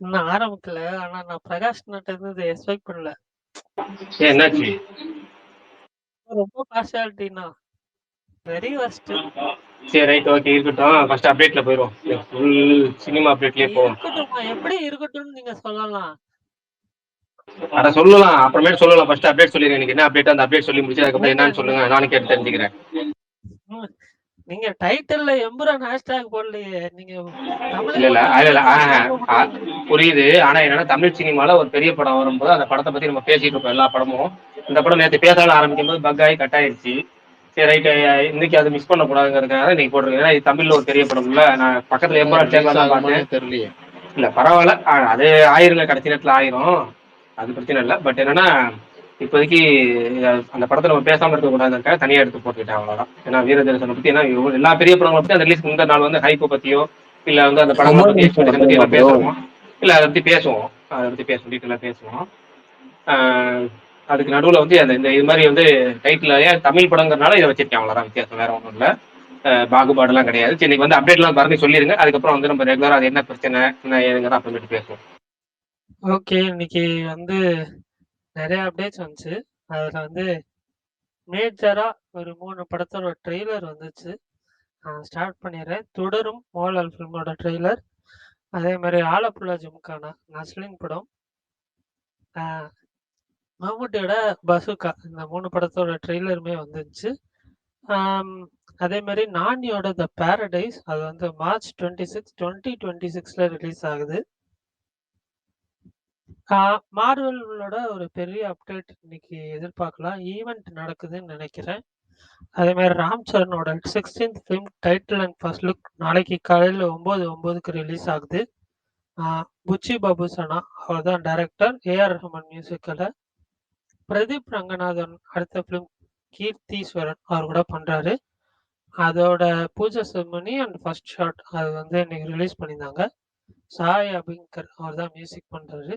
இன்னும் ஆரம்பிக்கல. ஆனா நான் பிரகாஷ் அண்ணன்ட்ட இருந்து இத எக்ஸ்பெக்ட் பண்ணல. ஏன் என்னாச்சு? ரொம்ப பார்ஷியாலிட்டிண்ணா. Very worst. சரி ரைட் ஓகே இருக்கட்டும். ஃபர்ஸ்ட் அப்டேட்ல போயிருவோம். ஃபுல் சினிமா அப்டேட்லயே போவோம். இருக்கட்டும்மா. எப்படி இருக்கட்டும்னு நீங்க சொல்லலாம். அட சொல்லலாம். அப்புறமேட்டு சொல்லலாம். ஃபர்ஸ்ட் அப்டேட் சொல்லிருங்க. எனக்கு என்ன அப்டேட் அந்த அப்டேட் சொல்லி முடிச்சு அதுக்கப்புறம் ஏங்க என்னன்னு சொல்லுங்க. நானும் கேட்டு தெரிஞ்சுக்கிறேன். ம் நீங்க டைட்டில்ல எம்புரான் ஹேஷ்டேக் போடலையே. நீங்க தமிழை இல்ல இல்ல மட்டும் இல்ல இல்ல ஈழத்துல சேர்க்கக்கூடாது. புரியுது. ஆனா என்னன்னா தமிழ் சினிமால ஒரு பெரிய படம் வரும்போது அந்த படத்தை பத்தி நம்ம பேசிட்டு இருப்போம் எல்லா படமும். இந்த படம் நேற்று பேசாத ஆரம்பிக்கும் போது பக் ஆகி கட் ஆயிடுச்சு. சரி ரைட் இன்னைக்கு அதை மிஸ் பண்ண கூடாதுங்கிறதுக்காக இன்னைக்கு போட்டிருக்கேன். ஏன்னா இது தமிழ்ல ஒரு பெரிய படம் இல்ல. நான் பக்கத்துல எம்பரா ரிலீஸ் சேர்க்கலாம் தான் பார்த்தேன். ஆகுமானே தெரியலையே. இல்ல பரவாயில்ல. அது ஆயிருங்க கடைசி நேரத்துல ஆயிரும். அது பிரச்சனை இல்லை. பட் என்னன்னா இப்போதைக்கு அந்த படத்தை நம்ம பேசாம இருக்க கூடாதுக்காக தனியா எடுத்து போட்டுக்கிட்டேன் அவ்வளவுதான். ஏன்னா வீரதேசனை பத்தி ஏன்னா எல்லா பெரிய படங்களை பத்தி அந்த ரிலீஸ் முந்தின நாள் வந்து ஹைப்பை பத்தியோ இல்ல வந்து அந்த படங்களை பத்தி கமல் எக்ஸ்பெக்டேஷன் பத்தி படத்துங்களா எல்லாம் ப்ரோ? பேசுறோமோ இல்ல அதை பத்தி பேசுவோம். அதை பத்தி பேசுவோம் டீட்டெயிலா பேசுவோம். ஆஹ் அதுக்கு நடுவுல வந்து அந்த இந்த இது மாதிரி வந்து டைட்டில் ஏன் தமிழ் படங்கிறதுனால இதை வச்சிருக்கேன் அவ்வளவுதான் வித்தியாசம். வேற ஒன்றும் இல்லை. பாகுபாடுலாம் கிடையாது. சரி இன்னைக்கு வந்து அப்டேட்லாம் பாருங்க சொல்லிருங்க. அதுக்கப்புறம் வந்து நம்ம ரெகுலரா அது என்ன பிரச்சனை என்ன ஏதுங்கிறத அப்புறமேட்டு பேசுவோம். ஓகே. இன்னைக்கு வந்து நெறைய அப்டேட்ஸ் வந்துச்சு. அதுல வந்து மேஜரா ஒரு 3 படத்தோட ட்ரெய்லர் வந்துச்சு. நான் ஸ்டார்ட் பண்ணிடுறேன். தொடரும் மோகன்லால் ஃபிலிமோட ட்ரெய்லர். அதே மாரி ஆலப்புழா ஜிம்கானா நஸ்லின் படம். ஆ மம்முட்டியோட பசூக்கா இந்த 3 படத்தோட ட்ரெய்லருமே வந்துருச்சு. ஆம், அதே மாரி நானியோட த பாரடைஸ் அது வந்து மார்ச் 26, 2026ல ரிலீஸ் ஆகுது. மார்வெலோட ஒரு பெரிய அப்டேட் இன்னைக்கு எதிர்பார்க்கலாம். ஈவென்ட் நடக்குதுன்னு நெனைக்கிறேன். அதே மாரி ராம் சரணோட 16த் film title and first look நாளைக்கு காலையில 9:09க்கு ரிலீஸ் ஆகுது. ஆ புச்சி பாபுசனா அவர் தான் டைரக்டர். ஏஆர் ரஹ்மான் மியூசிக்ல. பிரதீப் ரங்கநாதன் அடுத்த ஃபிலிம் கீர்த்தீஸ்வரன் அவர் கூட பண்றாரு. அதோட பூஜை செரிமனி அண்ட் ஃபர்ஸ்ட் ஷாட் அது வந்து இன்னைக்கு ரிலீஸ் பண்ணியிருந்தாங்க. சாய் அபிங்கர் அவர் தான் மியூசிக் பண்றாரு.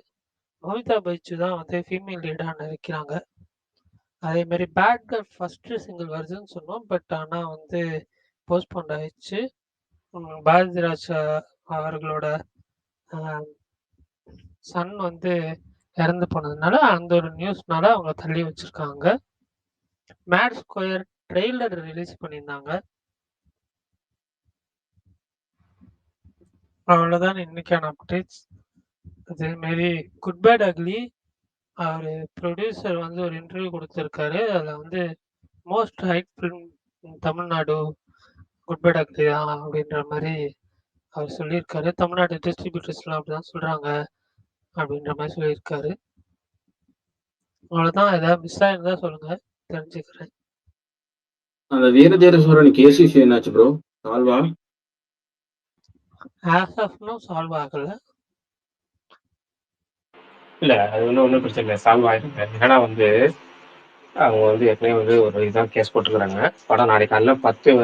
மமிதா பைச்சு தான் வந்து ஃபீமேல் லீடா நடிக்கிறாங்க. அதே மாரி பேட் கேர்ள் ஃபர்ஸ்ட் சிங்கிள் வருதுன்னு சொன்னோம். பட் ஆனா வந்து போஸ்ட்போன் ஆயிடுச்சு. பாரதிராஜ் அவர்களோட அ சன் வந்து இறந்து போனதுனால, அந்த ஒரு நியூஸ்னால அவங்க தள்ளி வச்சிருக்காங்க. மேட் ஸ்கொயர் ட்ரெய்லர் ரிலீஸ் பண்ணியிருந்தாங்க. அவ்வளோதான் இன்னைக்கான அப்டேட்ஸ். அதே மாரி குட் பேட் அக்லி அவரு ப்ரொடியூசர் வந்து ஒரு இன்டர்வியூ குடுத்திருக்காரு. அதுல வந்து most hyped film in Tamil Nadu good bad ugly தான் அப்படின்ற மாரி அவர் சொல்லியிருக்காரு. தமிழ்நாடு டிஸ்ட்ரிபியூட்டர்ஸ்லாம் அப்படிதான் சொல்றாங்க அப்படின்ற மாரி சொல்லியிருக்காரு. அவ்வளோதான். ஏதாவது மிஸ் ஆயிருந்தா சொல்லுங்க. தெரிஞ்சுக்கிறேன். அந்த வீரதேரசூரன் கேஸ் இஷ்யூ என்னாச்சு ப்ரோ? சால்வா? ஆஸ் ஆஃப் நவ் சால்வ் ஆகல. இல்ல அது ஒன்றும் பிரச்சனை இல்லை. சால்வ் ஆயிருக்கு. ஏன்னா வந்து அவங்க வந்து ஏற்கனவே வந்து ஒரு இதான் கேஸ் போட்டுருக்காங்க. படம் நாளைக்கு காலைல 10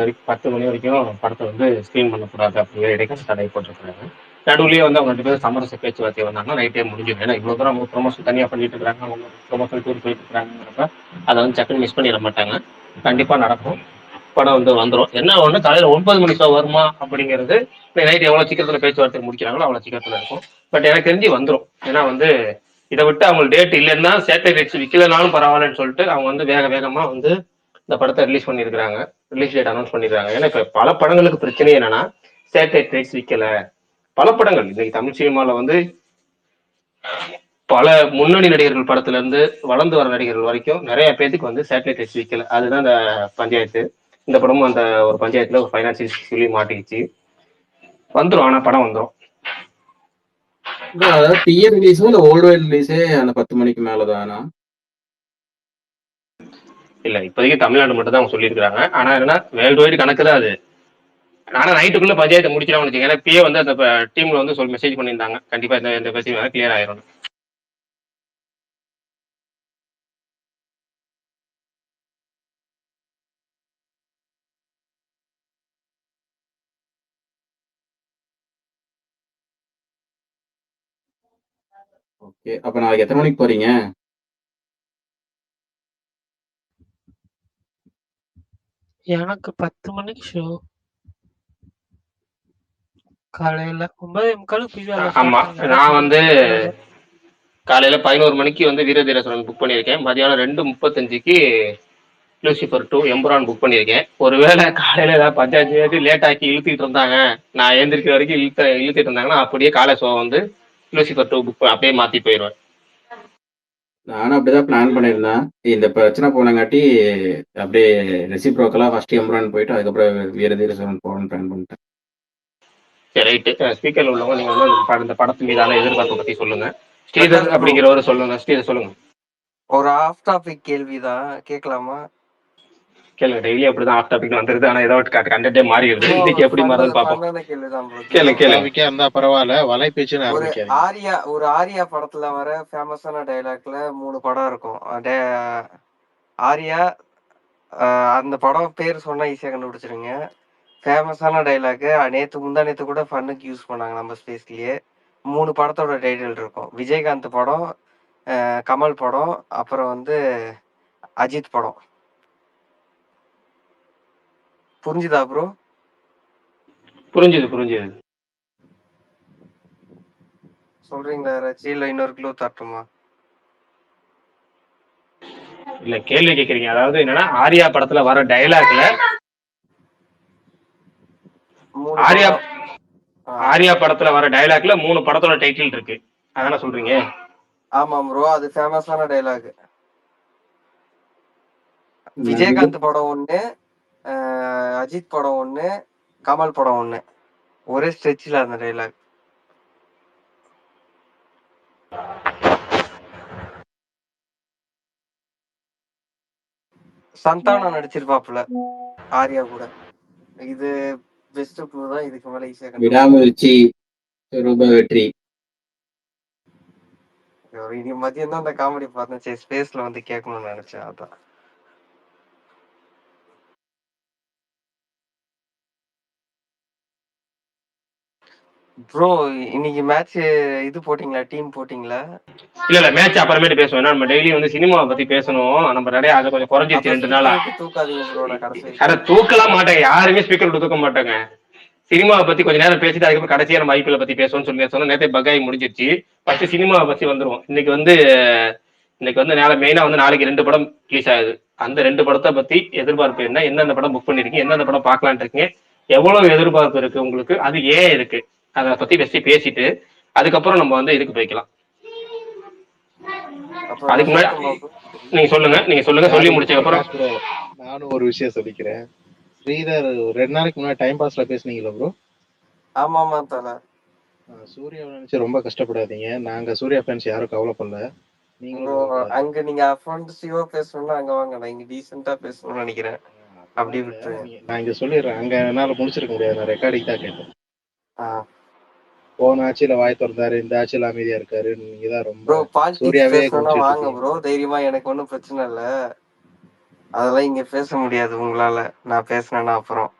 மணி வரைக்கும் படத்தை வந்து ஸ்க்ரீன் பண்ணக்கூடாது அப்படிங்கிற இடைக்கால தடை போட்டிருக்காங்க. நடுவுலயே வந்து அவங்க 2 பேரும் சமரச பேச்சுவார்த்தை வந்தாங்கன்னா நைட்டே முடிஞ்சிடும். ஏன்னா இவ்வளவு தூரம் அவங்க ப்ரொமோஷன் தனியா பண்ணிட்டு இருக்காங்க. அவங்க ப்ரொமோஷன் டூர் போயிட்டு இருக்காங்கிறப்ப அதை வந்து டக்குன்னு மிஸ் பண்ணிட மாட்டாங்க. கண்டிப்பா நடக்கும். படம் வந்து வந்துடும். என்ன ஒண்ணு காலையில 9 மணி ஷோ வருமா அப்படிங்கிறது நைட் எவ்வளவு சீக்கிரத்துல பேச்சுவார்த்தை முடிக்கிறாங்களோ அவ்வளவு சீக்கிரத்துல இருக்கும். பட் எனக்கு தெரிஞ்சு வந்துடும். ஏன்னா வந்து இதை விட்டு அவங்க டேட் இல்லைன்னா சேட்டலைட் ரைட்ஸ் விற்கலனாலும் பரவாயில்லன்னு சொல்லிட்டு அவங்க வந்து வேக வேகமா வந்து இந்த படத்தை ரிலீஸ் பண்ணியிருக்காங்க. ரிலீஸ் டேட் அனௌன்ஸ் பண்ணிருக்காங்க. ஏன்னா இப்ப பல படங்களுக்கு பிரச்சனை என்னன்னா சேட்டலைட் ரைட்ஸ் விற்கல. பல படங்கள் இன்னைக்கு தமிழ் சினிமால வந்து பல முன்னணி நடிகர்கள் படத்துல இருந்து வளர்ந்து வர நடிகர்கள் வரைக்கும் நிறைய பேத்துக்கு வந்து சேட்டலைட் ரைட்ஸ் விற்கல. அதுதான் இந்த பஞ்சாயத்து. இந்த படமும் அந்த ஒரு பஞ்சாயத்துல ஒரு ஃபைனான்சியல் சொல்லி மாட்டிக்கிச்சு. வந்துடும். ஆனா படம் வந்துடும். ப்ரோ அதாவது தியேட்டர் ரிலீஸும் இல்ல வேர்ல்டு வைட் ரிலீஸே அந்த 10 மணிக்கு மேலதானா? இல்ல இப்போதைக்கு தமிழ்நாடு மட்டும் தான் அவங்க சொல்லியிருக்காங்க. ஆனா என்னன்னா வேர்ல்டு வைடு கணக்கு தான் அது. ஆனா நைட்டுக்குள்ள பஞ்சாயத்தை முடிச்சிடாம வச்சுக்கோங்க. ஏன்னா இப்பயே வந்து அந்த டீம்ல வந்து சொல்லி மெசேஜ் பண்ணியிருந்தாங்க. கண்டிப்பா இந்த பிரச்சனை கிளியர் ஆயிரும். ஓகே. அப்ப நாளைக்கு எத்தனை மணிக்கு போறீங்க? எனக்கு 10 மணிக்கு ஷோ. காலையில 9:45 பிவிஆர்ல ஆமா. ஸ்டார்ட் ஆகுது. நான் வந்து காலையில. காலையில 11 மணிக்கு வந்து வீரதீரசுரன் புக் பண்ணியிருக்கேன். மதியானம் 2:35க்கு லூசிஃபர் 2 எம்புரான் புக் பண்ணியிருக்கேன். ஒருவேளை காலையில ஏதாவது பஞ்சாயத்து லேட் ஆக்கி இழுத்துட்டு இருந்தாங்க, நான் எழுந்திருக்கிற வரைக்கும் இழுத்துட்டு இருந்தாங்கன்னா அப்படியே காலை ஷோ வந்து லூசிஃபர் 2 புக் அப்படியே மாத்தி போயிடுவேன். நானும் அப்படிதான் பிளான் பண்ணியிருந்தேன். இந்த பிரச்சனை போனங்காட்டி அப்படியே ரெசிப்ரோக்கலா ஃபர்ஸ்ட் எம்ரான் போயிட்டு அதுக்கப்புறம் வீரதீரசுரன் போகணும்னு பிளான் பண்ணிட்டேன். சரி ரைட்டு. ஸ்பீக்கர்ல உள்ளவங்க நீங்க வந்து இந்த படத்து மீதான எதிர்பார்ப்பை பத்தி சொல்லுங்க. ஸ்ரீதர் அப்படிங்கிறவரு சொல்லுங்க. ஸ்ரீதர் சொல்லுங்க. ஒரு ஆஃப் டாபிக் கேள்விதான், கேட்கலாமா? கேளுங்க. டெய்லி அப்படிதான் ஆஃப் டாபிக் வந்துருது. ஆனா ஏதோ கண்டென்ட்டே மாறிடுது. இன்னைக்கு எப்படி மாறுதுன்னு பார்ப்போம். ஃபன்னான கேள்விதான் bro. கேளுங்க. டாபிக்கா இருந்தா பரவாயில்ல, வலை பேச்சுன்னு ஒரு ஆரம்பிக்காதீங்க. ஆரியா படத்துல வர ஃபேமஸான டைலாக்ல 3 படம் இருக்கும். ஆரியா அந்த படம் பேர் சொன்னா ஈஸியா கண்டுபிடிச்சிருங்க. ஃபேமஸான டைலாக் முந்தா நேத்து கூட ஃபன்னுக்கு யூஸ் பண்ணாங்க நம்ம ஸ்பேஸ்லயே. 3 படத்தோட டைட்டில் இருக்கும். விஜயகாந்த் படம், கமல் படம், அப்புறம் வந்து அஜித் படம். புரிஞ்சுதா ப்ரோ? புரிஞ்சுது. சொல்றீங்களா யாராச்சும்? இல்ல இன்னொரு க்ளூ தரட்டுமா? இல்ல, கேள்வி கேக்குறீங்க. அதாவது என்னன்னா ஆரியா படத்துல வர டைலாக்ல ஆரியா படத்துல வர டைலாக்ல 3 படத்தோட டைட்டில் இருக்கு. அதான சொல்றீங்க? ஆமா ப்ரோ, அது ஃபேமஸான டைலாக். விஜயகாந்த் படம் ஒண்ணு, அஜித் படம் ஒண்ணு, கமல் படம் ஒண்ணு. ஒரே ஸ்ட்ரெச்ல அந்த டைலாக். சந்தானம் நடிச்சிருப்பாப்புல ஆரியா கூட. இது பெஸ்ட் க்ளூ தான். இதுக்கு மேல ஈஸியா விடாமுயற்சி ரூபா வெற்றி. இன்னைக்கு மதியம் தான் அந்த காமெடி பார்த்தேன். சரி ஸ்பேஸ்ல வந்து கேட்கணும்னு நினைச்சேன், அதான். ப்ரோ இன்னைக்கு மேட்ச் இது போட்டிங்களா? டீம் போட்டிங்களா? இல்ல மேட்ச் அப்புறமேட்டு பேசுவோம். நம்ம டெய்லி வந்து சினிமாவை பத்தி பேசணும். நம்ம நிறைய அதை கொஞ்சம் குறைஞ்சிருச்சு 2 நாளா. தூக்காதீங்க ப்ரோ, நான் கடைசி அட தூக்கலாம் மாட்டேங்க. யாருமே ஸ்பீக்கர் விட்டு தூக்க மாட்டாங்க. சினிமாவை பத்தி கொஞ்ச நேரம் பேசிட்டு அதுக்கப்புறம் கடைசியா நம்ம ஐபிஎல் பத்தி பேசணும்னு சொல்லி சொன்னா நேரத்தை பகாய் முடிஞ்சிருச்சு. ஃபர்ஸ்ட் சினிமாவை பத்தி வந்துருவோம். இன்னைக்கு வந்து மெயினா வந்து நாளைக்கு 2 படம் ரிலீஸ் ஆகுது. அந்த 2 படத்தை பத்தி எதிர்பார்ப்பு என்ன, எந்தெந்த படம் புக் பண்ணிருக்கீங்க, எந்தெந்த படம் பார்க்கலான் இருக்கீங்க, எவ்வளவு எதிர்பார்ப்பு இருக்கு உங்களுக்கு, அது ஏன் இருக்கு, அதை பத்தி ஃபர்ஸ்ட் பேசிட்டு அதுக்கப்புறம் நம்ம வந்து இதுக்கு போய்க்கலாம். அதுக்கு முன்னாடி நீங்க சொல்லுங்க. சொல்லி முடிச்சதுக்கு அப்புறம் நானும் ஒரு விஷயம் சொல்லிக்கிறேன். ஸ்ரீதர் 2 நாளைக்கு முன்னாடி டைம் பாஸ்ல பேசுனீங்களா ப்ரோ? ஆமாமா தல. சூர்யாவை நினைச்சு ரொம்ப கஷ்டப்படாதீங்க. நாங்க சூர்யா ஃபேன்ஸ் யாரும் கவலைப்படல. அங்க நீங்க அஃபென்சிவா பேசணும்னா அங்க வாங்க. நான் இங்க டீசென்ட்டா பேசணும்னு நினைக்கிறேன். அப்படி விட்டுருங்க. நான் இங்க சொல்லிடுறேன். அங்க என்னால முடிச்சிருக்க முடியாது. நான் ரெக்கார்டிங் தான் கேட்டேன். போன ஆட்சியில வாய் திறந்தாரு, இந்த ஆட்சியில அமைதியா இருக்காரு. நீங்க தான் ரொம்ப சூர்யாவே வாங்க ப்ரோ, தைரியமா. எனக்கு ஒன்றும் பிரச்சனை இல்லை. அதெல்லாம் இங்க பேச முடியாது உங்களால. நான் பேசினேன்னா அப்புறம்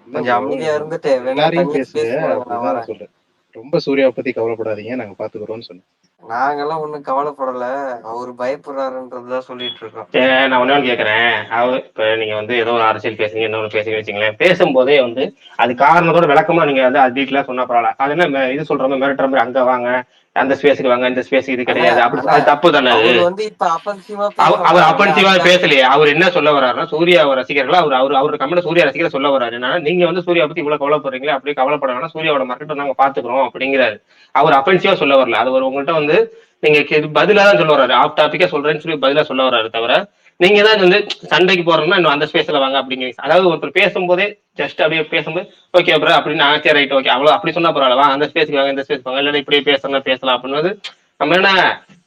கொஞ்சம் அமைதியா இருந்துட்டு எல்லாரையும் பேசுங்க. சொல்றேன். ரொம்ப சூர்யாவை பத்தி கவலைப்படாதீங்க, நாங்க பாத்துக்கிறோம்னு சொன்னேன். நாங்கெல்லாம் ஒண்ணும் கவலைப்படல. அவரு பயப்படுறாருன்றதுதான் சொல்லிட்டு இருக்கோம். நான் ஒண்ணு கேக்குறேன். இப்ப நீங்க வந்து ஏதோ ஒரு அரசியல் பேசுறீங்க, இன்னொரு பேசுங்க வச்சுங்களேன். பேசும்போதே வந்து அது காரணத்தோட விளக்கமா நீங்க வந்து அது டீட்டெயிலா சொன்னா பரவாயில்ல. அது என்ன இது சொல்ற மாதிரி மிரட்டுற மாதிரி அங்க வாங்க, அந்த ஸ்பேஸுக்கு வாங்க, இந்த ஸ்பேஸ் இது கிடையாது, அப்படி அது தப்பு தானே. அவர் அஃபென்சிவா பேசலையே. அவர் என்ன சொல்ல வர்றாருன்னா சூர்யா ரசிகர்கள் அவரு கமெண்ட் சூர்யா ரசிகரை சொல்ல வர்றாரு என்னன்னா, நீங்க வந்து சூர்யா பத்தி இவ்வளவு கவலைப்படுறீங்களா, அப்படியே கவலைப்பட வேணா, சூர்யாவோட மார்க்கெட் நாங்க பாத்துக்கிறோம் அப்படிங்கிறாரு. அவர் அஃபென்சிவா சொல்ல வரல. அது ஒரு உங்கள்கிட்ட வந்து நீங்க பதிலா தான் சொல்ல வர்றாரு. ஆஃப் டாபிக்கா சொல்றேன்னு சொல்லி பதிலா சொல்ல வர்றாரு. தவிர நீங்க தான் வந்து சண்டைக்கு போறோம்னா இன்னும் அந்த ஸ்பேஸ்ல வாங்க அப்படிங்கிறீங்க. அதாவது ஒருத்தர் பேசும்போதே ஜஸ்ட் அப்படியே பேசும்போது ஓகே ப்ரோ அப்படின்னு சரி ரைட் ஓகே அவ்வளவு அப்படி சொன்னா பரவாயில்ல, அந்த ஸ்பேஸ்க்கு வாங்க, இந்த ஸ்பேஸ் வாங்க, இல்ல இப்படியே பேசலாம் அப்படின்னு நம்ம என்ன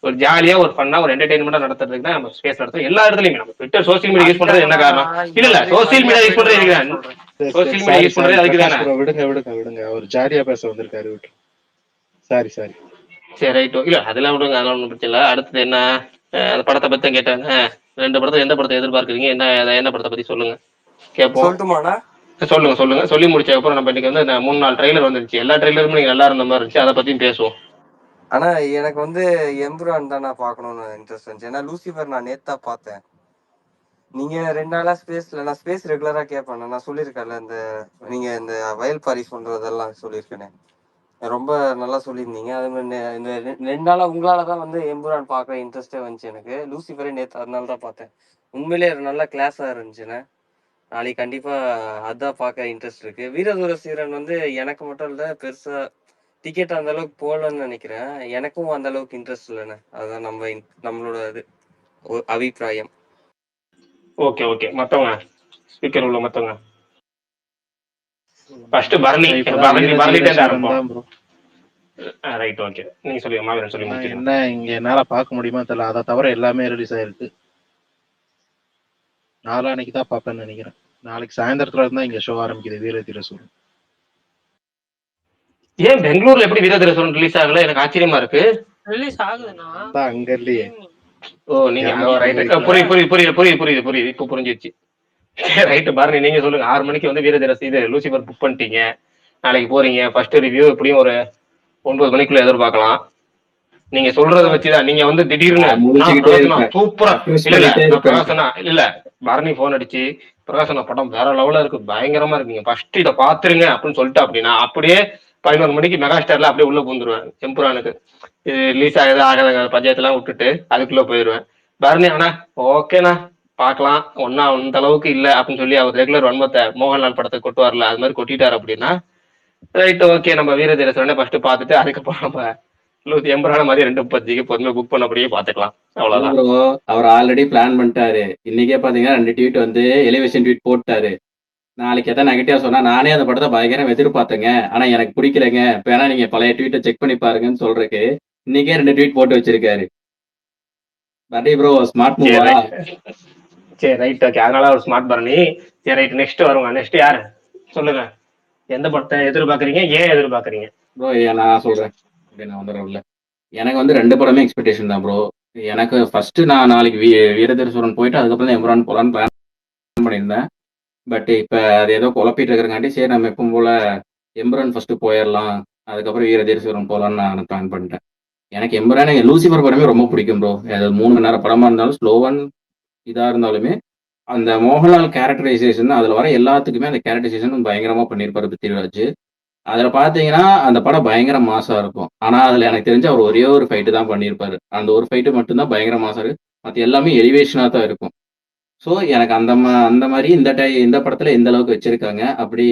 ஒரு ஜாலியா ஒரு ஃபன்னா ஒரு என்டர்டைன்மெண்டா நடத்துறதுக்கு தான் நம்ம ஸ்பேஸ் நடத்துறோம். எல்லா இடத்துலயுமே நம்ம ட்விட்டர் சோசியல் மீடியா யூஸ் பண்றது என்ன காரணம்? இல்ல சோசியல் மீடியா யூஸ் பண்றது சோசியல் மீடியா யூஸ் பண்றது அதுக்கு தானே. விடுங்க அவர் ஜாலியா பேச வந்திருக்காரு. சாரி சரி ரைட். இல்ல அதெல்லாம் விடுங்க, அதெல்லாம் ஒன்றும் பிரச்சனை இல்லை. அடுத்தது என்ன, அந்த படத்தை பத்தி கேட்டாங்க. 2 படத்தை எந்த படத்தை எதிர்பார்க்குறீங்க, என்ன படத்தை பத்தி சொல்லுங்க கேட்போம். சொல்லுங்க. சொல்லி முடிச்ச அப்புறம் நம்ம இன்னைக்கு வந்து 3 4 ட்ரெய்லர் வந்துருச்சு. எல்லா ட்ரெய்லருமே நீங்க நல்லா இருந்த மாதிரி இருந்துச்சு. அதை பத்தியும் பேசுவோம். ஆனா எனக்கு வந்து எம்புரான் தான் நான் பார்க்கணும்னு இன்ட்ரெஸ்ட் இருந்துச்சு. ஏன்னா லூசிஃபர் நான் நேத்தா பார்த்தேன். நீங்க 2 நாளா ஸ்பேஸ்ல நான் ஸ்பேஸ் ரெகுலரா கேட்பேன். நான் சொல்லியிருக்கேன்ல, நீங்க இந்த வயல் பாரி சொல்றதெல்லாம் சொல்லியிருக்கேனே. ரொம்ப நல்லா சொல்லியிருந்தீங்க. அதே மாதிரி இந்த 2 நாளா உங்களால தான் வந்து எம்புரான் பார்க்க இன்ட்ரெஸ்டே வந்துச்சு எனக்கு. லூசிஃபரே நேற்று அதனால தான் பார்த்தேன். உண்மையிலேயே நல்ல கிளாஸா இருந்துச்சுண்ணே. நாளைக்கு கண்டிப்பா அதான் பார்க்க இன்ட்ரெஸ்ட் இருக்கு. வீரதூர சீரன் வந்து எனக்கு மட்டும் இல்ல, பெருசா டிக்கெட் அந்த அளவுக்கு போகலன்னு நினைக்கிறேன். எனக்கும் அந்த அளவுக்கு இன்ட்ரெஸ்ட் இல்லைண்ணே. அதுதான் நம்மளோட இது அபிப்பிராயம். Okay okay. மத்தவங்க ஸ்பீக்கர் உள்ள மத்தவங்க ஃபர்ஸ்ட் பரணி இப்பதான் பரணி வீர பரணிட்டே சீரன் ஆரம்பம். தான் ப்ரோ. Right okay. நீங்க சொல்லி மாவீரன் சொல்லி நான் முடிச்சிருங்க. என்ன இங்க என்னால பார்க்க முடியுமா தெரியல. அதை தவிர எல்லாமே ரிலீஸ் ஆயிருக்கு. நாளான்னைக்கு தான் பார்ப்பேன்னு நினைக்கிறேன். நாளைக்கு சாயந்தரத்துல இருந்தா இங்க ஷோ ஆரம்பிக்குது வீரதீர சூரன். ஏன் பெங்களூர்ல எப்படி வீரதீரசுரன் ரிலீஸ் ஆகல? எனக்கு ஆச்சரியமா இருக்கு. ரிலீஸ் ஆகுதுண்ணா. நான் தான் அங்க இல்லையே. ஓ நீங்க என் ரைட். வீட்டுல புரியுது இப்போ புரிஞ்சிருச்சு. ரைட் பரணி நீங்க சொல்லுங்க. 6 மணிக்கு வந்து வீரதீரஸ் இது லூசிபர் புக் பண்ணிட்டீங்க. நாளைக்கு போறீங்க. ஃபர்ஸ்ட் ரிவ்யூ எப்படியும் ஒரு 9 மணிக்குள்ள எதிர்பார்க்கலாம். நீங்க சொல்றத வச்சுதான் நீங்க வந்து திடீர்னு முடிச்சுக்கிட்டே இருப்பேன். சூப்பரா Accuse இல்ல பண்ணிட்டே நான் இருப்பேன். பிரகாசனா இல்ல பரணி போன் அடிச்சு பிரகாசனா படம் வேற லெவலா இருக்கு, பயங்கரமா இருக்கு, நீங்க ஃபர்ஸ்ட் இதை பாத்துருங்க அப்படின்னு சொல்லிட்டு அப்படின்னா அப்படியே 11 மணிக்கு மெகா ஸ்டார்ல அப்படியே உள்ள பூந்துருவேன். எம்புரானுக்கு இது ரிலீஸ் ஆகுது ஆகாத பஞ்சாயத்துலாம் விட்டுட்டு அதுக்குள்ள போயிடுவேன். பரணி ஆனா ஓகேண்ணா பார்க்கலாம், ஒன்னா அந்த அளவுக்கு இல்ல அப்படின்னு சொல்லி அவர் ரெகுலர் வன்மத்தை மோகன்லால் படத்தை கொட்டுவார்ல அது மாதிரி கொட்டிட்டாரு அப்படின்னா ரைட் ஓகே. நம்ம வீரதீரசுரனை ஃபர்ஸ்ட் பார்த்துட்டு அதுக்கப்புறம் நம்ம 180 மாதிரி 2:30 பொறுமையா புக் பண்ணபடியே பாத்துக்கலாம். அவ்வளவுதான். ப்ரோ அவர் ஆல்ரெடி பிளான் பண்ணிட்டாரு. இன்னைக்கே பாத்தீங்கன்னா 2 ட்வீட் வந்து எலிவேஷன் ட்வீட் போட்டாரு. நாளைக்கு எதாவது நெகட்டிவா சொன்னா நானே அந்த படத்தை பயங்கரம் எதிர்பார்த்தேங்க, ஆனா எனக்கு பிடிக்கலங்க, இப்ப வேணா நீங்க பழைய ட்வீட்டை செக் பண்ணி பாருங்கன்னு சொல்றதுக்கு இன்னைக்கே 2 ட்வீட் போட்டு வச்சிருக்காரு. பரணி ப்ரோ ஸ்மார்ட் சரி மூவா? சரி ரைட் ஓகே. அதனால ஒரு ஸ்மார்ட் பரணி. சரி ரைட் நெக்ஸ்ட் வருவாங்க. நெக்ஸ்ட் யாரு சொல்லுங்க. எந்த படத்தை எதிர்பார்க்கறீங்க, ஏன் எதிர்பார்க்கறீங்க? ப்ரோ நான் சொல்றேன். அப்படி நான் வந்துடுறேன்ல. எனக்கு வந்து 2 படமே எக்ஸ்பெக்டேஷன் தான் ப்ரோ. எனக்கு ஃபர்ஸ்ட் நான் நாளைக்கு வீரதீரசுரன் போயிட்டு அதுக்கப்புறம் தான் எம்ரான் போலான்னு பிளான் பண்ணியிருந்தேன். பட் இப்போ அது ஏதோ குழப்பிட்டு இருக்கிறங்காட்டி சரி நம்ம எப்பவும் போல எம்புரான் ஃபர்ஸ்ட் போயிடலாம், அதுக்கப்புறம் வீரதீரசுரன் போகலான்னு நான் பிளான் பண்ணிட்டேன். எனக்கு எம்புரான் லூசிஃபர் படமே ரொம்ப பிடிக்கும் ப்ரோ. அது 3 மணி நேரம் படமா இருந்தாலும் ஸ்லோவன் இதாக இருந்தாலுமே அந்த மோகன்லால் கேரக்டரைசேஷன் அதில் வர எல்லாத்துக்குமே அந்த கேரக்டரைசேஷன் பயங்கரமா பண்ணியிருப்பாரு பிருத்திவிராஜ். அதில் பார்த்தீங்கன்னா அந்த படம் பயங்கர மாசா இருக்கும். ஆனால் அதில் எனக்கு தெரிஞ்ச அவர் ஒரே ஒரு ஃபைட்டு தான் பண்ணியிருப்பாரு. அந்த ஒரு ஃபைட்டு மட்டும்தான் பயங்கர மாசா இருக்கு. மற்ற எல்லாமே எலிவேஷனாக தான் இருக்கும். ஸோ எனக்கு அந்த மாதிரி இந்த படத்துல எந்த அளவுக்கு வச்சிருக்காங்க அப்படி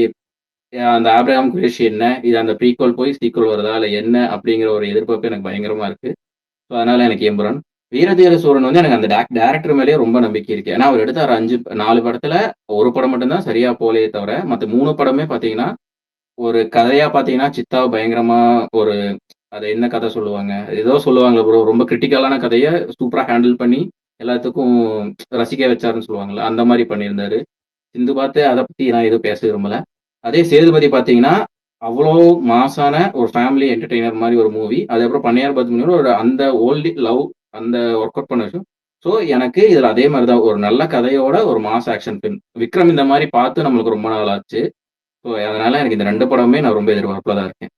அந்த ஆப்ரஹாம் குரேஷி என்ன இது அந்த ப்ரீக்வல் போய் சீக்வல் வருதா இல்லை என்ன அப்படிங்கிற ஒரு எதிர்பார்ப்பு எனக்கு பயங்கரமா இருக்கு. ஸோ அதனால எனக்கு எம்புரான். வீரதீர சூரன் வந்து எனக்கு அந்த டேரக்டர் மேலேயே ரொம்ப நம்பிக்கை இருக்கு. ஏன்னா அவர் எடுத்தார் 4 படத்துல ஒரு படம் மட்டும்தான் சரியா போலே தவிர மற்ற 3 படமே பார்த்தீங்கன்னா ஒரு கதையா பார்த்தீங்கன்னா சித்தாவை பயங்கரமா ஒரு அதை என்ன கதை சொல்லுவாங்க ஏதோ சொல்லுவாங்க ப்ரோ, ரொம்ப கிரிட்டிக்கலான கதையை சூப்பரா ஹேண்டில் பண்ணி எல்லாத்துக்கும் ரசிக்க வச்சாருன்னு சொல்லுவாங்கல்ல, அந்த மாதிரி பண்ணியிருந்தாரு. சிந்து பார்த்து அதை பத்தி நான் எதுவும் பேச விரும்பல. அதே சேதுபதி பார்த்தீங்கன்னா அவ்வளோ மாசான ஒரு ஃபேமிலி என்டர்டெய்னர் மாதிரி ஒரு மூவி. அதுக்கப்புறம் பண்ணையார் பத்மினியோட ஒரு அந்த ஓல்டு லவ் அந்த ஒர்க் அவுட் பண்ண விஷயம். ஸோ எனக்கு இதுல அதே மாதிரி தான் ஒரு நல்ல கதையோட ஒரு மாஸ் ஆக்ஷன் ஃபிலிம். விக்ரம் இந்த மாதிரி பார்த்து நம்மளுக்கு ரொம்ப நாள் ஆச்சு. ஸோ அதனால எனக்கு இந்த 2 படமே நான் ரொம்ப எதிர்பார்ப்புல தான் இருக்கேன்.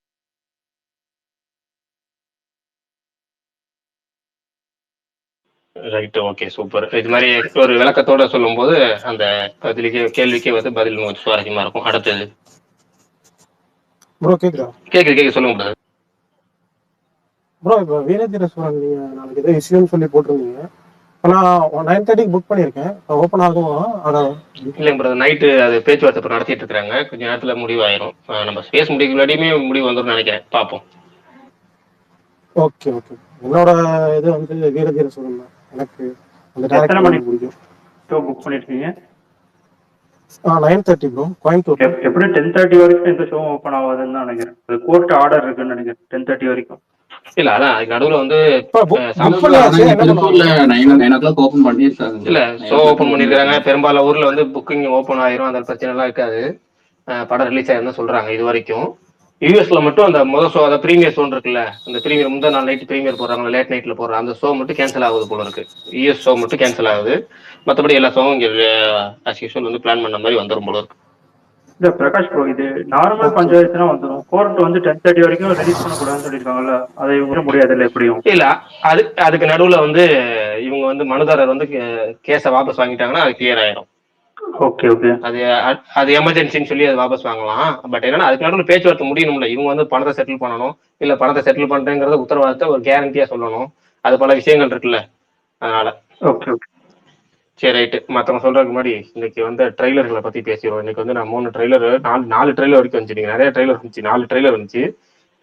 Right okay super. இது மாதிரி ஒரு விளக்கத்தோட சொல்லும் போது அந்த கேள்விக்கே வந்து பதில் கொஞ்சம் சுவாரஸ்யமா இருக்கும். அடுத்தது ப்ரோ கேக்குதா? கேட்க சொல்லுங்க brother. ப்ரோ இப்போ வீரதீரசுரன் நீங்க நாளைக்கு ஏதோ இஷ்யூன்னு சொல்லி போட்டிருந்தீங்க. நான் 9:30க்கு புக் பண்ணியிருக்கேன். ஓப்பன் ஆகும். அதை இல்லைங்க பிரதர், நைட்டு அது பேச்சுவார்த்தை இப்போ நடத்திட்டு இருக்காங்க. கொஞ்ச நேரத்துல முடிவாயிரும். நம்ம ஸ்பேஸ் முடிக்க முன்னாடியுமே முடிவு வந்துடும் நினைக்கிறேன். பார்ப்போம். Okay okay. என்னோட இது வந்து வீரதீரசுரன் தான். எனக்கு அந்த எத்தனை டேரக்டர் மணி பிடிக்கும். ஷோ புக் பண்ணிருக்கீங்க? 9:30 ப்ரோ, கோயம்புத்தூர். எப்படி 10:30 வரைக்கும் எந்த ஷோ ஓப்பன் ஆகாதுன்னு தான் நினைக்கிறேன். அது கோர்ட் ஆர்டர் இருக்குன்னு நினைக்கிறேன் 10:30 வரைக்கும். இல்ல அதான் நடுவுல வந்து புக் பண்ணியாச்சு, என்ன திருப்பூர்ல பண்ணுவாங்க? 9 o'clock ஓப்பன் பண்ணியிருக்காங்க. இல்ல ஷோ ஓப்பன் பண்ணிருக்காங்க. பெரும்பாலும் ஊர்ல வந்து புக்கிங் ஓப்பன் ஆயிரும், அந்த பிரச்சனை எல்லாம் இருக்காது. படம் ரிலீஸ் ஆயிருந்தா சொல்றாங்க. இது வரைக்கும் யூஎஸ்ல மட்டும் அந்த முதல் ஷோ அந்த ப்ரீமியர் ஷோ இருக்குல்ல, அந்த ப்ரீமியர் முந்தா நாள் நைட் ப்ரீமியர் போடுறாங்க, லேட் நைட்ல போடுறாங்க, அந்த ஷோ மட்டும் கேன்சல் ஆகுது போல இருக்கு. யூஎஸ் ஷோ மட்டும் கேன்சல் ஆகுது. மற்றபடி எல்லா ஷோவும் இங்க ஆஸ் யூஷுவல் வந்து பிளான் பண்ண மாதிரி வந்துடும் போல இருக்கு. இந்த பிரகாஷ் ப்ரோ, இது நார்மல் பஞ்சாயத்துனா வந்துடும். கோர்ட் வந்து 10:30 வரைக்கும் ரிலீஸ் பண்ணக்கூடாதுன்னு சொல்லியிருக்காங்கல்ல, அதை இவங்க முடியாது இல்லை எப்படியும். இல்ல அதுக்கு நடுவுல வந்து இவங்க வந்து மனுதாரர் வந்து கேஸை வாபஸ் வாங்கிட்டாங்கன்னா அது கிளியர் ஆயிரும். ஓகே ஓகே அது அது எமர்ஜென்சின்னு சொல்லி அது வாபஸ் வாங்கலாம். பட் என்னன்னா அதுக்கு நடுவில் பேச்சுவார்த்தை முடியணும்ல. இவங்க வந்து பணத்தை செட்டில் பண்ணணும், இல்ல பணத்தை செட்டில் பண்றேங்கிறத உத்தரவாதத்தை ஒரு கேரண்டியா சொல்லணும். அது பல விஷயங்கள் இருக்குல்ல. அதனால ஓகே ஓகே சரி ரைட்டு. மற்றவங்க சொல்றதுக்கு முன்னாடி இன்னைக்கு வந்து ட்ரெய்லர்களை பத்தி பேசிடுவோம். இன்னைக்கு வந்து நான் 3 ட்ரெய்லர், நாலு ட்ரெய்லர் வரைக்கும் வந்துச்சு. நீங்க நிறைய ட்ரெய்லர் இருந்துச்சு, 4 ட்ரெய்லர் இருந்துச்சு.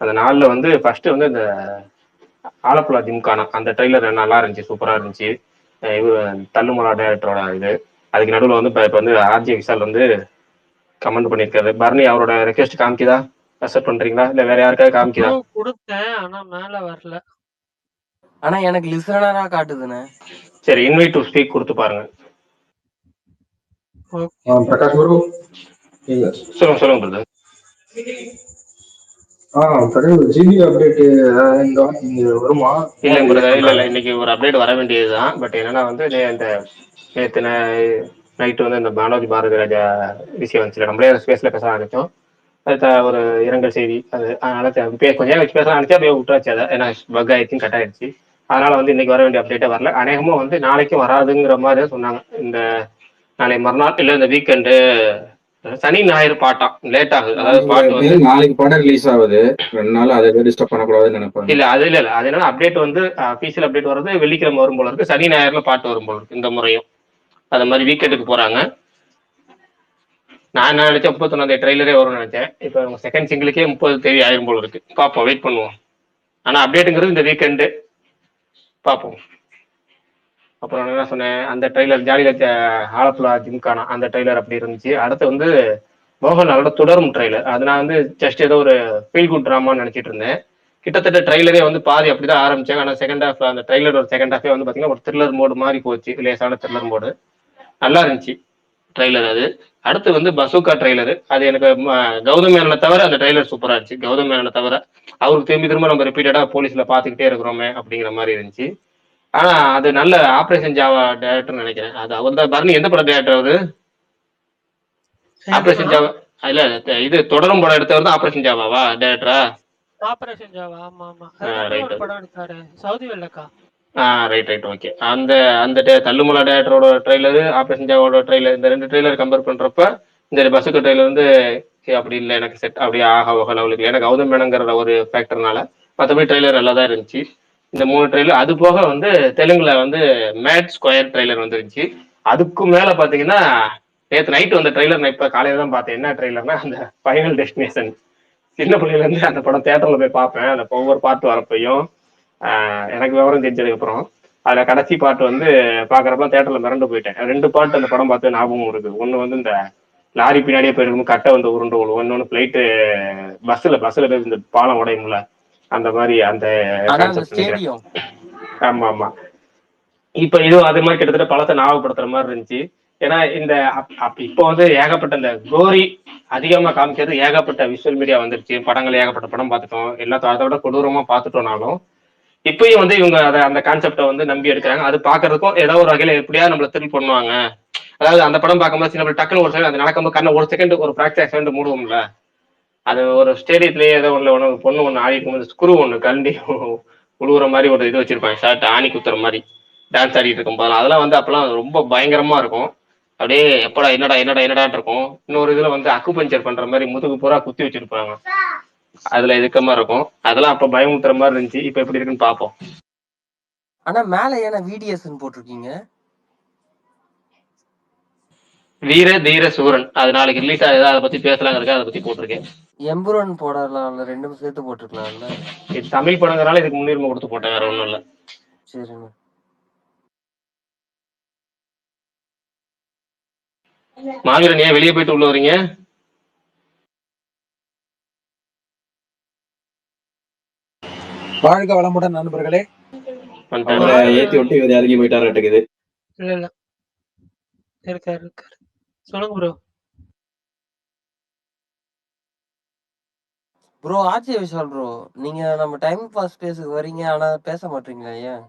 அந்த 4ல வந்து ஃபர்ஸ்ட் வந்து இந்த ஆலப்புழா ஜிம்கானா அந்த ட்ரெய்லர் நல்லா இருந்துச்சு, சூப்பரா இருந்துச்சு. இவர் தள்ளுமலா டேரக்டரோட இது. அதுக்கு நடுவில் வந்து இப்போ வந்து ஆர்ஜே விஷால் வந்து கமெண்ட் பண்ணியிருக்காரு. பர்னி அவரோட ரெக்வெஸ்ட் காமிக்குதா? அக்செப்ட் பண்றீங்களா இல்ல வேற யாருக்காவது காமிக்குதா? கொடுத்தேன் ஆனா மேல வரல. ஆனா எனக்கு லிசனரா காட்டுதுண்ணே. சரி, இன்வைட் டு ஸ்பீக் கொடுத்து பாருங்க. பிரகாஷ் ப்ரோ இல்ல சொல்லுங்க பிரதர். பிரகாஷ் ஜிபி அப்டேட் இங்க வருமா? இல்ல பிரதர், இல்ல இன்னைக்கு ஒரு அப்டேட் வர வேண்டியதுதான். பட் என்னன்னா வந்து இந்த நேற்று நைட்டு வந்து இந்த பாலாஜி பாரதி ராஜா விஷயம் வந்துச்சுல, நம்மளே ஸ்பேஸ்ல பேச ஆரம்பிச்சோம். அது ஒரு இரங்கல் செய்தி. அது அதனால கொஞ்சம் வச்சு பேச ஆரம்பிச்சு அப்படியே விட்டுறாச்சு. அதை ஏன்னா பக் ஆயிடுச்சு, கட் ஆயிடுச்சு. அதனால வந்து இன்னைக்கு வர வேண்டிய அப்டேட்டே வரல. அநேகமும் வந்து நாளைக்கும் வராதுங்கிற மாதிரி சொன்னாங்க. இந்த நாளை மறுநாள் இல்ல இந்த வீக்கெண்டு சனி ஞாயிறு பாட்டாம் லேட் ஆகுது. அதாவது பாட்டு வந்து நாளைக்கு படம் ரிலீஸ் ஆகுது, 2 நாள் அதை டிஸ்டர்ப் பண்ணக்கூடாதுன்னு நினைப்பாங்க. இல்ல அது இல்ல அது என்னன்னா அப்டேட் வந்து அபிஷியல் அப்டேட் வர்றது வெள்ளிக்கிழமை வரும் போல இருக்கு, சனி ஞாயிறுல பாட்டு வரும் போல இருக்கு இந்த முறையும். அது மாதிரி வீக்கெண்டுக்கு போறாங்க. நான் என்ன நினைச்சேன் 31 ட்ரெய்லரே வரும்னு நினைச்சேன். இப்போ செகண்ட் சிங்கிளுக்கே 30 தேதி ஆயிரும் போல இருக்கு. பார்ப்போம், வெயிட் பண்ணுவோம். ஆனா அப்டேட்டுங்கிறது இந்த வீக்கெண்டு பார்ப்போம். அப்புறம் என்ன சொன்னேன், அந்த ட்ரெய்லர் ஜாலியில ஆலப்புழா ஜிம்கானா அந்த ட்ரெய்லர் அப்படி இருந்துச்சு. அடுத்து வந்து மோகன்லாலோட தொடரும் ட்ரெய்லர். அது நான் வந்து ஜஸ்ட் ஏதோ ஒரு ஃபீல் குட் ட்ராமான்னு நினைச்சிட்டு இருந்தேன். கிட்டத்தட்ட ட்ரெய்லரே வந்து பாதி அப்படிதான் ஆரம்பிச்சாங்க. ஆனால் செகண்ட் ஹாஃப் அந்த ட்ரெய்லர் ஒரு செகண்ட் ஹாஃபே வந்து பார்த்தீங்கன்னா ஒரு த்ரில்லர் மோடு மாதிரி போச்சு, லேசான த்ரில்லர் மோடு. நல்லா இருந்துச்சு ட்ரெய்லர் அது. அடுத்து வந்து பசூக்கா ட்ரெய்லர். அது எனக்கு கௌதம் மேனனை தவிர அந்த ட்ரெய்லர் சூப்பராக இருந்துச்சு. கௌதம் மேனனை தவிர அவருக்கு திரும்ப நம்ம ரிப்பீட்டடாக போலீஸில் பார்த்துக்கிட்டே இருக்கிறோமே அப்படிங்கிற மாதிரி இருந்துச்சு. ஆனா அது நல்ல ஆபரேஷன் ஜாவா டேரக்டர் நினைக்கிறேன். அது அவர் தான். பர்னி எந்த படம் டேரக்டர் அவரு? ஆபரேஷன் ஜாவா இல்ல, இது தொடரும் படம் எடுத்தவர் தான் ஆபரேஷன் ஜாவாவா டேரக்டரா? ஆபரேஷன் ஜாவா, ஆமா ஆமா. ஒரு படம் எடுத்தாரு சவுதி வெள்ளக்கா. Right okay. அந்த தள்ளுமலா டேரக்டரோட ட்ரெய்லரு, ஆபரேஷன் ஜாவோட ட்ரெய்லர், இந்த 2 ட்ரெய்லர் கம்பேர் பண்றப்ப இந்த பஸ்ஸுக்கு ட்ரெய்லர் வந்து அப்படி இல்லை எனக்கு செட் அப்படியே ஆக வகை லெவலுக்கு. ஏன்னா கௌதம் மேனங்கிற ஒரு ஃபேக்டர்னால மற்றபடி ட்ரெய்லர் நல்லா தான் இருந்துச்சு. இந்த 3 ட்ரெய்லர். அது போக வந்து தெலுங்குல வந்து மேட் ஸ்கொயர் ட்ரெய்லர் வந்துருந்துச்சு. அதுக்கு மேல பாத்தீங்கன்னா நேற்று நைட்டு வந்த ட்ரெய்லர் நான் இப்ப காலையில தான் பார்த்தேன். என்ன ட்ரெய்லர்னா அந்த ஃபைனல் டெஸ்டினேஷன். சின்ன பிள்ளையில இருந்து அந்த படம் தியேட்டர்ல போய் பார்ப்பேன். அந்த ஒவ்வொரு பாட்டு வரப்பையும் எனக்கு விவரம் தெரிஞ்சதுக்கு அப்புறம் அதுல கடைசி பாட்டு வந்து பாக்குறப்ப தியேட்டர்ல மிரண்டு போயிட்டேன். 2 பாட்டு அந்த படம் பார்த்து ஞாபகம் இருக்கு. ஒண்ணு வந்து இந்த லாரி பின்னாடியே போயிருக்கும் கட்டை வந்து உருண்டு விழுவும், இன்னொன்னு பிளைட்டு பஸ்ல போய் இந்த பாலம் உடையும்ல அந்த மாதிரி அந்த ஸ்டேடியம். ஆமா ஆமா. இப்ப இதுவும் அது மாதிரி கிட்டத்தட்ட பழத்தை ஞாபகப்படுத்துற மாதிரி இருந்துச்சு. ஏன்னா இந்த இப்போ வந்து ஏகப்பட்ட இந்த கோரி அதிகமா காமிக்கிறது, ஏகப்பட்ட விஷுவல் மீடியா வந்துருச்சு. படங்கள் ஏகப்பட்ட படம் பார்த்துட்டோம், எல்லாத்தையும் அதை விட கொடூரமா பார்த்துட்டோம்னாலும் இப்பயும் வந்து இவங்க அதை அந்த கான்செப்டை வந்து நம்பி எடுக்கிறாங்க. அது பாக்குறதுக்கும் ஏதோ ஒரு வகையில எப்படியா நம்மள த்ரில் பண்ணுவாங்க. அதாவது அந்த படம் பார்க்கும்போது சின்ன டக்குன்னு ஒரு செகண்ட் அது நடக்கும்போது கண்ண ஒரு செகண்ட் ஒரு பிராக்சர் செகண்ட் மூடுவோம்ல. அது ஒரு ஸ்டேடியத்திலேயே ஏதோ ஒண்ணு பொண்ணு ஒண்ணு ஆடிட்டு போது ஸ்க்ரூ ஒண்ணு கண்டி உழுவுற மாதிரி ஒரு இது வச்சிருப்பாங்க, ஷார்ட் ஆணி குத்துற மாதிரி டான்ஸ் ஆடிட்டு இருக்கும் போது. அதெல்லாம் வந்து அப்பெல்லாம் ரொம்ப பயங்கரமா இருக்கும். அப்படியே எப்படா என்னடா இருக்கும். இன்னொரு இதுல வந்து அக்கு பஞ்சர் பண்ற மாதிரி முதுகு பூரா குத்தி வச்சிருப்பாங்க, அதுல இதுக்க மாதிரி இருக்கும். அதெல்லாம் அப்ப பயமுத்துற மாதிரி இருந்துச்சு. இப்ப எப்படி இருக்குன்னு பாப்போம். ஆனா மேல ஏன்னா விடிஎஸ்ன்னு போட்டிருக்கீங்க? வீர தீர சூரன் அது நாளைக்கு ரிலீஸ் ஆகுது, அதை பத்தி பேசலாம் இருக்கா, அதை பத்தி போட்டிருக்கேன். எம்புரன் போடலாம்ல, 2 சேர்த்து போட்டுருக்கலாம்ல. இது தமிழ் படங்கிறனால இதுக்கு முன்னுரிமை கொடுத்து போட்டேன், வேற ஒண்ணும் இல்ல. சரிண்ணா. மாவீரன் ஏன் வெளியே போயிட்டு உள்ள வரீங்க? வாழ்க வளமுடன் நண்பர்களே. ஏத்தி விட்டு இறங்கி போயிட்டாரு. இல்ல இருக்காரு. சொல்லுங்க bro. Bro RJ Vishal bro, நீங்க நம்ம டைம் பாஸ் பேசுக்கு வரீங்க, ஆனா பேச மாட்டீங்களா ஏன்?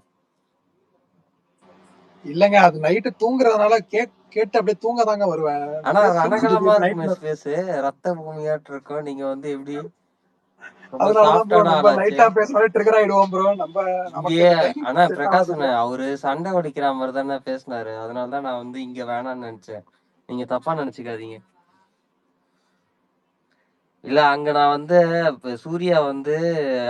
இல்லங்க, அது நைட்டு தூங்குறதுனால கேட்டு அப்படியே தூங்க தாங்க வருவேன். ஆனா ரணகலமா இருக்கு பேசு, ரத்த பூமியாட்டு இருக்கும். நீங்க வந்து எப்படி ரொம்ப அதனாலதான் ப்ரோ சாஃப்டான நம்ம ஆளாச்சு. லைட்டா பேசினாலே ட்ரிகர் ஆயிடுவோம் ப்ரோ. நமக்கு இங்கேயே அந்த டைம் ஆனா செட் பிரகாஷ் ஆகாது அண்ணா ப்ரோ. அவரு சண்டை உடைக்கிற மாதிரி தானே பேசினாரு. அதனாலதான் நான் வந்து இங்க வேணாம்னு நினைச்சேன். நீங்க தப்பா நினைச்சுக்காதீங்க. இல்ல அங்க நான் வந்து சூர்யா வந்து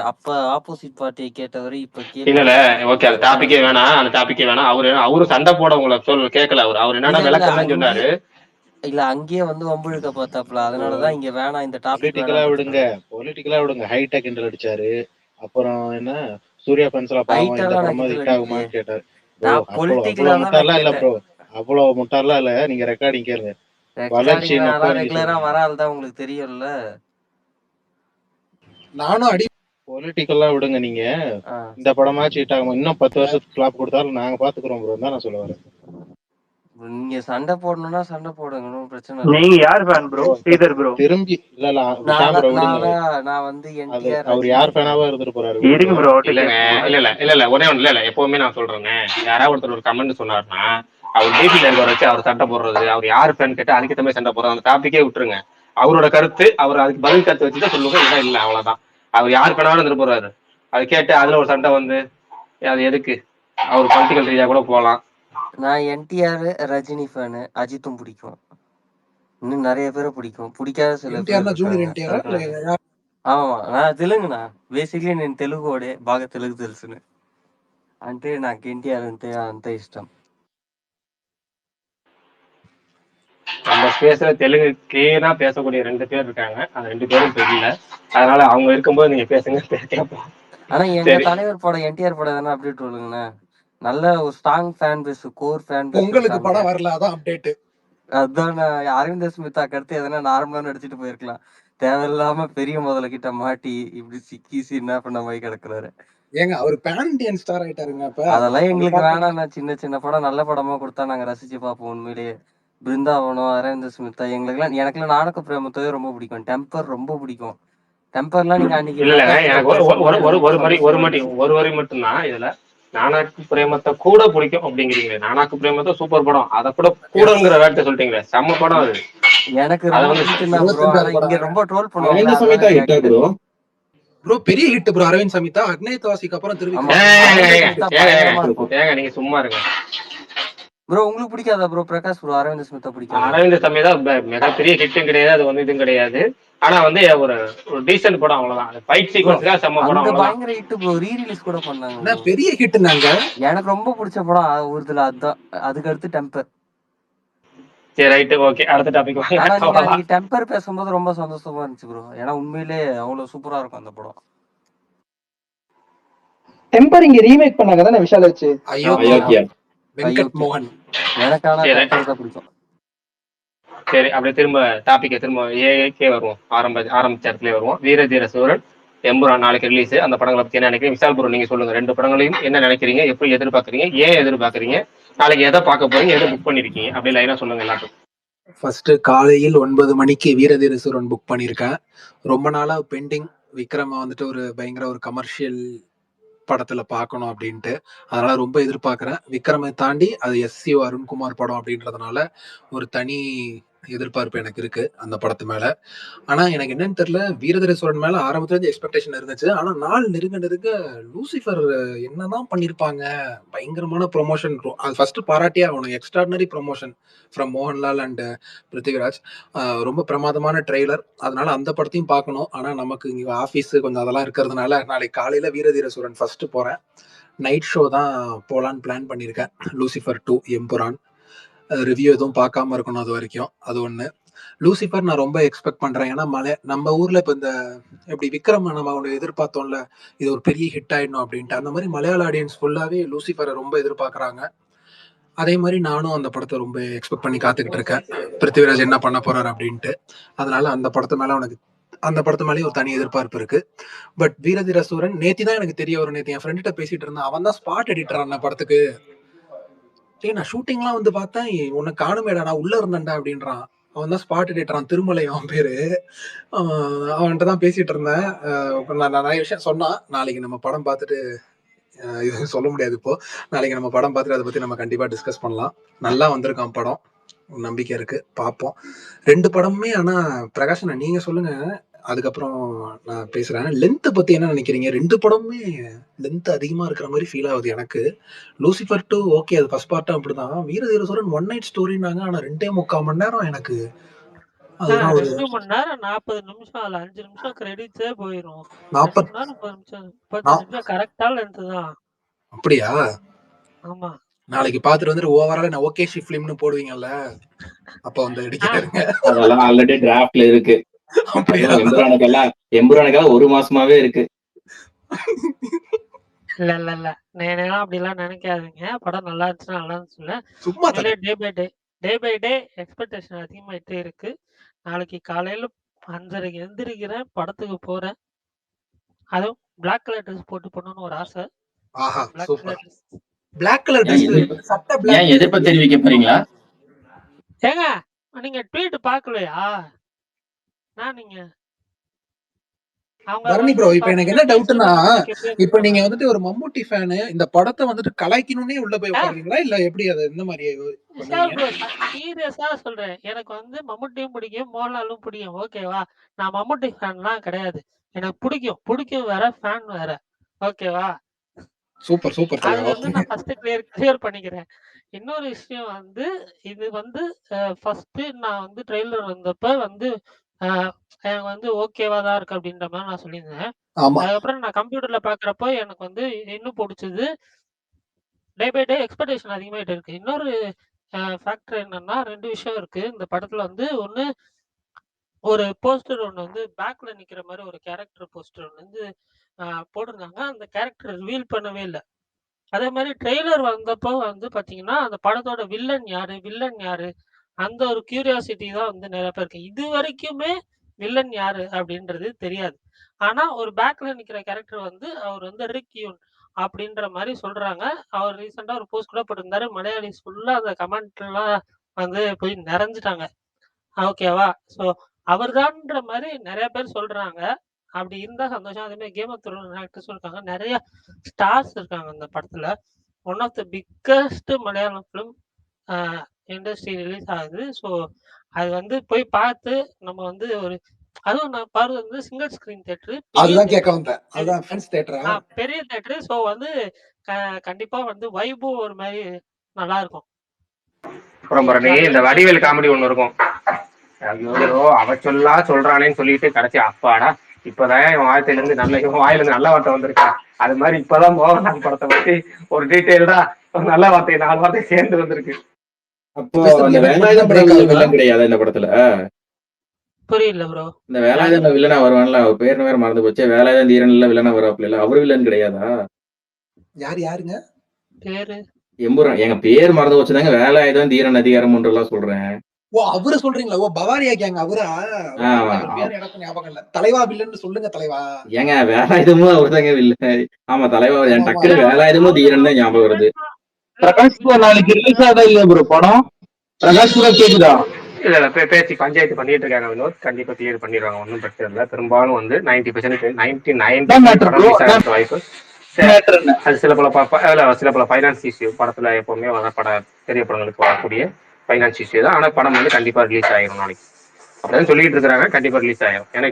அப்ப ஆப்போசிட் பார்ட்டியை கேட்டவரு இப்ப கேள்வி இல்ல கேட்கறாரு. ஓகே, அந்த டாபிக்கே வேணாம், அந்த டாபிக்கே வேணாம். அவரு சண்டை போட உங்களை கேட்கல. அவர் என்னன்னா இல்ல விளக்கம் தான் சொன்னாரு. அங்கேயே இல்ல அங்கேயே வந்து வம்பிழுக்க பார்த்தாப்ல. அதனாலதான் இங்க வேணாம், இந்த டாபிக் பொலிட்டிக்கலா வேணாம்னு விடுங்க, சொன்னாரு. பொலிட்டிக்கலா விடுங்க. ஹைட்டா கிண்டல் அடிச்சாரு. அப்புறம் என்ன, சூர்யா ஃபேன்ஸ்ல பாவம் இந்த ஹைட்டெல்லாம் நான் படமா கிண்டல் ஹிட் அடிக்கலையே. ஆகுமான்னு கேட்டாரு. ப்ரோ நான் அவ்வளவு பொலிட்டிக்கலா அவ்வளவு தான் நான் முட்டாள்லாம் இல்ல கேட்டேன். ப்ரோ, அவ்வளவு முட்டாள்லாம் இல்ல. நீங்க ரெக்கார்டிங் கேளுங்க. வளர்ச்சி ரெக்கார்டிங் நோக்கம் நான் நீங்க ரெகுலரா சொல்றீங்க. வர ஆள் தான், உங்களுக்கு தெரியும்ல. நானும் அடி பொலிட்டிக்கலா விடுங்க. நீங்க ஆ. இந்த படமாச்சு ஹிட் ஆகுமா, இன்னும் 10 வருஷத்துக்கு ஃபிளாப் கொடுத்தாலும் நாங்க பாத்துக்கிறோம் ப்ரோ தான் நான் சொல்ல வரேன். நீங்க சண்டை போடணும்னா சண்டை போடுங்க, ஒன்றும் பிரச்சனை இல்லை. நீங்க யார் ஃபேன் ப்ரோ? ப்ரோ இப்ப ஸ்ரீதர் ப்ரோ. திரும்பி இல்ல விஷாம் ப்ரோ விடுங்க. நான் வந்து அது என்டிஆர் அவர் ரஜினி யார் ஃபேன். ஃபேனாவா இருந்துட்டு போறாரு, விடு இருங்க ப்ரோ. ப்ரோ, அவர்கிட்ட இல்லங்க, கேட்போம். இல்ல ஒன்னே ஒண்ணு இல்ல. எப்பவுமே நான் சொல்றேங்க, யாராவது ஒருத்தர் ஒரு கமெண்ட் சொன்னாருன்னா அவர் டிபில இருக்கிற வச்சு அவர் சண்டை போடுறது, அவர் யாரு ஃபேன் கேட்டு அதுக்கு தம்பி சண்டை போடுறது, அந்த டாபிக்கே விட்டுருங்க. அவரோட கருத்து, அவர் அதுக்கு பதில் கருத்து வச்சுட்டு சொல்லுங்க, இல்ல அவ்வளவுதான். அவர் யாரு ஃபேனாலும் இருந்துட்டு போறாரு. அது கேட்டு அதுல ஒரு சண்டை வந்து அது எதுக்கு? அவர் பொலிட்டிக்கல் ரீதியா கூட போகலாம். நான் என்டிஆர் ரஜினி ஃபேனு. அஜித்தும் பிடிக்கும், இன்னும் நிறைய பேரை பிடிக்கும். பிடிக்காத சில பேர் ఎన్టీఆర్ జూనియర్ இருக்காங்க. ఎన్టీఆర్ அதனால ஆமா, நான் தெலுங்குண்ணா. బేసిక్లీ నేను తెలుగోడే, బాగా తెలుగు తెలుసును. అంటే నాకు ఎన్టీఆర్ అంటే అంత ఇష్టం. நம்ம ஸ்பேஸ்ல தெலுங்கு கிளீனா பேசக்கூடிய 2 பேர் இருக்காங்க. அந்த 2 பேரும் தெரியல. அதனால அவங்க இருக்கும்போது நீங்க பேசுங்க, கேட்போம். ஆனா எங்க சரி, தலைவர் படம் என்டிஆர் படம் எதனா அப்டேட் சொல்லுங்கண்ணா. நல்ல ஒரு strong fan base, core fan base உங்களுக்கு இருக்காங்க. படம் வரல, அதான் அப்டேட். அதான் அரவிந்த் ஸ்மிதா அடுத்து எதனா நார்மலா நடிச்சிட்டு போயிருக்கலாம். தேவையில்லாம பெரிய முதல்ல கிட்ட மாட்டி இப்படி சிக்கி என்ன பண்ண மாதிரி கிடக்குறாரு. ஏங்க அவர் பேன் இண்டியன் ஸ்டார் ஆயிட்டாருங்க. அப்ப அதெல்லாம் எங்களுக்கு வேணாம். சின்ன சின்ன படம் நல்ல படமா கொடுத்தா நாங்க ரசிச்சு பார்ப்போம். உண்மையிலேயே பிருந்தாவனம், அரவிந்த் ஸ்மிதா, எனக்குலாம் நாடக பிரேமத்தவே ரொம்ப பிடிக்கும். டெம்பர் ரொம்ப பிடிக்கும். டெம்பர்லாம் நீங்க அன்னைக்கு இல்லங்க, பிரகாஷ் எனக்கு ஒரு வரி மட்டும்தான் இதுல. நானாக்கு பிரேமத்தை கூட பிடிக்கும் அப்படிங்கிறீங்களே, நானாக்கு பிரேமத்தை சூப்பர் படம், அதை கூடங்கிற வேட்டை சொல்லிட்டீங்களே, செம்ம படம் அது. எனக்கு அது ரொம்ப வந்து பிடிக்கும் தான் ப்ரோ. ஆனா இங்க ரொம்ப ட்ரோல் பண்ணுவாங்க. அரவிந்த் சமிதா ஹிட்டா ப்ரோ? ப்ரோ பெரிய ஹிட் ப்ரோ. அரவிந்த் சமிதா அக்னேயவாசிக்கு அப்புறம் திரும்பி ஆமா, பயங்கரமா இருக்கும் ஏங்க நீங்க சும்மா இருங்க ப்ரோ. உங்களுக்கு பிடிக்காதா ப்ரோ பிரகாஷ் ப்ரோ? அரவிந்த் ஸ்மிதா பிடிக்காதா? அரவிந்த் சமிதா மிகப்பெரிய ஹிட்டும் கிடையாது, அது வந்து இதுவும் கிடையாது. ஆனா வந்து ஒரு டீசென்ட் படம், அவ்வளவுதான். ஃபைட் சீக்வன்ஸ்க்காக செம்ம படம், அந்த அவ்வளவுதான். பயங்கர ஹிட் ப்ரோ. ரீரிலீஸ் கூட பண்ணாங்க என்ன ப்ரோ. பெரிய ஹிட் நாங்க. எனக்கு ரொம்ப பிடிச்ச படம் ஒருதுல அதுதான். அதுக்கு அடுத்து டெம்பர். சரி ரைட், ஓகே, அடுத்த டாபிக் ஆனா நீங்க வாங்க. அன்னைக்கு டெம்பர் பேசும்போது ரொம்ப சந்தோஷமா இருந்துச்சு ப்ரோ. ஏன்னா உண்மையிலே அவ்வளவு சூப்பரா இருக்கும் அந்த படம். டெம்பர் இங்க ரீமேக் பண்ணாங்க தானே விஷால் வச்சு. அயோக்கியா. வெங்கட் மோகன். எனக்கு ஆனா டெம்பர் தான் பிடிக்கும். சரி, அப்படியே திரும்ப ஏகே வருவோம். ஆரம்பிச்ச இடத்துல வருவோம். வீரதீர சூரன், எம்புரான் நாளைக்கு ரிலீஸ். அந்த படங்களை பத்தி என்ன நினைக்கிறீங்க? விஷால் ப்ரோ நீங்க சொல்லுங்க. 2 படங்களையும் என்ன நினைக்கிறீங்க? எப்படி எதிர்பார்க்கறீங்க? ஏன் எதிர்பார்க்கறீங்க? நாளைக்கு எதை பார்க்க போறீங்க? எதை புக் பண்ணிருக்கீங்க? அப்படி லைனா சொல்லுங்க எல்லாத்துக்கும். ஃபர்ஸ்ட் காலையில் 9 மணிக்கு வீரதீர சூரன் புக் பண்ணியிருக்கேன். ரொம்ப நாளா பெண்டிங். விக்ரம வந்துட்டு ஒரு பயங்கர ஒரு கமர்ஷியல் படத்துல பார்க்கணும் அப்படின்ட்டு. அதனால ரொம்ப எதிர்பார்க்கிறேன். விக்ரமை தாண்டி அது எஸ்சி அருண்குமார் படம் அப்படின்றதுனால ஒரு தனி எதிர்பார்ப்பு எனக்கு இருக்கு அந்த படத்து மேல. ஆனா எனக்கு என்னன்னு தெரியல, வீரதீர சூரன் மேல ஆரம்பத்துல இருந்து எக்ஸ்பெக்டேஷன் இருந்துச்சு. ஆனா நாள் நெருங்க லூசிஃபர் என்னதான் பண்ணிருப்பாங்க. பயங்கரமான ப்ரொமோஷன். அது ஃபர்ஸ்ட் பாராட்டியே ஆகணும். Extraordinary promotion from Mohanlal and Prithviraj. ரொம்ப பிரமாதமான ட்ரெய்லர். அதனால அந்த படத்தையும் பார்க்கணும். ஆனா நமக்கு இங்க ஆஃபீஸ் கொஞ்சம் அதெல்லாம் இருக்கிறதுனால நாளைக்கு காலையில வீரதீர சூரன் ஃபர்ஸ்ட் போறேன். நைட் ஷோ தான் போலான்னு பிளான் பண்ணியிருக்கேன். லூசிஃபர் 2 எம்புரான் ரிவ்யூ எதுவும் பார்க்காம இருக்கணும் அது வரைக்கும். அது ஒண்ணு. லூசிஃபர் நான் ரொம்ப எக்ஸ்பெக்ட் பண்றேன். ஏன்னா நம்ம ஊர்ல இப்ப இந்த எப்படி விக்ரம் நம்ம எதிர்பார்த்தோம்ல, இது ஒரு பெரிய ஹிட் ஆயிடணும் அப்படின்ட்டு, அந்த மாதிரி மலையாள ஆடியன்ஸ் ஃபுல்லாவே லூசிஃபரை ரொம்ப எதிர்பார்க்கறாங்க. அதே மாதிரி நானும் அந்த படத்தை ரொம்ப எக்ஸ்பெக்ட் பண்ணி காத்துக்கிட்டு இருக்கேன். பிருத்திவிராஜ் என்ன பண்ண போறாரு அப்படின்ட்டு. அதனால அந்த படத்து மேலே ஒரு தனி எதிர்பார்ப்பு இருக்கு. பட் வீரதீர சூரன் நேத்தி தான் எனக்கு தெரிய வரும். நேத்தி என் ஃப்ரெண்ட்ட பேசிட்டு இருந்தேன். அவன் தான் ஸ்பாட் எடிட்டர் அந்த படத்துக்கு. நான் ஷூட்டிங்லாம் வந்து பார்த்தேன், உன்னை காணுமேடா, நான் உள்ள இருந்தேன்டா அப்படின்றான். அவன் தான் ஸ்பாட் எடிட்டரான், திருமலை அவன் பேரு. அவன்கிட்ட தான் பேசிட்டு இருந்தேன். நான் நிறைய விஷயம் சொன்னான். நாளைக்கு நம்ம படம் பார்த்துட்டு இது சொல்ல முடியாது இப்போ. நாளைக்கு நம்ம படம் பார்த்துட்டு அதை பத்தி நம்ம கண்டிப்பா டிஸ்கஸ் பண்ணலாம். நல்லா வந்திருக்கான் படம், நம்பிக்கை இருக்கு, பார்ப்போம். 2 படமுமே. ஆனா பிரகாஷ் நீங்க சொல்லுங்க, அதுக்கப்புறம் நான் பேசுறேன். லென்த் பத்தி என்ன நினைக்கிறீங்க? 2 படமுமே லென்த் அதிகமா இருக்கிற மாதிரி ஃபீல் ஆகுது எனக்கு. லூசிஃபர் 2 ஓகே, அது ஃபர்ஸ்ட் பார்ட்டும் அப்படிதான். வீரதீர சூரன் ஒன் நைட் ஸ்டோரினாங்க. ஆனா 2.25 மணி நேரம் எனக்கு அதெல்லாம் ஒரு 2 மணி நேரம் 40 நிமிஷம். அதுல 5 நிமிஷம் கிரெடிட்ஸே போயிரும். 2 40 மணி நேரம் 30 நிமிஷம் 35 நிமிஷம் கரெக்டா லென்த் தான். அப்படியா? ஆமா. நாளைக்கு பார்த்துட்டு வந்துட்டு ஓவரால் நான் ஓகே ஃபிலிம்னு போடுவீங்கல்ல, அப்ப வந்து எடுக்கிறேங்க. அதெல்லாம் ஆல்ரெடி டிராஃப்ட்ல இருக்கு. அப்படியா? எம்புரானுக்கெல்லாம் 1 மாசமாவே இருக்கு. இல்ல இல்ல இல்ல நேனெல்லாம் அப்படிலாம் நினைக்காதீங்க. படம் நல்லா இருந்துச்சுன்னா நல்லா இருந்துச்சுல்ல. சும்மா உண்மையிலே டே பை டே எக்ஸ்பெக்டேஷன் அதிகமாயிட்டே இருக்கு. நாளைக்கு காலையில 5:30க்கு எந்திரிக்கிறேன், படத்துக்கு போறேன். அதுவும் பிளாக் கலர் ட்ரெஸ் போட்டு போகணும்னு ஒரு ஆசை. ஆஹா black super. Colour dress. Black colour ஏன் ட்ரெஸ் சட்டை பிளாக். ஏன் எதிர்ப்பு தெரிவிக்க போறீங்களா? ஏங்க நீங்க ட்வீட் பார்க்கலையா? நான் நீங்க அவங்க பரணி வந்து ப்ரோ, இப்ப எனக்கு என்ன டவுட்னா, இப்ப நீங்க பேசுறாங்க. வந்துட்டு ஒரு மம்முட்டி ஃபேனு, இந்த படத்தை வந்துட்டு கலாய்க்கணும்னே உள்ள போய் ஆ, உட்காருவீங்களா இல்ல எப்படி? அது இந்த மாதிரி விஷால் பண்ணுவீங்க? ப்ரோ சீரியஸா சொல்றேன். எனக்கு வந்து மம்முட்டியும் பிடிக்கும், மோகன்லாலும் பிடிக்கும். ஓகேவா? நான் மம்முட்டி ஃபேன்லாம் கிடையாது. எனக்கு பிடிக்கும் வேற, ஃபேன் வேற. ஓகேவா? சூப்பர் சூப்பர் அது தலைவா. வந்து நான் ஃபர்ஸ்ட் கிளியர் பண்ணிக்கிறேன். இன்னொரு விஷயம் வந்து இது வந்து ஃபர்ஸ்ட் நான் வந்து ட்ரெய்லர் வந்தப்ப வந்து எனக்கு வந்து ஓகேவா தான் இருக்கு அப்படின்ற மாதிரி நான் சொல்லியிருந்தேன். ஆமா அதுக்கப்புறம் நான் கம்ப்யூட்டர்ல பாக்குறப்போ எனக்கு வந்து இன்னும் பிடிச்சது. டே பை டே எக்ஸ்பெக்டேஷன் அதிகமாயிட்டு இருக்கு. இன்னொரு ஃபேக்டர் என்னன்னா 2 விஷயம் இருக்கு இந்த படத்துல வந்து. ஒண்ணு, ஒரு போஸ்டர் ஒண்ணு வந்து பேக்ல நிக்கிற மாதிரி ஒரு கேரக்டர் போஸ்டர் ஒண்ணு வந்து போட்டிருந்தாங்க. அந்த கேரக்டர் ரிவீல் பண்ணவே இல்ல. அதே மாதிரி ட்ரெய்லர் வந்தப்போ வந்து பாத்தீங்கன்னா, அந்த படத்தோட வில்லன் யாரு? அந்த ஒரு கியூரியாசிட்டி தான் வந்து நெறைய பேருக்கு. இதுவரைக்குமே வில்லன் யாரு அப்படின்றது தெரியாது. ஆனா ஒரு பேக்ல நிக்கிற கேரக்டர் வந்து அவர் வந்து ரிக் யூன் அப்படின்ற மாரி சொல்றாங்க. அவர் ரீசென்ட்டா ஒரு போஸ்ட் கூட போட்டிருந்தாரு. மலையாளிஸ் ஃபுல்லா அந்த கமெண்ட்லாம் வந்து போய் நெறஞ்சுட்டாங்க. ஓகேவா? ஸோ அவர்தான்ற மாரி நெறைய பேர் சொல்றாங்க. அப்படி இருந்தா சந்தோஷம். அதே மாரி கேம் ஆஃப் த்ரோன் ஆக்டர்ஸும் இருக்காங்க. நெறைய ஸ்டார்ஸ் இருக்காங்க அந்த படத்துல. One of the biggest Malayalam film uh industry release ஆகுது. ஸோ அது வந்து போய் பார்த்து நம்ம வந்து ஒரு அதுவும் நான் பாக்குறது வந்து சிங்கிள் ஸ்கிரீன் தியேட்டரு. பெரிய அதுதான் கேட்க தியேட்டரு. வந்தேன். அதுதான் ஃபேன்ஸ் தியேட்டரா? பெரிய தியேட்டரு. ஸோ வந்து கண்டிப்பா வந்து வைபும் ஒரு மாரி நல்லாருக்கும். அப்புறம் பாருங்க இந்த வடிவேல் காமெடி ஒண்ணு இருக்கும். ஐயோ அவ சொல்றானேன்னு சொல்லிட்டு கடைசி அப்பாடா இப்பதான் இவன் வாயில இருந்து நல்ல வார்த்தை வந்திருக்கா. அது மாதிரி இப்பதான் மோகன்லால் படத்தை பத்தி ஒரு டீட்டெயில்டா ஒரு நல்ல வார்த்தை 4 வார்த்தை சேர்ந்து வந்திருக்கு. அப்போ அந்த வேலாயுதம் வில்லன் கிடையாது இந்த படத்துல. புரியல ப்ரோ. இந்த வேலாயுதம் வில்லனா வருவான்ல, அவர் பேர் வேற மறந்து போச்சு. வேலாயுதம் தீரன்ல வில்லனா வராப்ல, அவரு வில்லன் கிடையாதா? யாருங்க பேரு? எம்புரான். எங்க பேர் மறந்து போச்சுதாங்க. வேலாயுதம் தீரன் அதிகாரம் ஒன்றெல்லாம் சொல்றேன். ஓ அவரு சொல்றீங்களா? ஓ பவாரியா கேங் அவரா? பேர் எனக்கு ஞாபகம் இல்ல. தலைவா வில்லன்னு சொல்லுங்க தலைவா. ஏங்க வேலாயுதமும் அவர்தாங்க வில்லன். ஆமா தலைவா. என் டக்குனு வேலாயுதமும் தீரன் தான் ஞாபகம் வருது. பிரகாஷ் ப்ரோ நாளைக்கு ரிலீஸ் ஆகுதா இல்லையா ப்ரோ படம்? பிரகாஷ் ப்ரோ கேக்குதா? இல்ல பேசி பஞ்சாயத்து பண்ணிட்டு இருக்காங்க வினோத். கண்டிப்பா கிளியர் பண்ணிடுவாங்க. ஒன்றும் பிரச்சனை இல்லை. பெரும்பாலும் வந்து 99% வாய்ப்பு. அது சில பல ஃபைனான்ஸ் இஷ்யூ படத்துல எப்பவுமே பெரிய படங்களுக்கு வரக்கூடிய ஃபைனான்ஸ் இஷ்யூ தான். ஆனா படம் வந்து கண்டிப்பா ரிலீஸ் ஆயிரும் நாளைக்கு. அப்படின்னு சொல்லிட்டு இருக்காங்க. கண்டிப்பா ரிலீஸ் ஆயிரும். ஏன்னா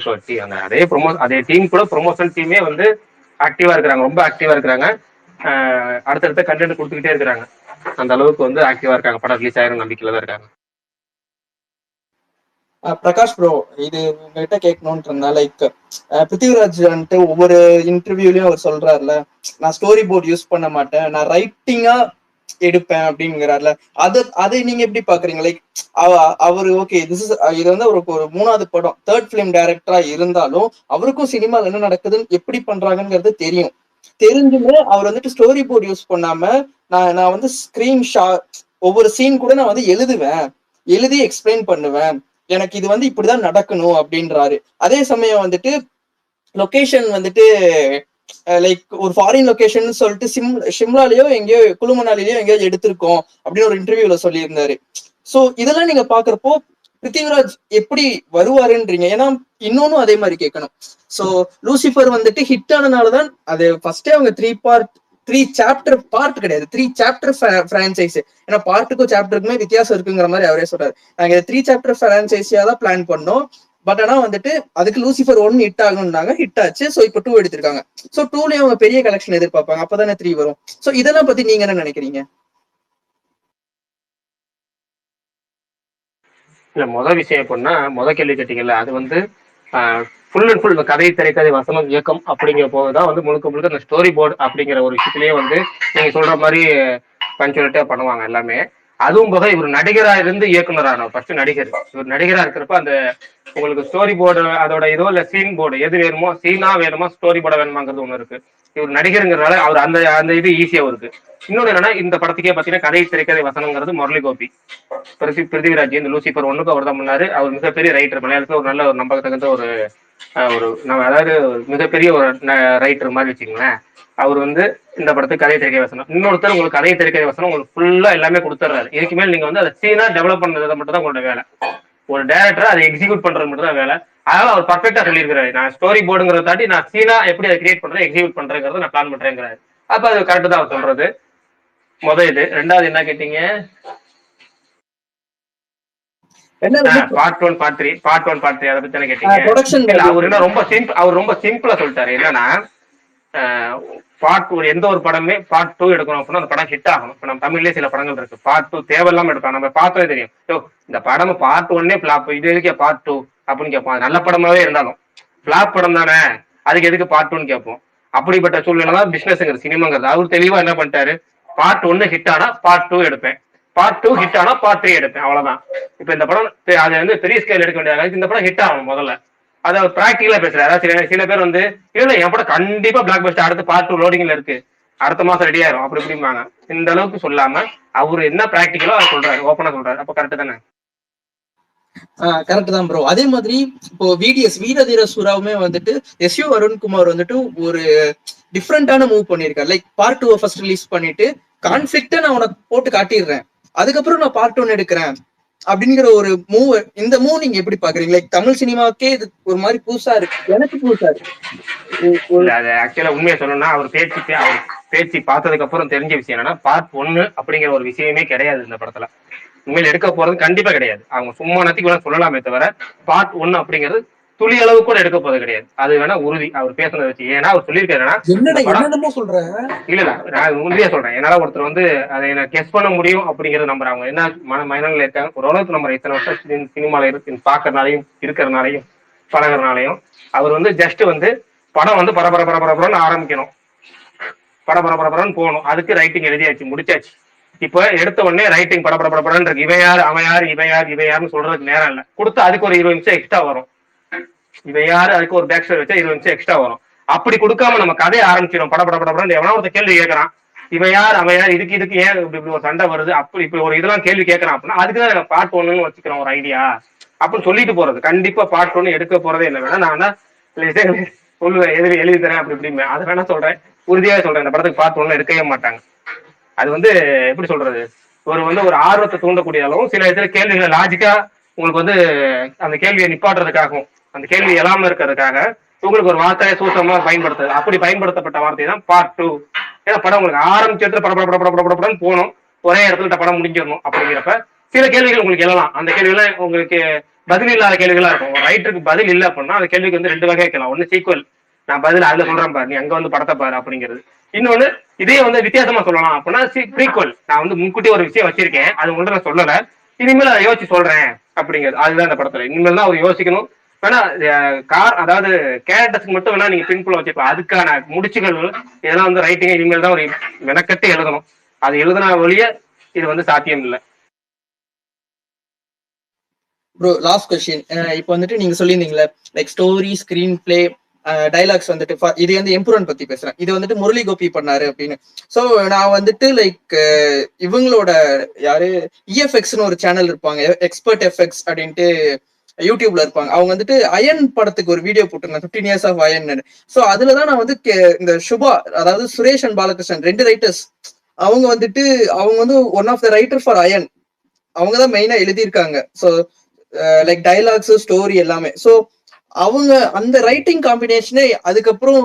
இப்போ அதே டீம் கூட ப்ரொமோஷன் டீமே வந்து ஆக்டிவா இருக்கிறாங்க. ரொம்ப ஆக்டிவா இருக்கிறாங்க. அடுத்தடுத்த கண்டென்ட் கொடுத்துக்கிட்டே இருக்கிறாங்க. அந்த அளவுக்கு வந்து ஆக்டிவா இருக்காங்க. படம் ரிலீஸ் ஆயிரும் நம்பிக்கையில தான் இருக்காங்க. பிரகாஷ் ப்ரோ, இது உங்ககிட்ட கேட்கணும்னு இருந்தேன். லைக் பிருத்திவிராஜ் வந்துட்டு ஒவ்வொரு இன்டர்வியூலயும் அவர் சொல்றாருல, நான் ஸ்டோரி போர்டு யூஸ் பண்ண மாட்டேன், நான் ரைட்டிங்கா எடுப்பேன் அப்படிங்கிறாருல. அதை நீங்க எப்படி பாக்குறீங்க? லைக் அவரு ஓகே இது வந்து ஒரு 3வது படம், 3rd ஃபிலிம் டைரக்டரா இருந்தாலும் அவருக்கும் சினிமால என்ன நடக்குதுன்னு எப்படி பண்றாங்கிறது தெரிஞ்சுமே அவர் வந்துட்டு ஸ்டோரி போர்டு யூஸ் பண்ணாம நான் வந்து ஸ்கிரீன் ஷாட் ஒவ்வொரு சீன் கூட நான் வந்து எழுதி எக்ஸ்பிளைன் பண்ணுவேன், எனக்கு இது வந்து இப்படிதான் நடக்கணும் அப்படின்றாரு. அதே சமயம் வந்துட்டு லொகேஷன் வந்துட்டு லைக் ஒரு ஃபாரின் லொகேஷன் சொல்லிட்டு ஷிம்லாலேயோ எங்கேயோ குளுமணாலிலேயோ எங்கேயோ எடுத்திருக்கோம் அப்படின்னு ஒரு இன்டர்வியூல சொல்லியிருந்தாரு. சோ இதெல்லாம் நீங்க பாக்குறப்போ பிருத்திவிராஜ் எப்படி வருவாருன்றீங்க? ஏன்னா இன்னொன்னும் அதே மாதிரி கேட்கணும். சோ லூசிஃபர் வந்துட்டு ஹிட் ஆனதுனாலதான் அது ஃபர்ஸ்டே அவங்க 3 சாப்டர் பார்ட் கிடையாது, 3 சாப்டர் பிரான்சைஸ். ஏன்னா பார்ட்டுக்கும் சாப்டருக்குமே வித்தியாசம் இருக்குங்கிற மாதிரி அவரே சொல்றாரு. நாங்க 3 சாப்டர் பிரான்சைஸியா தான் பிளான் பண்ணோம். பட் ஆனா வந்துட்டு அதுக்கு லூசிஃபர் 1 ஹிட் ஆகும்னாங்க, ஹிட் ஆச்சு. ஸோ இப்போ 2 எடுத்திருக்காங்க. ஸோ 2லயும் அவங்க பெரிய கலெக்ஷன் எதிர்பார்ப்பாங்க, அப்பதானே 3 வரும். ஸோ இதெல்லாம் பத்தி நீங்க என்ன நினைக்கிறீங்க? இல்ல விஷயம் எப்படின்னா, கேள்வி கேட்டீங்கல்ல, அது வந்து ஃபுல் அண்ட் ஃபுல் கதை, திரைக்கதை, வசனம், இயக்கம் அப்படிங்கிற போதுதான் வந்து முழுக்க அந்த ஸ்டோரி போர்டு அப்படிங்கிற ஒரு விஷயத்திலேயே வந்து நீங்க சொல்ற மாதிரி பஞ்சுவலிட்டியா பண்ணுவாங்க எல்லாமே. அதுவும் போக இவர் நடிகரா இருந்து இயக்குனரான ஃபர்ஸ்ட் நடிகர். இவர் நடிகரா இருக்கிறப்ப அந்த உங்களுக்கு ஸ்டோரி போர்டு அதோட இதோ இல்ல சீன் போர்டு எது வேணுமோ, சீனா வேணுமா ஸ்டோரி போர்டா வேணுமாங்கிறது ஒண்ணு இருக்கு. இவர் நடிகருங்கிறனால அவர் அந்த இது ஈஸியா இருக்கு. இன்னொன்னு என்னன்னா, இந்த படத்துக்கே பாத்தீங்கன்னா கதை, திரைக்கதை, வசனங்கிறது முரளி கோபி. பிருத்திவிராஜ் இந்த லூசிஃபர் 1க்கு அவர் தான் பண்ணாரு. அவர் மிகப்பெரிய ரைட்டர், மலையாளத்துல ஒரு நல்ல ஒரு நம்பகத்தகுந்த ஒரு நம்ம அதாவது மிகப்பெரிய ஒரு ரைட்டர் மாதிரி வச்சுக்கோங்களேன். அவர் வந்து இந்த படத்துக்கு கதை, திரைக்கதை, வசனம். இன்னொருத்தர் உங்களுக்கு கதை, திரைக்கதை, வசனம் உங்களுக்கு ஃபுல்லா எல்லாமே கொடுத்துட்றாரு. இதுக்கு மேல் நீங்க வந்து அதை சீனா டெவலப் பண்றது மட்டும் தான் உங்களோட வேலை. ஒரு டைரக்டர் அதை எக்ஸிக்யூட் பண்றது மட்டும் தான் வேலை. அதனால அவர் பர்ஃபெக்டா சொல்லியிருக்காரு, நான் ஸ்டோரி போர்டுங்கிறத தாண்டி நான் சீனா எப்படி அதை கிரியேட் பண்றேன், எக்ஸிக்யூட் பண்றேங்கிறத நான் பிளான் பண்றேங்கிறாரு. அப்ப அது கரெக்ட் தான் அவர் சொல்றது. இது. ரெண்டாவது என்ன கேட்டீங்க? பார்ட் 1 பார்ட் 3 அதை பத்தி என்ன கேட்டீங்க? அவர் ரொம்ப சிம்பிளா சொல்லிட்டாரு. என்னன்னா, பார்ட் 1 எந்த ஒரு படமே பார்ட் 2 எடுக்கணும் அப்படின்னா அந்த படம் ஹிட் ஆகணும். இப்ப நம்ம தமிழ்லயே சில படங்கள் இருக்கு, பார்ட் 2 தேவையில்லாம எடுக்கலாம். நம்ம பார்த்தே தெரியும், இந்த படம் பார்ட் 1 பிளாப், இது எதுக்கே பார்ட் 2 அப்படின்னு கேட்போம். நல்ல படமாவே இருந்தாலும் பிளாப் படம் தானே, அதுக்கு எதுக்கு பார்ட் 2ன்னு கேட்போம். அப்படிப்பட்ட சூழ்நிலை தான் பிசினஸ்ங்கிறது, சினிமாங்கிறது. அவர் தெளிவா என்ன பண்ணிட்டாரு, பார்ட் 1 ஹிட் ஆனா பார்ட் 2 எடுப்பேன், பார்ட் 2 ஹிட் ஆனா பார்ட் 3 எடுப்பேன், அவ்வளவுதான். இப்ப இந்த படம் அது வந்து பெரிய ஸ்கேல் எடுக்க வேண்டியது, இந்த படம் ஹிட் ஆகணும் முதல்ல. அதை அவர் பிராக்டிகலா பேசுறாரு. அதாவது சில பேர் வந்து இல்ல என் படம் கண்டிப்பா பிளாக் பஸ்டர் அடுத்து பார்ட் 2 லோடிங்ல இருக்கு, அடுத்த மாசம் ரெடி ஆயிரும் அப்படி இப்படிம்பாங்க. இந்த அளவுக்கு சொல்லாம அவர் என்ன பிராக்டிகலோ அதை சொல்றாரு, ஓப்பனா சொல்றாரு. அப்ப கரெக்ட் தானே? கரெக்ட் தான் ப்ரோ. அதே மாதிரி இப்போ VDS வீரதீர சூராவுமே வந்துட்டு SU அருண்குமார் வந்துட்டு ஒரு டிஃப்ரெண்டான மூவ் பண்ணிருக்காரு. லைக் பார்ட் 2 ஃபர்ஸ்ட் ரிலீஸ் பண்ணிட்டு கான்ஃபிளிக்டா நான் உனக்கு போட்டு காட்டிடுறேன், அதுக்கப்புறம் நான் பார்ட் 1 எடுக்கிறேன் அப்படிங்கிற ஒரு மூவ். இந்த மூவ் நீங்க எப்படி பாக்குறீங்க? லைக் தமிழ் சினிமாவுக்கே இது ஒரு மாதிரி புதுசா இருக்கு, எனக்கு புதுசா இருக்கு. அது ஆக்சுவலா உண்மையை சொல்லணும்னா அவர் பேச்சு பார்த்ததுக்கு அப்புறம் தெரிஞ்ச விஷயம் என்னன்னா, பார்ட் 1 அப்படிங்கிற ஒரு விஷயமே கிடையாது இந்த படத்துல. உண்மையில எடுக்க போறது கண்டிப்பா கிடையாது. அவங்க சும்மா நத்திக்கு சொல்லலாமே தவிர பார்ட் 1 அப்படிங்கிறது துளி அளவு கூட எடுக்க போறது கிடையாது. அது வேணா உறுதி அவர் பேசுனதை வச்சு. ஏன்னா அவர் சொல்லியிருக்காரு, இல்ல நான் உறுதியா சொல்றேன். என்னால ஒருத்தர் வந்து அதை என்ன கெஸ் பண்ண முடியும் அப்படிங்கறது நம்புறாங்க. அவங்க என்ன மனநிலை இருக்காங்க ஓரளவுக்கு நம்ம இத்தனை வருஷம் சினிமால இருக்கு பாக்குறதுனாலையும் இருக்கிறதுனாலையும் பழகிறதுனாலையும் அவர் வந்து ஜஸ்ட் வந்து படம் வந்து பரபரன்னு ஆரம்பிக்கணும், பரபரன்னு போகணும். அதுக்கு ரைட்டிங் எழுதியாச்சு, முடிச்சாச்சு. இப்ப எடுத்த உடனே ரைட்டிங் படப்படன்னு இருக்கு, இவன் யாருன்னு சொல்றதுக்கு நேரம் இல்ல. கொடுத்து அதுக்கு ஒரு 20 நிமிஷம் எக்ஸ்ட்ரா வரும், இவன் யாரு அதுக்கு ஒரு பேக் ஸ்டோரி வச்சா 20 நிமிஷம் எக்ஸ்ட்ரா வரும். அப்படி கொடுக்காம நம்ம கதையை ஆரம்பிச்சிடும் படப்படன்னு. எவனா ஒருத்த கேள்வி கேட்கறான், இவன் யார் அவன் யார், இதுக்கு ஏன் இப்படி ஒரு சண்டை வருது, அப்படி இப்படி ஒரு இதெல்லாம் கேள்வி கேட்கறான் அப்படின்னா அதுக்குதான் பார்ட் 1ன்னு வச்சுக்கிறோம் ஒரு ஐடியா அப்படின்னு சொல்லிட்டு போறது. கண்டிப்பா பார்ட் 1 எடுக்க போறதே இல்லை. வேணா நான் சொல்லுவேன், எழுதி தரேன் அப்படி இப்படிமே. அதை வேணா சொல்றேன், உறுதியாக சொல்றேன், இந்த படத்துக்கு பார்ட் 1 எடுக்கவே மாட்டாங்க. அது வந்து எப்படி சொல்றது, ஒரு ஆர்வத்தை தூண்டக்கூடிய அளவும் சில இதுல கேள்விகளை லாஜிக்கா உங்களுக்கு வந்து அந்த கேள்வியை நிப்பாட்டுறதுக்காகவும் அந்த கேள்வி எழாம இருக்கிறதுக்காக உங்களுக்கு ஒரு வார்த்தையை சூசமா பயன்படுத்துது. அப்படி பயன்படுத்தப்பட்ட வார்த்தை தான் பார்ட் 2. ஏன்னா படம் உங்களுக்கு ஆரம்பிச்சு படப்படன்னு போகணும், ஒரே இடத்துல படம் முடிஞ்சிடணும். அப்படிங்கிறப்ப சில கேள்விகள் உங்களுக்கு எழலாம். அந்த கேள்விகள் உங்களுக்கு பதில் இல்லாத கேள்விகளா இருக்கும். ஒரு ரைட்டருக்கு பதில் இல்லை அப்படின்னா அந்த கேள்விக்கு வந்து 2 வகை கேட்கலாம். ஒன்னு சீக்வல், நான் பதில் அதுல சொல்றேன் பாரு, நீ அங்க வந்து படத்தை பாரு அப்படிங்கிறது. இன்னொன்னு இதே வந்து வித்தியாசமா சொல்லலாம் அப்படின்னா ப்ரீக்வல், நான் வந்து முன்கூட்டி ஒரு விஷயம் வச்சிருக்கேன், அது ஒன்று நான் சொல்லல, இனிமேல் அதை யோசிச்சு சொல்றேன் அப்படிங்கிறது. அதுதான் இந்த படத்துல இனிமேல் தான் அவர் யோசிக்கணும். வேணா அதாவது கேரக்டர்ஸ்க்கு மட்டும் வேணா நீங்க பின்புல வச்சுக்கலாம், அதுக்கான முடிச்சுகள் இதெல்லாம் வந்து ரைட்டிங் இனிமேல் தான் ஒரு மெனக்கட்டு எழுதணும். அது எழுதுனா வழிய இது வந்து சாத்தியம் இல்லை. ப்ரோ லாஸ்ட் கொஸ்டின், இப்போ வந்துட்டு நீங்க சொல்லியிருந்தீங்களே like story, screen play, dialogues வந்துட்டு இது வந்து எம்புரன் பத்தி பேசுறேன், இது வந்துட்டு முரளி கோபி பண்ணாரு அப்படின்னு. ஸோ நான் வந்துட்டு லைக் இவங்களோட யாரு EFXன்னு ஒரு சேனல் இருப்பாங்க, எக்ஸ்பர்ட் எஃப்எக்ஸ் அப்படின்ட்டு யூடியூப்ல இருப்பாங்க. அவங்க வந்துட்டு அயன் படத்துக்கு ஒரு வீடியோ போட்டிருந்தாங்க, 15 years of அயன். ஸோ அதுலதான் நான் வந்து இந்த சுபா, அதாவது சுரேஷ் அண்ட் பாலகிருஷ்ணன் 2 ரைட்டர்ஸ், அவங்க வந்து one of the writer for Ayan, அவங்க தான் மெயினா எழுதியிருக்காங்க. ஸோ லைக் டைலாக்ஸ், ஸ்டோரி எல்லாமே. ஸோ அவங்க அந்த ரைட்டிங் காம்பினேஷனே அதுக்கப்புறம்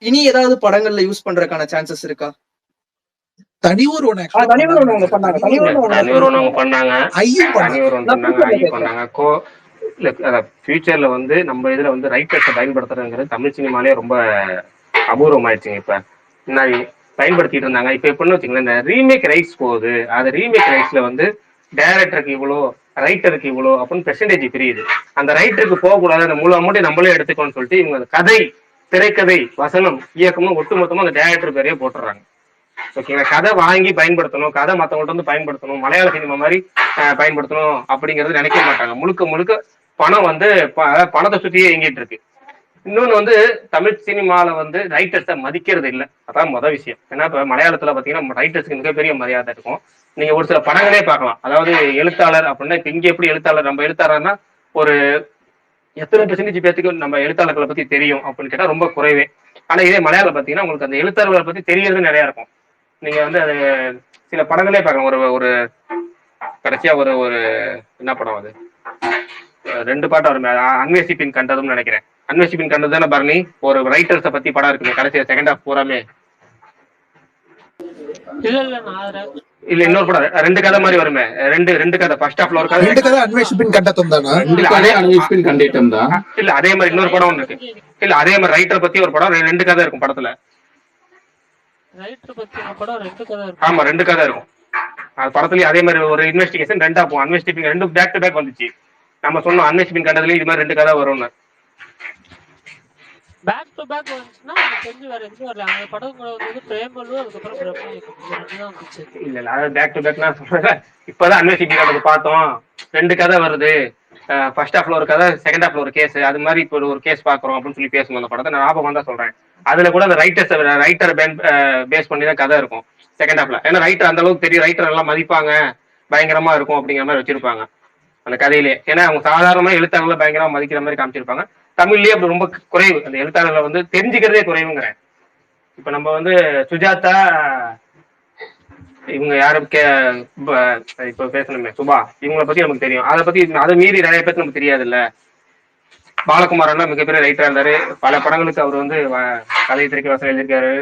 இனி ஏதாவது படங்கள்ல யூஸ் பண்றதுக்கான சான்சஸ் இருக்கா? தனியூர் பண்ணாங்க. இல்ல ஃபியூச்சர்ல வந்து நம்ம இதுல வந்து ரைட்டர்ஸை பயன்படுத்துறதுங்கிறது தமிழ் சினிமாலே ரொம்ப அபூர்வமாயிடுச்சுங்க. இப்ப முன்னாடி பயன்படுத்திட்டு இருந்தாங்க. இப்ப எப்படின்னு வச்சுங்களேன், இந்த ரீமேக் ரைட்ஸ் போகுது. அது ரீமேக் ரைட்ஸ்ல வந்து டைரக்டருக்கு இவ்வளோ, ரைட்டருக்கு இவ்வளோ அப்படின்னு பெர்சன்டேஜ் பிரியுது. அந்த ரைட்டருக்கு போகக்கூடாது, அந்த முழு அமௌண்ட்டை நம்மளே எடுத்துக்கோன்னு சொல்லிட்டு இவங்க அந்த கதை, திரைக்கதை, வசனம், இயக்கமும் ஒட்டுமொத்தமா அந்த டைரக்டர் பேரையே போட்டுறாங்க. ஓகேங்களா? கதை வாங்கி பயன்படுத்தணும், கதை மற்றவங்கள்ட்ட வந்து பயன்படுத்தணும், மலையாள சினிமா மாதிரி பயன்படுத்தணும் அப்படிங்கிறது நினைக்க மாட்டாங்க. முழுக்க முழுக்க பணம் வந்து பணத்தை சுற்றியே இயங்கிட்டு இருக்கு. இன்னொன்று வந்து தமிழ் சினிமாவில் வந்து ரைட்டர்ஸை மதிக்கிறது இல்லை. அதான் மொதல் விஷயம். ஏன்னா இப்போ மலையாளத்தில் பார்த்தீங்கன்னா ரைட்டர்ஸுக்கு மிகப்பெரிய மரியாதை இருக்கும். நீங்கள் ஒரு சில படங்களே பார்க்கலாம். அதாவது எழுத்தாளர் அப்படின்னா இப்போ இங்கே எப்படி எழுத்தாளர், நம்ம எழுத்தாளர்னா ஒரு எத்தனை பெர்சன்டேஜ் பேத்துக்கு நம்ம எழுத்தாளர்களை பற்றி தெரியும் அப்படின்னு கேட்டால் ரொம்ப குறைவே. ஆனால் இதே மலையாளம் பார்த்தீங்கன்னா உங்களுக்கு அந்த எழுத்தாளர்களை பற்றி தெரியறது நிறையா இருக்கும். நீங்கள் வந்து அது சில படங்களே பார்க்கலாம். ஒரு ஒரு கடைசியாக ஒரு ஒரு என்ன படம் அது, 2 பாட்டு வரும், அன்வேஷிப்பின் கண்டதும்னு நினைக்கிறேன். அன்வேஷிப்பின் கண்டது தானே பரணி? ஒரு ரைட்டர்ஸை பத்தி படம் இருக்குங்க, கடைசியா செகண்ட் ஹாஃப் பூராமே. இல்ல இன்னொரு படம் 2 கதை மாதிரி வருமே, ரெண்டு கதை. ஃபர்ஸ்ட் ஹாஃப்ல ஒரு கதை, 2 கதை அன்வேஷிப்பின் கண்டதும் தானா? அன்வேஷிப்பின் கண்டிட்டம் தான். இல்ல அதே மாதிரி இன்னொரு படம் ஒன்று இருக்கு. இல்ல அதே மாதிரி ரைட்டர் பத்தி ஒரு படம், 2 கதை இருக்கும் படத்துல. ஆமா 2 கதை இருக்கும். அது படத்துலயும் அதே மாதிரி ஒரு இன்வெஸ்டிகேஷன் 2 ஆகும். அன்வேஷிப்பின் 2 பேக் டு பேக் வந்துச்சு. நம்ம சொன்னோம் அன்வேஷிப்பின் கண்டதுலயும் இது மாதிரி 2 கதை வரும்னு. பேக் டு பேக் வந்துச்சுன்னா தெரிஞ்சு வேற எதுவும் வரல. அந்த படம் கூட வந்து பிரேமலு, அதுக்கப்புறம் பிரம்ம வந்துச்சு. இல்ல அதாவது பேக் டு பேக் நான் சொல்றேன். இப்பதான் அன்வேஷிப்பின் கண்டது பார்த்தோம், 2 கதை வருது. ஃபர்ஸ்ட் ஹாஃப்ல ஒரு கதை, செகண்ட் ஹாஃப்ல ஒரு கேஸ். அது மாதிரி இப்போ ஒரு கேஸ் பாக்குறோம் அப்படின்னு சொல்லி பேசணும். அந்த படத்தை நான் ஞாபகம் தான் சொல்றேன். அதுல கூட அந்த ரைட்டரை பேஸ் பண்ணி தான் கதை இருக்கும் செகண்ட் ஹாஃப்ல. ஏன்னா ரைட்டர் அந்த அளவுக்கு தெரியும், ரைட்டர் எல்லாம் மதிப்பாங்க, பயங்கரமா இருக்கும் அப்படிங்கிற மாதிரி வச்சிருப்பாங்க அந்த கதையிலே. ஏன்னா அவங்க சாதாரணமா எழுத்தாளர்களை பயங்கரமா மதிக்கிற மாதிரி காமிச்சிருப்பாங்க. தமிழ்லயே அப்படி ரொம்ப குறைவு, அந்த எழுத்தாளர்களை வந்து தெரிஞ்சுக்கிறதே குறைவுங்கிறேன். இப்ப நம்ம வந்து சுஜாதா, இவங்க யாரு இப்ப பேசணுமே சுபா, இவங்களை பத்தி நமக்கு தெரியும். அதை பத்தி அதை மீறி நிறைய பேருக்கு நமக்கு தெரியாது இல்ல. பாலகுமாரன்னா மிகப்பெரிய ரைட்டரா இருந்தாரு. பல படங்களுக்கு அவர் வந்து கதை திரைக்கு வசனம் எழுதியிருக்காரு.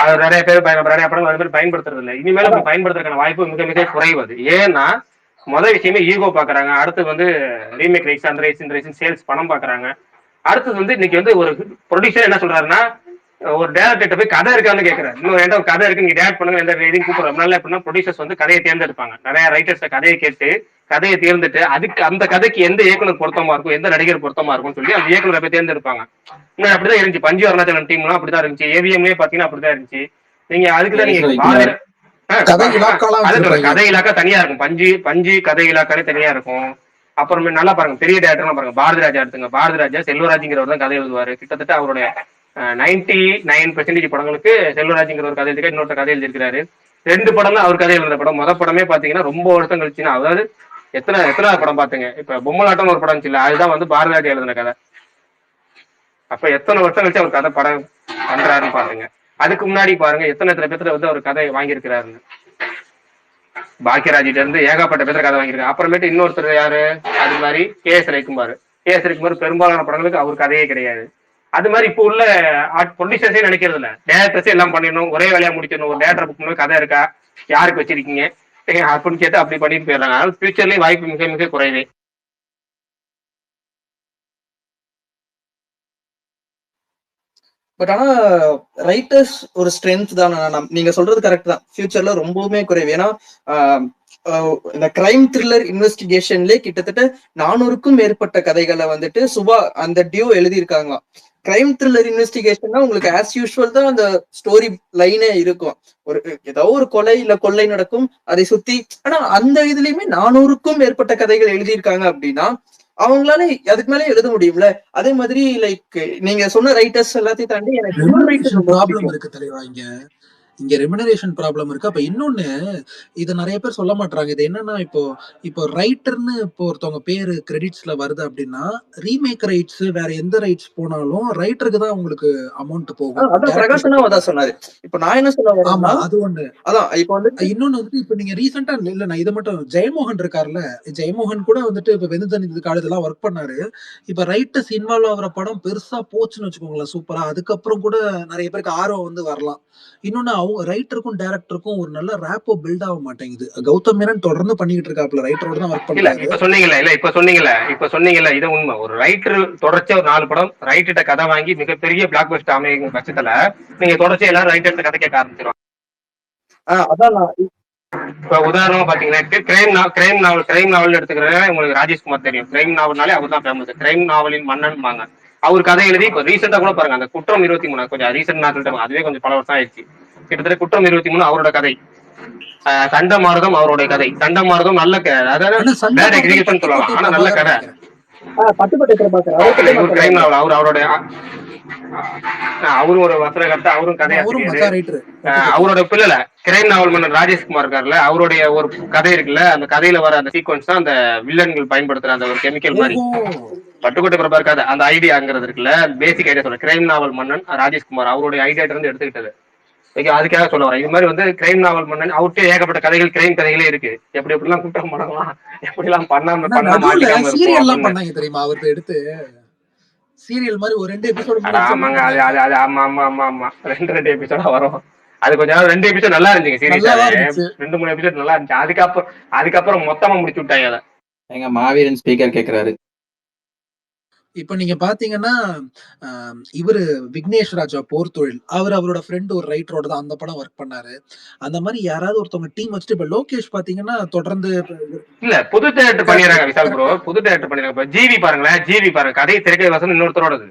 அவர் நிறைய பேர் நிறைய படங்கள் அது மாதிரி பயன்படுத்துறது இல்லை. இனிமேல் அப்படி பயன்படுத்துறதுக்கான வாய்ப்பு மிக மிக குறைவது. ஏன்னா முதல் விஷயமே ஈகோ பாக்குறாங்க. அடுத்து வந்து ரீமேக் ரைட்ஸ், அந்த ரைட்ஸ், இந்த ரைட்ஸ், சேல்ஸ், பணம் பாக்குறாங்க. அடுத்தது வந்து இன்னைக்கு வந்து ஒரு ப்ரொடியூசர் என்ன சொல்றாருன்னா, ஒரு டேரக்டர் போய் கதை இருக்கான்னு கேட்கறாரு. இன்னும் ஒரு கதை இருக்கு, நீங்க டேரக்ட் பண்ணுங்க, எந்த எதையும் கூப்பிடுறோம். அதனால எப்படின்னா ப்ரொடியூசர்ஸ் வந்து கதையை தேர்ந்தெடுப்பாங்க. நிறைய ரைட்டர்ஸ் கதையை கேட்டு கதையை தேர்ந்துட்டு அதுக்கு அந்த கதைக்கு எந்த இயக்குனர் பொருத்தமா இருக்கும், எந்த நடிகர் பொருத்தமா இருக்கும்னு சொல்லி அந்த இயக்குனரை போய் தேர்ந்தெடுப்பாங்க. இன்னும் அப்படிதான் இருந்துச்சு. பஞ்சு அருணாச்சலம் டீம்லாம் அப்படிதான் இருந்துச்சு. ஏவிஎம்லேயே பாத்தீங்கன்னா அப்படிதான் இருந்துச்சு. நீங்க அதுக்குதான் நீங்க கதை இலாக்கா தனியா இருக்கும். பஞ்சு கதை இலாக்காலே தனியா இருக்கும். அப்புறமே நல்லா பாருங்க, பெரிய டேரக்டர்லாம் பாருங்க, பாரதி ராஜா எடுத்துங்க. பாரதி ராஜா செல்வராஜ்ங்கிறவர் தான் கதை எழுதுவாரு. கிட்டத்தட்ட அவருடைய 99% படங்களுக்கு செல்வராஜ்ங்கிற ஒரு கதை எழுதிருக்காரு, இன்னொரு கதை எழுதியிருக்காரு. 2 படம் தான் அவர் கதை எழுதுற படம். மொதல் படமே பாத்தீங்கன்னா ரொம்ப வருஷம் கழிச்சுன்னா, அதாவது எத்தனை படம் பாத்துங்க. இப்ப பொம்மலாட்டம் ஒரு படம் இருந்துச்சு, அதுதான் வந்து பாரதி ராஜா எழுதின கதை. அப்ப எத்தனை வருஷம் கழிச்சு அவர் கதை படம் பண்றாருன்னு பாருங்க. அதுக்கு முன்னாடி பாருங்க எத்தனை பேத்துல வந்து அவர் கதை வாங்கியிருக்கிறாருன்னு. பாக்கியராஜிட்ட இருந்து ஏகப்பட்ட பேர் கதை வாங்கியிருக்காரு. அப்புறமேட்டு இன்னொருத்தர் யாரு, அது மாதிரி கேஎஸ் ரவிக்குமார் பெரும்பாலான படங்களுக்கு அவர் கதையே கிடையாது. அது மாதிரி இப்போ உள்ள ப்ரொடியூசர்ஸே நினைக்கிறது இல்ல, டேரக்டர்ஸே எல்லாம் பண்ணிடணும், ஒரே வேலையா முடிச்சிடணும். ஒரு டேரக்டர் புக் பண்ணி கதை இருக்கா, யாருக்கு வச்சிருக்கீங்க அப்படின்னு கேட்டு அப்படி பண்ணிட்டு போயிடுறாங்க. அதனால ஃபியூச்சர்லயும் வாய்ப்பு மிக மிக குறைவே. பட் ஆனா ரைட்டர்ஸ் ஒரு ஸ்ட்ரென்த் தான். நீங்க சொல்றது கரெக்ட் தான். ஃபியூச்சர்ல ரொம்பவுமே குறைவு. ஏன்னா இந்த கிரைம் த்ரில்லர் இன்வெஸ்டிகேஷன்ல கிட்டத்தட்ட 400க்கும் மேற்பட்ட கதைகளை வந்துட்டு சுபா அந்த டியோ எழுதியிருக்காங்க. கிரைம் த்ரில்லர் இன்வெஸ்டிகேஷன்னா உங்களுக்கு ஆஸ் யூஷுவல் தான் அந்த ஸ்டோரி லைனே இருக்கும். ஒரு ஏதோ ஒரு கொலை இல்ல கொள்ளை நடக்கும், அதை சுத்தி. ஆனா அந்த இதுலயுமே 400க்கும் மேற்பட்ட கதைகள் எழுதியிருக்காங்க அப்படின்னா அவங்களால அதுக்கு மேலே எழுத முடியும்ல. அதே மாதிரி லைக் நீங்க சொன்ன ரைட்டர்ஸ் எல்லாத்தையும் தாண்டி எனக்கு ப்ராப்ளம் இருக்கு தலைவா. இங்க ரெமுனரேஷன் ப்ராப்ளம் இருக்கு. அப்ப இன்னொன்னு, இதை நிறைய பேர் சொல்ல மாட்டாங்க. இது என்னன்னா, இப்போ ரைட்டர்னு இப்போ ஒருத்தவங்க பேரு கிரெடிட்ஸ்ல வருது அப்படின்னா, ரீமேக் ரைட்ஸ் வேற எந்த ரைட்ஸ் போனாலும் ரைட்டருக்கு தான் உங்களுக்கு அமௌண்ட் போகும். அதான் சொன்னாரு. இப்ப நான் என்ன சொல்ல ஆமா, அது ஒண்ணு. அதான் இப்ப வந்து இன்னொன்னு வந்துட்டு, இப்ப நீங்க ரீசெண்டா இல்ல, நான் இதை மட்டும், ஜெயமோகன் இருக்காருல்ல, ஜெயமோகன் கூட வந்துட்டு இப்ப வெந்துதனி காலேஜெல்லாம் ஒர்க் பண்ணாரு. இப்ப ரைட்டர்ஸ் இன்வால்வ் ஆகிற படம் பெருசா போச்சுன்னு வச்சுக்கோங்களேன், சூப்பரா. அதுக்கப்புறம் கூட நிறைய பேருக்கு ஆர்வம் வந்து வரலாம். இன்னொன்னு, அவங்க ரைட்டருக்கும் டைரக்டருக்கும் ஒரு நல்ல ரேப்போ பில்ட் ஆக மாட்டேங்குது. கௌதம் மேனன் தொடர்ந்து பண்ணிக்கிட்டு இருக்காப்ல, ரைட்டரோட தான் ஒர்க் இல்ல பண்றாரு. இப்ப சொன்னீங்கல்ல இது உண்மை. ஒரு ரைட்டர் தொடர்ச்சியா ஒரு 4 படம் ரைட்டர்கிட்ட கதை வாங்கி மிகப்பெரிய பிளாக் பஸ்டர் அமைக்கும் பட்சத்துல நீங்க தொடர்ச்சியா எல்லாரும் ரைட்டர்கிட்ட கதை கேட்க ஆரம்பிச்சிடும். அதான் நான் இப்ப உதாரணமா பாத்தீங்கன்னா கிரைம் நாவல் எடுத்துக்கிறேன். உங்களுக்கு ராஜேஷ்குமார் தெரியும். கிரைம் நாவல்னாலே அவர் தான் ஃபேமஸ். கிரைம் நாவலின் மன்னன். அவர் கதை எழுதி இப்ப ரீசெண்டா கூட பாருங்க, அந்த குற்றம் 23 கொஞ்சம் ரீசெண்ட் நான் சொல்லிட்டேன், அதுவே கொஞ்சம் பல வருஷம் ஆயிடுச்சு. கிட்டத்தட்ட குற்றம் 23 அவரோட கதை. சண்டமாரதம் அவருடைய கதை. சண்டமாரதம் நல்ல அதாவது பேட் எக்ஸிகியூஷன் சொல்லலாம், ஆனா நல்ல கதை. பட்டுப்பட்டு பிரபாகர் இவர் கிரைம் நாவல் அவருடைய அவரும் ஒரு வசனகர்த்தா, அவரும் கதையாசிரியர். அவரோட பிள்ளை கிரைம் நாவல் மன்னர் ராஜேஷ்குமார் இருக்காருல்ல, அவருடைய ஒரு கதை இருக்குல்ல, அந்த கதையில வர அந்த சீக்வன்ஸ் தான் அந்த வில்லன்கள் பயன்படுத்துற அந்த ஒரு கெமிக்கல் மாதிரி. பட்டுக்கோட்டை பிரபாகர் கதை அந்த ஐடியாங்கிறது இருக்குல்ல, பேசிக் ஐடியா சொல்ல கிரைம் நாவல் மன்னன் ராஜேஷ்குமார் அவருடைய ஐடியா இருந்து எடுத்துக்கிட்டது. அதுக்காக சொல்ல வரேன். இது மாதிரி வந்து கிரைம் நாவல் மன்னன் அவர்கிட்ட ஏகப்பட்ட கதைகள், கிரைம் கதைகளே இருக்கு. எப்படி எப்படிலாம் குற்றம் பண்ணலாம், எப்படி எல்லாம் பண்ணாம சீரியல்லாம் பண்ணாங்க தெரியுமா அவர்கிட்ட எடுத்து, சீரியல் மாதிரி ஒரு 2 எபிசோட். ஆமாங்க, அது ஆமா 2 எபிசோடா வரும். அது கொஞ்ச நாள் 2 எபிசோட் நல்லா இருந்துச்சு, சீரியஸா 2-3 எபிசோட் நல்லா இருந்துச்சு. அதுக்கப்புறம் மொத்தமா முடிச்சு விட்டாங்க அதை. எங்க மாவீரன் ஸ்பீக்கர் கேக்குறாரு. இப்ப நீங்க பாத்தீங்கன்னா இவரு விக்னேஷ் ராஜா போர் தொழில், அவரோட ஃப்ரெண்ட் ஒரு ரைட்டரோட தான் அந்த படம் ஒர்க் பண்ணாரு. அந்த மாதிரி யாராவது ஒருத்தவங்க டீம் வச்சுட்டு, இப்ப லோகேஷ் பாத்தீங்கன்னா தொடர்ந்து இல்ல புது டேரக்டர் பண்ணிடுறாங்க. விஷால் ப்ரோ புது டேரக்டர் பண்ணிடுறாங்க. ஜிவி பாருங்க, கதை திரைக்கை வசனம் இன்னொருத்தரோடது,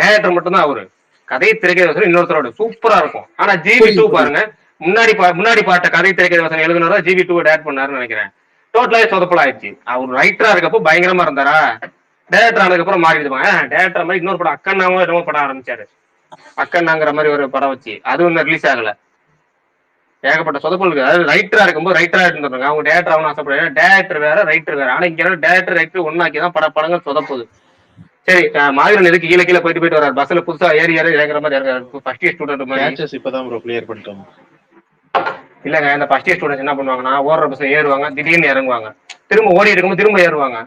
டேரக்டர் மட்டும் தான் அவரு. கதை திரைக்கை வசனம் இன்னொருத்தரோட சூப்பரா இருக்கும். ஆனா ஜிவி 2 பாருங்க, முன்னாடி பாட்ட கதை திரைக்கை வசனம் எழுதுனதா ஜிவி 2 டேரக்ட் பண்ணாருன்னு நினைக்கிறேன். டோட்டலாவே சொதப்பல் ஆயிடுச்சு. அவர் ரைட்டரா இருக்கப்போ பயங்கரமா இருந்தாரா, டேரக்டர் ஆனதுக்கு அப்புறம் மாறிடுவாங்க. டேரக்டர் மாதிரி இன்னொரு படம் அக்கண்ணாவும் என்னமோ படம் ஆரம்பிச்சாரு, அக்கண்ணாங்கிற மாதிரி ஒரு படம் வச்சு, அது ஒன்னும் ரிலீஸ் ஆகல. ஏகப்பட்ட சொதப்பல். அதாவது ரைட்டரா இருக்கும்போது ரைட்டரா இருந்துருங்க, அவங்க டேரக்டர் ஆகணும் ஆசைப்படுறாங்க. டேரக்டர் வேற ரைட்டர் வேற. ஆனா இங்க டேரக்டர் ரைட்டர் ஒன்னாக்கிதான் படங்கள் சொதப்புது. சரி, மாவீரன் எதுக்கு கீழே போயிட்டு வர்றாரு, பஸ்ல புதுசா ஏறி இறங்குற மாதிரி இறங்குறாரு. ஃபர்ஸ்ட் இயர் ஸ்டூடெண்ட் மாதிரி. இப்பதான் ப்ரோ கிளியர் பண்ணிட்டோம். இல்லங்க, இந்த ஃபர்ஸ்ட் இயர் ஸ்டூடெண்ட்ஸ் என்ன பண்ணுவாங்கன்னா, ஓடுற பஸ்ல ஏறுவாங்க, திடீர்னு இறங்குவாங்க, திரும்ப ஓடி இருக்கும்போது திரும்ப ஏறுவாங்க.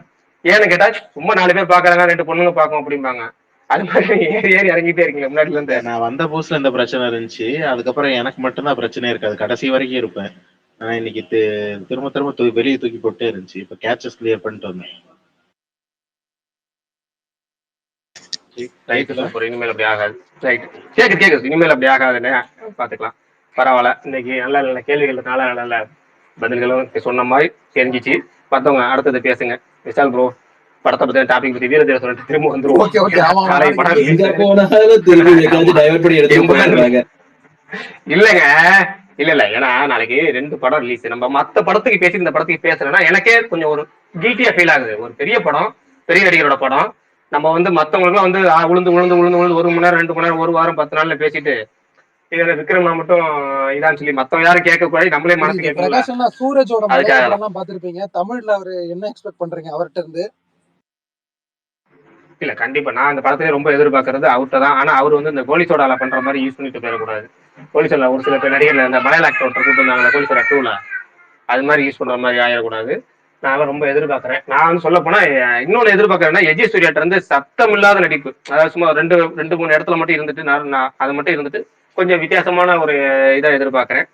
ஏன்னு கேட்டா சும்மா 4 பேர் பாக்குறாங்க, 2 பொண்ணுங்க பாக்கும் அப்படிம்பாங்க. அது மாதிரி ஏறி இறங்கிட்டே இருக்கீங்க முன்னாடில இருந்து. நான் வந்த புதுசுல இந்த பிரச்சனை இருந்துச்சு. அதுக்கப்புறம் எனக்கு மட்டும்தான் பிரச்சனை இருக்காது, கடைசி வரைக்கும் இருப்பேன். ஆனா இன்னைக்கு திரும்ப வெளியே தூக்கி போட்டே இருந்துச்சு. இப்ப கேட்சஸ் கிளியர் பண்ணிட்டு வந்தேன். இனிமேல் அப்படி ஆகாது. ரைட், கேக்குது. இனிமேல் அப்படி ஆகாதுன்னு பாத்துக்கலாம். பரவாயில்ல. இன்னைக்கு நல்ல கேள்விகள், நல்ல பதில்களும் சொன்ன மாதிரி தெரிஞ்சிச்சு. மத்தவங்க அடுத்தது பேசுங்க. விஷால் ப்ரோ படத்தை பத்தி டாபிக் பத்தி வீரதேவ சொல்லிட்டு திரும்ப வந்துருவோம். இல்லங்க, இல்ல ஏன்னா நாளைக்கு 2 படம் ரிலீஸ். நம்ம மத்த படத்துக்கு பேசி இந்த படத்துக்கு பேசணும்னா எனக்கே கொஞ்சம் ஒரு கில்ட்டியா ஃபீல் ஆகுது. ஒரு பெரிய படம், பெரிய நடிகரோட படம், நம்ம வந்து மத்தவங்களுக்குலாம் வந்து உளுந்து 1 மணி நேரம் 2 மணி நேரம் 1 வாரம் 10 நாள்ல பேசிட்டு இதுல விக்ரம் நான் மட்டும் இதான் சொல்லி மத்தவங்க யாரும் கேட்க கூடாது, நம்மளே மனசு கேட்கணும். சூரஜோட படம் பாத்திருப்பீங்க, தமிழ்ல அவரு என்ன எக்ஸ்பெக்ட் பண்றீங்க அவர்கிட்ட இருந்து? இல்ல கண்டிப்பா நான் அந்த படத்திலே ரொம்ப எதிர்பார்க்கறது அவர்கிட்ட தான். ஆனா அவர் வந்து இந்த கோலி சோடால பண்ற மாதிரி யூஸ் பண்ணிட்டு போயிடக்கூடாது. கோலி சோடா ஒரு சில பேர் நடிகர்கள் இந்த மலையாள ஆக்டர் ஒருத்தர் கூப்பிட்டு கோலி சோடா 2ல அது மாதிரி யூஸ் பண்ற மாதிரி ஆயிடக்கூடாது. நான் ரொம்ப எதிர்பார்க்கறேன். நான் வந்து சொல்ல போனா இன்னொன்னு எதிர்பார்க்கறேன்னா எஜே சூர்யாட்ட இருந்து சத்தம் இல்லாத நடிப்பு. அதாவது சும்மா 2-3 இடத்துல மட்டும் இருந்துட்டு நான் அது மட்டும் இருந்துட்டு கொஞ்சம் வித்தியாசமான ஒரு இதை எதிர்பார்க்கறேன்.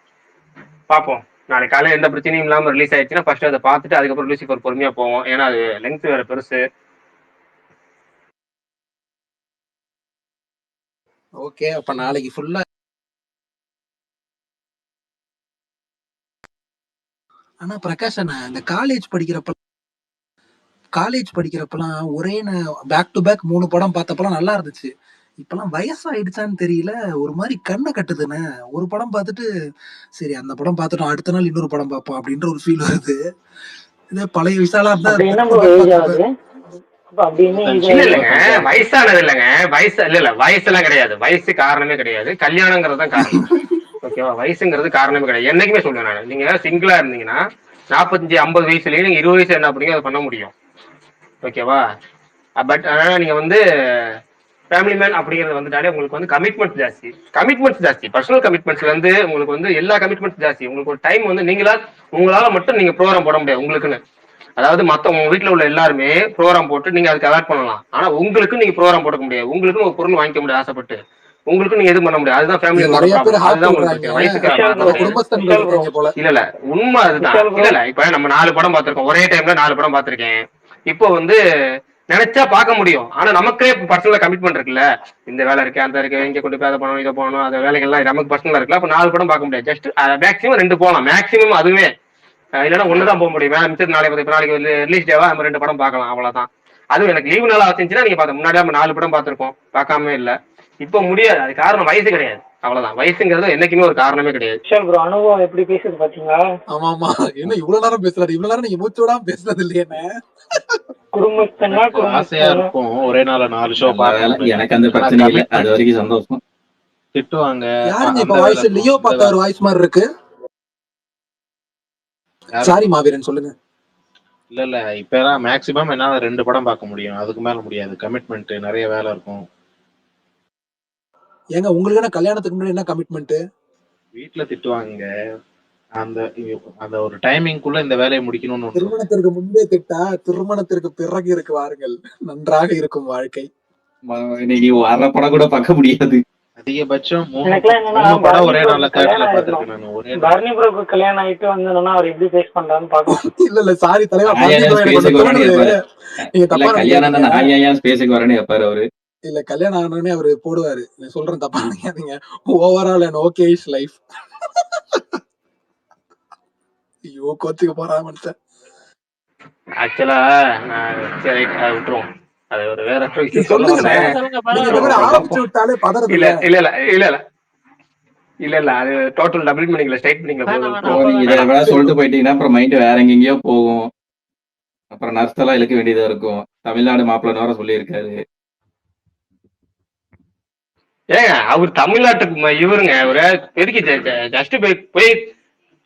பார்ப்போம். நாளைக்கு காலையில் எந்த பிரச்சனையும் இல்லாம ரிலீஸ் ஆயிடுச்சுன்னா ஃபர்ஸ்ட் அதை பார்த்துட்டு அதுக்கப்புறம் லூசிஃபர் பொறுமையா போவோம். ஏன்னா அது லெங்த் வேற பெருசு. ஓகே, அப்ப நாளைக்கு ஃபுல்லா. ஆனா பிரகாஷ் அண்ணா, இந்த காலேஜ் படிக்கிறப்பெல்லாம் ஒரே பேக் டு பேக் 3 படம் பார்த்தப்பெல்லாம் நல்லா இருந்துச்சு. இப்பெல்லாம் வயசாயிடுச்சான்னு தெரியல, ஒரு மாதிரி கண்ணை கட்டுதுன்னு. ஒரு படம் பார்த்துட்டு சரி அந்த படம் பார்த்துட்டோம், அடுத்த நாள் இன்னொரு படம் பார்ப்போம் அப்படின்ற ஒரு ஃபீல் வருது. இதே பழைய விஷாலா இருந்தா இல்லங்க, வயசானது இல்லங்க, வயசுலாம் கிடையாது. வயசு காரணமே கிடையாது, கல்யாணங்கிறது தான் காரணம். ஓகேவா, வயசுங்கிறது காரணமே கிடையாது. என்னைக்குமே சொல்லுவேன் நான், நீங்க சிங்கிளா இருந்தீங்கன்னா 45-50 வயசுலயே நீங்க 20 வயசு என்ன பண்ணீங்க அதை பண்ண முடியும். ஓகேவா, பட் ஆனா நீங்க வந்து ஃபேமிலி மேன் அப்படிங்கிறது வந்துட்டாலே உங்களுக்கு வந்து கமிட்மெண்ட்ஸ் ஜாஸ்தி. பர்சனல் கமிட்மெண்ட்ஸ்ல இருந்து உங்களுக்கு வந்து எல்லா கமிட்மெண்ட்ஸ் ஜாஸ்தி. உங்களுக்கு ஒரு டைம் வந்து உங்களால மட்டும் நீங்க ப்ரோக்ராம் போட முடியாது உங்களுக்குன்னு. அதாவது மத்தவங்க வீட்டுல உள்ள எல்லாருமே ப்ரோக்ராம் போட்டு நீங்க அதுக்கு அவாய்ட் பண்ணலாம். ஆனா உங்களுக்கு நீங்க ப்ரோக்ராம் போட முடியாது. உங்களுக்குன்னு ஒரு பொருள் வாங்கிக்க முடியாது ஆசைப்பட்டு. உங்களுக்கும் நீங்க எதுவும் பண்ண முடியாது. அதுதான் ஃபேமிலி இதுல உங்களோட நிறைய பேர் ப்ராப்ளம். ஹாப்பி அதுதான் உங்களுக்கு விடுறாங்க. பிரச்சனை. வயசுக்கு விஷால் மாத்த ப்ரோ முடியாது. குடும்பஸ்தன்கள் விஷால் ப்ரோ இருக்கீங்க போல. இல்ல உண்மை அதுதான். விஷால் ப்ரோ இல்ல இப்ப நம்ம 4 படம் பார்த்திருக்கோம். ஒரே டைம்ல 4 படம் பார்த்திருக்கேன். இப்போ வந்து நினைச்சா பார்க்க முடியும். ஆனா நமக்கே பர்சனலா கமிட்மெண்ட் இருக்குல்ல. இந்த வேலை இருக்கு, அந்த இருக்கு, இங்க கொண்டு போய் அதை பண்ணணும், இதை போகணும், அந்த வேலைகள்லாம் நமக்கு பர்சனலா இருக்குல்ல. அப்ப 4 படம் பார்க்க முடியாது. ஜஸ்ட் மேக்ஸிமம் 2 போகலாம். மேக்ஸிமம் அதுவே இல்லைன்னா 1 தான் போக முடியும். மிச்சம் நாளைக்கு ரிலீஸ் டேவா நம்ம 2 படம் பார்க்கலாம், அவ்வளவுதான். அதுவும் எனக்கு லீவு நாளா வச்சுச்சுன்னா நீங்க பார்த்து முன்னாடியே நம்ம 4 படம் பார்த்திருக்கோம், பார்க்காம இல்ல. இப்போ முடியாது. அது காரணம் வயசு கிடையாது, அவ்வளவுதான். வயசுங்கிறது என்னைக்குமே ஒரு காரணமே கிடையாது. விஷால் ப்ரோ அனுபவம் எப்படி பேசுது பாத்தீங்களா? ஆமா என்ன இவ்வளவு நேரம் பேசுறாரு? இவ்வளவு நேரம் நீங்க மூச்சு விடாம பேசுறது இல்லையே. குடும்பஸ்தனா எனக்கு ஆசையா இருக்கும் ஒரே நாள் 4 ஷோ நல்ல வேலை பார்க்கணும். எனக்கு அந்த ஆனா பிரச்சனை இல்லை, அது கமிட்மெண்ட் வரைக்கும் சந்தோஷம். திட்டுவாங்க. யாருங்க இப்ப அந்த வேலை வாய்ஸ் இருக்கும், லியோ இந்த பார்த்த வேலை ஒரு வாய்ஸ் மாதிரி இருக்கு. யாரு சாரி மாவீரன், சொல்லுங்க. இல்ல இப்ப எல்லாம் மேக்சிமம் என்னால 2 படம் பார்க்க முடியும், அதுக்கு மேல முடியாது. கமிட்மெண்ட் நிறைய வேலை இருக்கும். ஏங்க உங்களுக்கு என்ன கல்யாணத்துக்கு முன்னாடி என்ன கமிட்மெண்ட்? வீட்டுல திட்டுவாங்க. அந்த அந்த ஒரு டைமிங்குள்ள இந்த வேலையை முடிக்கணும்னு ஒன்று இருக்கும். திருமணத்திற்கு முன்பே திட்டா திருமணத்திற்கு பிறகு இருக்கு வாருங்கள், நன்றாக இருக்கும் வாழ்க்கை. நீ வர்ற படம் கூட பார்க்க முடியாது. அதிகபட்சம் 3 எனக்குலாம் என்னன்னா 3 படம் பரணி ஒரே ப்ரோக்கு நாள்ல கல்யாணம் தேட்டர்ல ஆயிருக்கும். பார்த்திருக்கேன் நான் ஒரே நாள். பரணி ப்ரோக்கு கல்யாணம் ஆயிட்டு வந்தோம்னா அவர் எப்படி ஃபேஸ் பண்றான்னு பாக்கலாம். இல்ல சாரி தலைவா, நான் ஏன் எனக்கு ஒண்ணு ஸ்பேஸுக்கு வரேன்னு தோணுது. கேட்பாரு. நீங்க இல்ல தப்பா கல்யாணம் நினைக்காதீங்க. தான், நான் ஏன் ஸ்பேஸுக்கு வரேன்னு கேட்பாரு அவரு. இல்ல கல்யாணம் ஆனோடனே அவரு போடுவாரு, நான் சொல்றேன் தப்பா நினைக்காதீங்க, overall and okay is life. ஐயோ கோத்துக்கு போறா மனுஷன். ஆக்சுவலா நான் சரி அதை விட்டுருவோம். அது ஒரு வேற விஷயம் சொல்ல சொல்லுங்க. வந்தேன். சொல்லுங்க நீங்க இந்த மாதிரி ஆரம்பிச்சு விட்டாலே பதறது இல்ல இல்ல. இல்ல இல்ல இல்ல இல்ல இல்ல அது டோட்டல் டபுள் மீனிங்ல ஸ்ட்ரைட் மீனிங்ல வேணாம் போகுது. வேணாம் நீங்க இதை வேணாம். எவ்வளவு சொல்லிட்டு போயிட்டீங்கன்னா அப்புறம் மைண்ட் வேற எங்கெங்கயோ போகும். அப்புறம் நர்ஸ் எல்லாம் இழுக்க வேண்டியதா இருக்கும். தமிழ்நாடு மாப்பிள்ளை வர சொல்லியிருக்காரு. ஏங்க அவர் தமிழ்நாட்டுக்கு இவருங்க ஒரு எதுக்கு ஜஸ்ட் போய்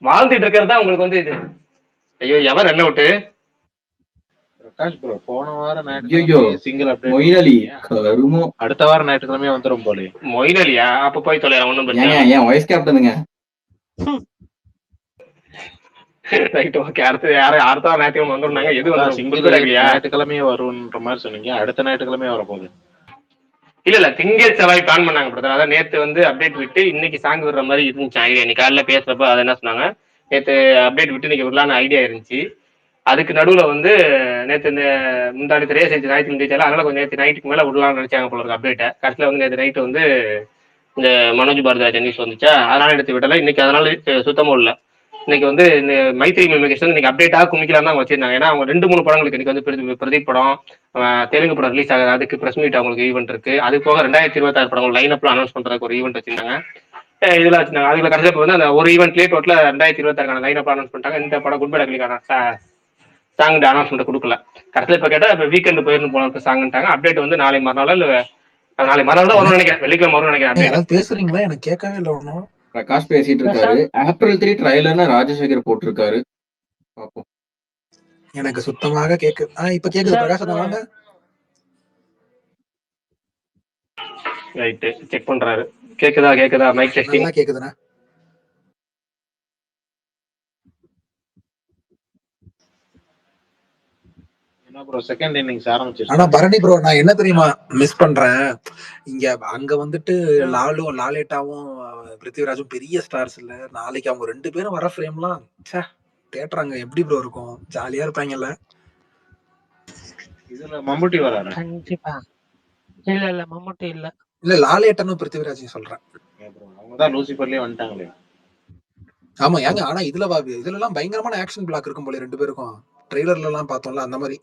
வாழ்ந்துட்டு இருக்கிறதா உங்களுக்கு வந்து இது. ஐயோ எவர் என்ன விட்டு பிரகாஷ் ப்ரோ போன வாரம் ஐயோ ஞாயிற்றுக்கிழமை சிங்கிள் மொயினலி அப்டேட், கருமம். அடுத்த வாரம் ஞாயிற்றுக்கிழமை வந்துடும் போலே. மொயினலியா? அப்ப போய் தொலையா, ஒன்றும் பிரச்சனை ஏங்க என் வைஸ் கேப்டனுங்க. Right okay. அடுத்து அடுத்த வாரம் ஞாயிற்றுக்கிழமை வந்துருந்தாங்க. எது வந்து சிங்கிள் ஞாயிற்றுக்கிழமையே வரும்ன்ற மாதிரி சொன்னீங்க, அடுத்த ஞாயிற்றுக்கிழமையே வரப்போகுது. இல்ல திங்கள் செவ்வாய் பிளான் பண்ணாங்க பிரதர். அதான் நேத்து வந்து அப்டேட் விட்டு இன்னைக்கு சாங் விடுற மாதிரி இருந்துச்சு ஐடியா. இன்னைக்கு காலையில பேசுறப்ப அதை என்ன சொன்னாங்க, நேத்து அப்டேட் விட்டு இன்னைக்கு விடலான்னு ஐடியா இருந்துச்சு. அதுக்கு நடுவுல வந்து நேற்று இந்த முந்தாடி தெரிய செஞ்சு ஞாயிற்று முடிச்சாலும் அதனால கொஞ்சம் நேற்று நைட்டுக்கு மேல விடலாம்னு நினைச்சாங்க போல இருக்கு அப்டேட்டை. கடைசியில் வந்து நேற்று நைட்டு வந்து இந்த மனோஜ் பாரதி நியூஸ் வந்துச்சா, அதனால எடுத்து விடல. இன்னைக்கு அதனால சுத்தமும் இல்லை. இன்னைக்கு வந்து இந்த மைத்ரி மிமிகேஷன் இன்னைக்கு அப்டேட்டாக குமிக்கலாம் தான் வச்சிருந்தாங்க. ஏன்னா அவங்க 2-3 படங்களுக்கு இன்னைக்கு வந்து பிரதீப் படம், தெலுங்கு படம் ரிலீஸ் ஆகுது, அதுக்கு பிரஸ் மீட் அவங்களுக்கு ஈவெண்ட் இருக்கு. அது போக 2026 படங்கள் லைன் அப்ல அனௌன்ஸ் பண்றதுக்கு ஒரு ஈவெண்ட் வச்சிருந்தாங்க. இதெல்லாம் வச்சிருந்தாங்க. அதுல கடைசியில் வந்து அந்த ஒரு ஈவெண்ட்லேயே டோட்டலா 2026 லைன் அப் அனௌன்ஸ் பண்ணிட்டாங்க. இந்த படம் குட் பை டக்லிக்கான சாங் அனௌன்ஸ்மெண்ட் கொடுக்கல. கடைசியில் இப்போ கேட்டால் இப்போ வீக்கெண்டு போயிருந்து போன சாங்ட்டாங்க. அப்டேட் வந்து நாளை மறுநாள் இல்லை நாளை மறுநாள் தான் வரும்னு நினைக்கிறேன், வெள்ளிக்கிழமை வரும்னு நினைக்கிறேன். பேசுறீங்களா? எனக்கு கேட்கவே இல்லை ஒன்றும். பிரகாஷ் பேசிட்டு இருக்காரு. ஏப்ரல் 3 ட்ரைலர்னு ராஜசேகர் போட்டிருக்காரு. பாப்போம். எனக்கு சுத்தமாக கேக்கு. இப்ப கேக்குது பிரகாஷ், வாங்க. ரைட்டு செக் பண்றாரு. கேக்குதா மைக் டெஸ்டிங் கேக்குதுண்ணா. செகண்ட் இன்னிங்ஸ் ஆரம்பிச்சு. ஆனா பரணி ப்ரோ நான் என்ன தெரியுமா மிஸ் பண்றேன், இங்க அங்க வந்துட்டு லாலேட்டாவும் பிருத்திவிராஜும் பெரிய ஸ்டார்ஸ் இல்ல. நாளைக்கு அவங்க 2 பேரும் வர ஃப்ரேம்லாம் தேட்டறாங்க, எப்படி ப்ரோ இருக்கும்? ஜாலியா இருப்பாங்கல்ல. இதுல மம்முட்டி வராரு கண்டிப்பா. இல்ல மம்முட்டி இல்ல. இல்ல லாலேட்டனும் பிருத்திவிராஜையும் சொல்றேன். அவங்க தான் லூசிபர்லயே வந்துட்டாங்களே. ஆமா ஏங்க, ஆனா இதுல எல்லாம் பயங்கரமான ஆக்ஷன் பிளாக் இருக்கும் போல 2 பேருக்கும். ட்ரெய்லர்ல எல்லாம் பார்த்தோம்ல அந்த மாதிரி.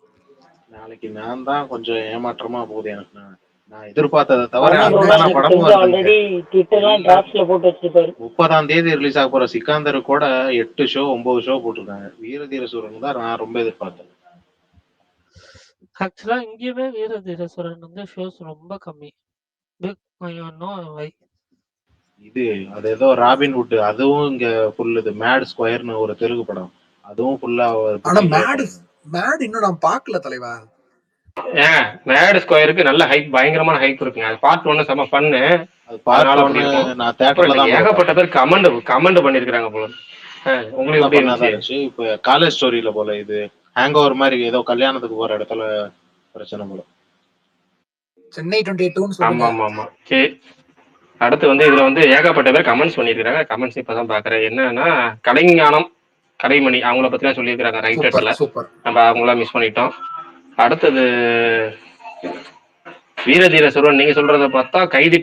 நாளைக்கு நான் தான் கொஞ்சம் ஏமாற்றமா போகுது எனக்கு. நான் எதிர்பார்த்ததை தவிர படமும் ஆல்ரெடி ட்விட்டர்லாம் டிராப்ஸ்ல போட்டு வச்சிருப்பாரு. 30ஆம் தேதி ரிலீஸ் ஆக போற சிக்கந்தர் கூட 8 ஷோ 9 ஷோ போட்டிருக்காங்க. வீரதீர சூரன் தான் நான் ரொம்ப எதிர்பார்த்தேன். ஆக்சுவலா இங்கேயுமே வீரதீர சூரன் வந்து ஷோஸ் ரொம்ப கம்மி. இது அது ஏதோ ராபின்வுட், அதுவும் இங்க ஃபுல். இது மேட் ஸ்கொயர்னு ஒரு தெலுங்கு படம், அதுவும் ஃபுல்லா. ஆனா மேட் இன்னும் நான் பார்க்கல தலைவா. மேட் ஸ்கொயருக்கு நல்ல ஹைப், பயங்கரமான ஹைப் இருக்குங்க. அது பார்ட் 1 செம ஃபன்னு. அது பார்ட் 1 நான் தியேட்டர்ல தான் ஏகப்பட்ட பேர் கமெண்ட் பண்ணிருக்காங்க போல. உங்களுக்கு எப்படி இருந்துச்சு? இப்போ காலேஜ் ஸ்டோரியில போல இது ஹேங் ஓவர் மாதிரி, ஏதோ கல்யாணத்துக்கு போற இடத்துல பிரச்சனை போல. சென்னை 22 சொல்லுங்க. ஆமா சரி அடுத்து வந்து இதுல வந்து ஏகப்பட்ட பேர் கமெண்ட்ஸ் பண்ணியிருக்காங்க. கமெண்ட்ஸ் இப்பதான் பாக்குறேன். என்னன்னா கலைஞானம் கலைமணி அவங்கள பத்திலாம் சொல்லியிருக்காங்க ரைட்டர்ஸ்ல. நம்ம அவங்களாம் மிஸ் பண்ணிட்டோம். அடுத்தது வீரதீர சுரன் நீங்க சொல்றத பார்த்தா கைதி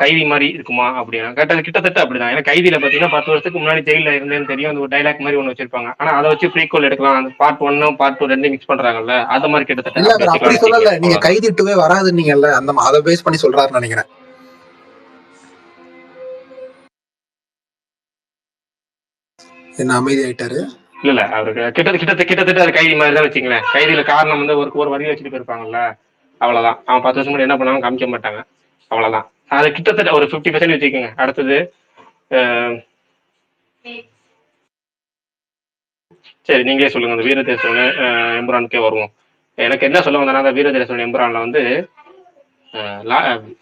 கைதி மாதிரி இருக்குமா அப்படின்னா கேட்டது கிட்டத்தட்ட அப்படிதான். ஏன்னா கைதியில பாத்தீங்கன்னா 10 வருஷத்துக்கு முன்னாடி ஜெயில இருந்தேன்னு தெரியும். அந்த ஒரு டைலாக் மாதிரி ஒண்ணு வச்சிருப்பாங்க. ஆனா அதை வச்சு ப்ரீக்வல் எடுக்கலாம். அந்த பார்ட் 1 பார்ட் 2 ரெண்டு மிக்ஸ் பண்றாங்கல்ல, அந்த மாதிரி கிட்டத்தட்ட அப்படி சொல்லல. நீங்க கைதி 2 வராதுன்னீங்கல்ல, அந்த அதை பேஸ் பண்ணி சொல்றாருன்னு நினைக்கிறேன். என்ன அமைதி ஆயிட்டாரு? இல்ல அவருக்கு கிட்டத்தட்ட அது கைதி மாதிரி தான் வச்சுங்களேன். கைதியில காரணம் வந்து ஒரு வரி வச்சுட்டு போயிருப்பாங்கல்ல, அவ்வளவுதான். அவன் 10 வருஷம் முன்னாடி என்ன பண்ணாலும் காமிக்க மாட்டாங்க, அவ்வளவுதான். அது கிட்டத்தட்ட ஒரு 50% வச்சுக்கோங்க. அடுத்தது சரி நீங்களே சொல்லுங்க. அந்த வீரதேசன் எம்புரானுக்கே வருவோம். எனக்கு என்ன சொல்ல வந்தேன்னா, அந்த வீரதேசன் எம்புரான்ல வந்து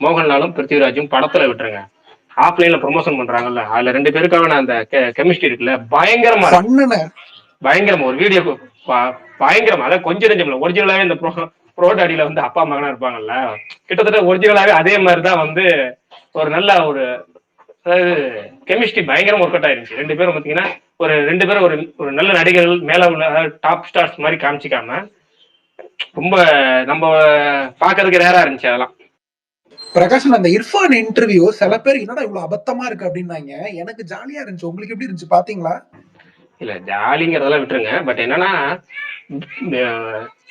மோகன்லாலும் பிருத்திவிராஜும் படத்துல விட்டுருங்க, ஆஃப்லைன்ல ப்ரொமோஷன் பண்றாங்கல்ல, அதுல 2 பேருக்கான அந்த கெமிஸ்ட்ரி இருக்குல்ல, பயங்கரமா ஒரு வீடியோ பயங்கரமா. அதாவது கொஞ்சம் நெஞ்சம் இல்ல, ஒரிஜினலாவே இந்த ப்ரோடாடியில வந்து அப்பா மகனா இருப்பாங்கல்ல, கிட்டத்தட்ட ஒரிஜினலாவே அதே மாதிரிதான் வந்து ஒரு நல்ல ஒரு கெமிஸ்ட்ரி பயங்கரமா ஒர்க் அவுட் ஆயிருந்துச்சு. 2 பேரும் பாத்தீங்கன்னா ஒரு 2 பேரும் ஒரு நல்ல நடிகர்கள் மேல உள்ள டாப் ஸ்டார்ஸ் மாதிரி காமிச்சிக்காம ரொம்ப நம்ம பாக்குறதுக்கு ரேரா இருந்துச்சு. அதெல்லாம் பிரகாஷ், அந்த இர்ஃபான் இன்டர்வியூ சில பேர் என்னடா இவ்வளவு அபத்தமா இருக்கு அப்படின்னாங்க. எனக்கு ஜாலியா இருந்துச்சு. உங்களுக்கு எப்படி இருந்துச்சு, பாத்தீங்களா? இல்ல ஜாலிங்கிறதெல்லாம் விட்டுருங்க. பட் என்னன்னா